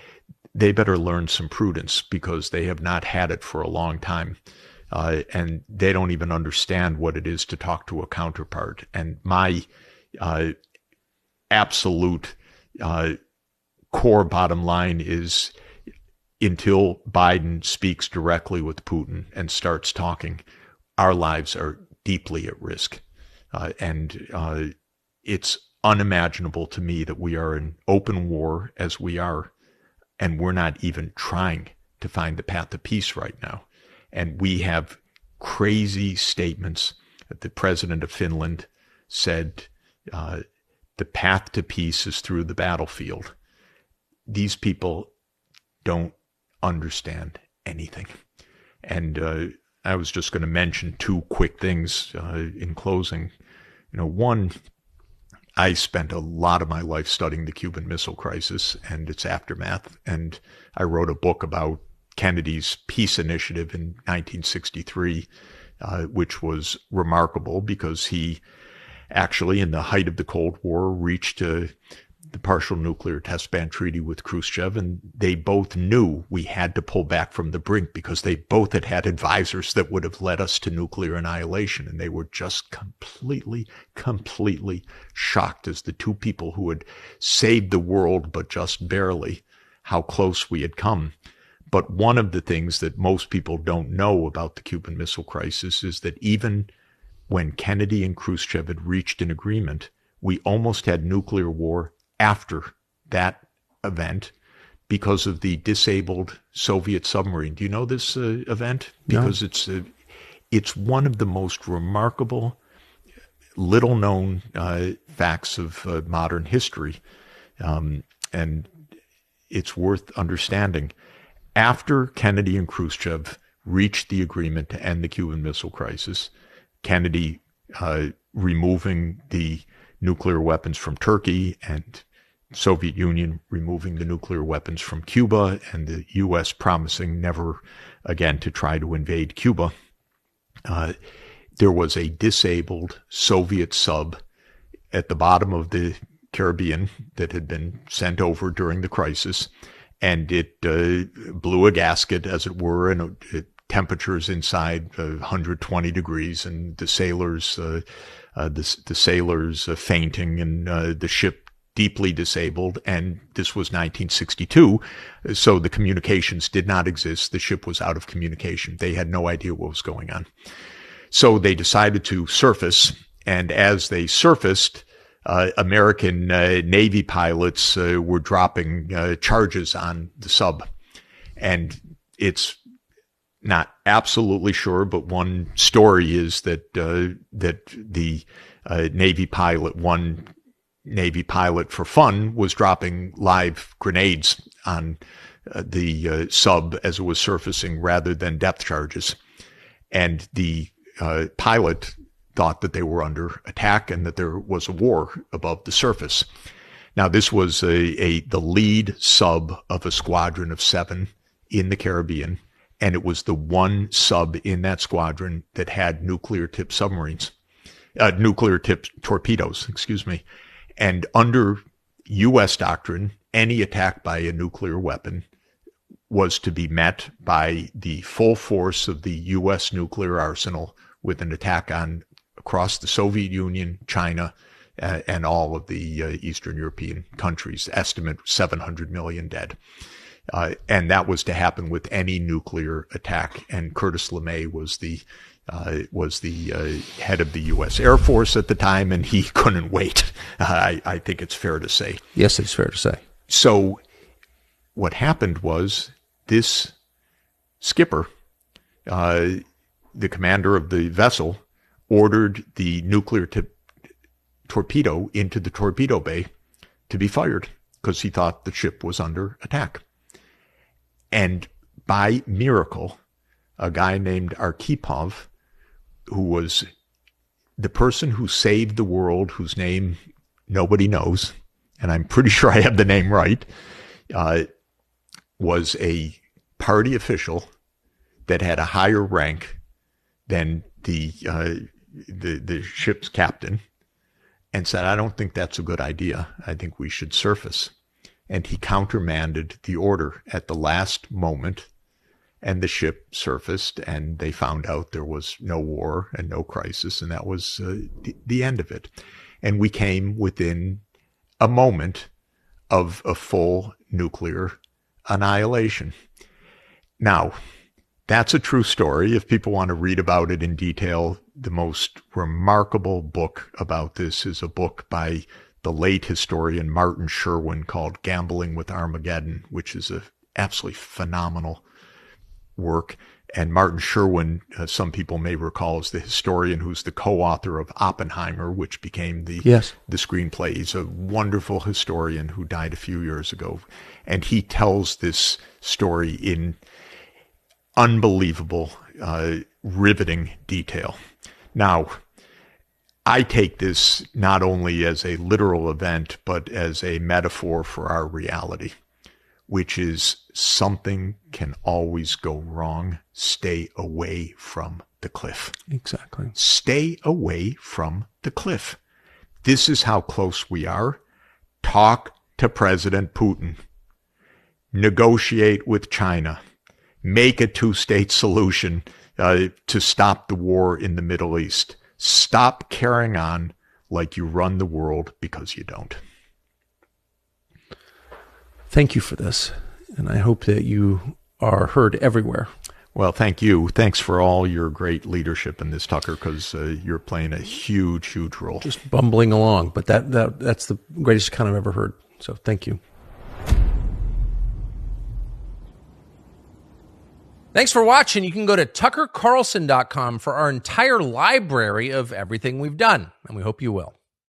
they better learn some prudence, because they have not had it for a long time. And they don't even understand what it is to talk to a counterpart. And my absolute core bottom line is, until Biden speaks directly with Putin and starts talking, our lives are deeply at risk. And it's unimaginable to me that we are in open war as we are, and we're not even trying to find the path to peace right now. And we have crazy statements. The president of Finland said, the path to peace is through the battlefield. These people don't understand anything. And I was just going to mention two quick things in closing. One, I spent a lot of my life studying the Cuban Missile Crisis and its aftermath, and I wrote a book about Kennedy's peace initiative in 1963, which was remarkable because he actually, in the height of the Cold War, reached the partial nuclear test ban treaty with Khrushchev, and they both knew we had to pull back from the brink because they both had advisors that would have led us to nuclear annihilation. And they were just completely shocked as the two people who had saved the world, but just barely, how close we had come. But one of the things that most people don't know about the Cuban Missile Crisis is that even when Kennedy and Khrushchev had reached an agreement, we almost had nuclear war after that event because of the disabled Soviet submarine. Do you know this event? Because it's one of the most remarkable, little-known facts of modern history, and it's worth understanding. After Kennedy and Khrushchev reached the agreement to end the Cuban Missile Crisis, Kennedy removing the nuclear weapons from Turkey and Soviet Union removing the nuclear weapons from Cuba, and the U.S. promising never again to try to invade Cuba, there was a disabled Soviet sub at the bottom of the Caribbean that had been sent over during the crisis, and it blew a gasket, as it were, and temperatures inside 120 degrees, and the sailors fainting, and the ship deeply disabled. And this was 1962, so the communications did not exist. The ship was out of communication. They had no idea what was going on. So they decided to surface, and as they surfaced, American Navy pilots were dropping charges on the sub. And it's not absolutely sure, but one story is that the Navy pilot, one Navy pilot for fun, was dropping live grenades on the sub as it was surfacing rather than depth charges. And the pilot thought that they were under attack and that there was a war above the surface. Now, this was the lead sub of a squadron of 7 in the Caribbean, and it was the one sub in that squadron that had nuclear-tipped torpedoes, And under U.S. doctrine, any attack by a nuclear weapon was to be met by the full force of the U.S. nuclear arsenal with an attack on across the Soviet Union, China, and all of the Eastern European countries. Estimate 700 million dead. And that was to happen with any nuclear attack. And Curtis LeMay was the head of the U.S. Air Force at the time, and he couldn't wait. I think it's fair to say. Yes, it's fair to say. So what happened was this skipper, the commander of the vessel, ordered the nuclear-tipped torpedo into the torpedo bay to be fired because he thought the ship was under attack. And by miracle, a guy named Arkhipov, who was the person who saved the world, whose name nobody knows, and I'm pretty sure I have the name right, was a party official that had a higher rank than the ship's captain, and said, I don't think that's a good idea. I think we should surface. And he countermanded the order at the last moment, and the ship surfaced, and they found out there was no war and no crisis, and that was the end of it. And we came within a moment of a full nuclear annihilation. Now, that's a true story. If people want to read about it in detail, the most remarkable book about this is a book by the late historian Martin Sherwin called Gambling with Armageddon, which is a absolutely phenomenal work. And Martin Sherwin, some people may recall, is the historian who's the co-author of Oppenheimer, which became the screenplay. He's a wonderful historian who died a few years ago. And he tells this story in unbelievable, riveting detail. Now, I take this not only as a literal event, but as a metaphor for our reality, which is something can always go wrong. Stay away from the cliff. Exactly. Stay away from the cliff. This is how close we are. Talk to President Putin. Negotiate with China. Make a two-state solution to stop the war in the Middle East. Stop carrying on like you run the world, because you don't. Thank you for this, and I hope that you are heard everywhere. Well, thank you. Thanks for all your great leadership in this, Tucker, because you're playing a huge, huge role. Just bumbling along, but that's the greatest account I've ever heard. So thank you. Thanks for watching. You can go to tuckercarlson.com for our entire library of everything we've done, and we hope you will.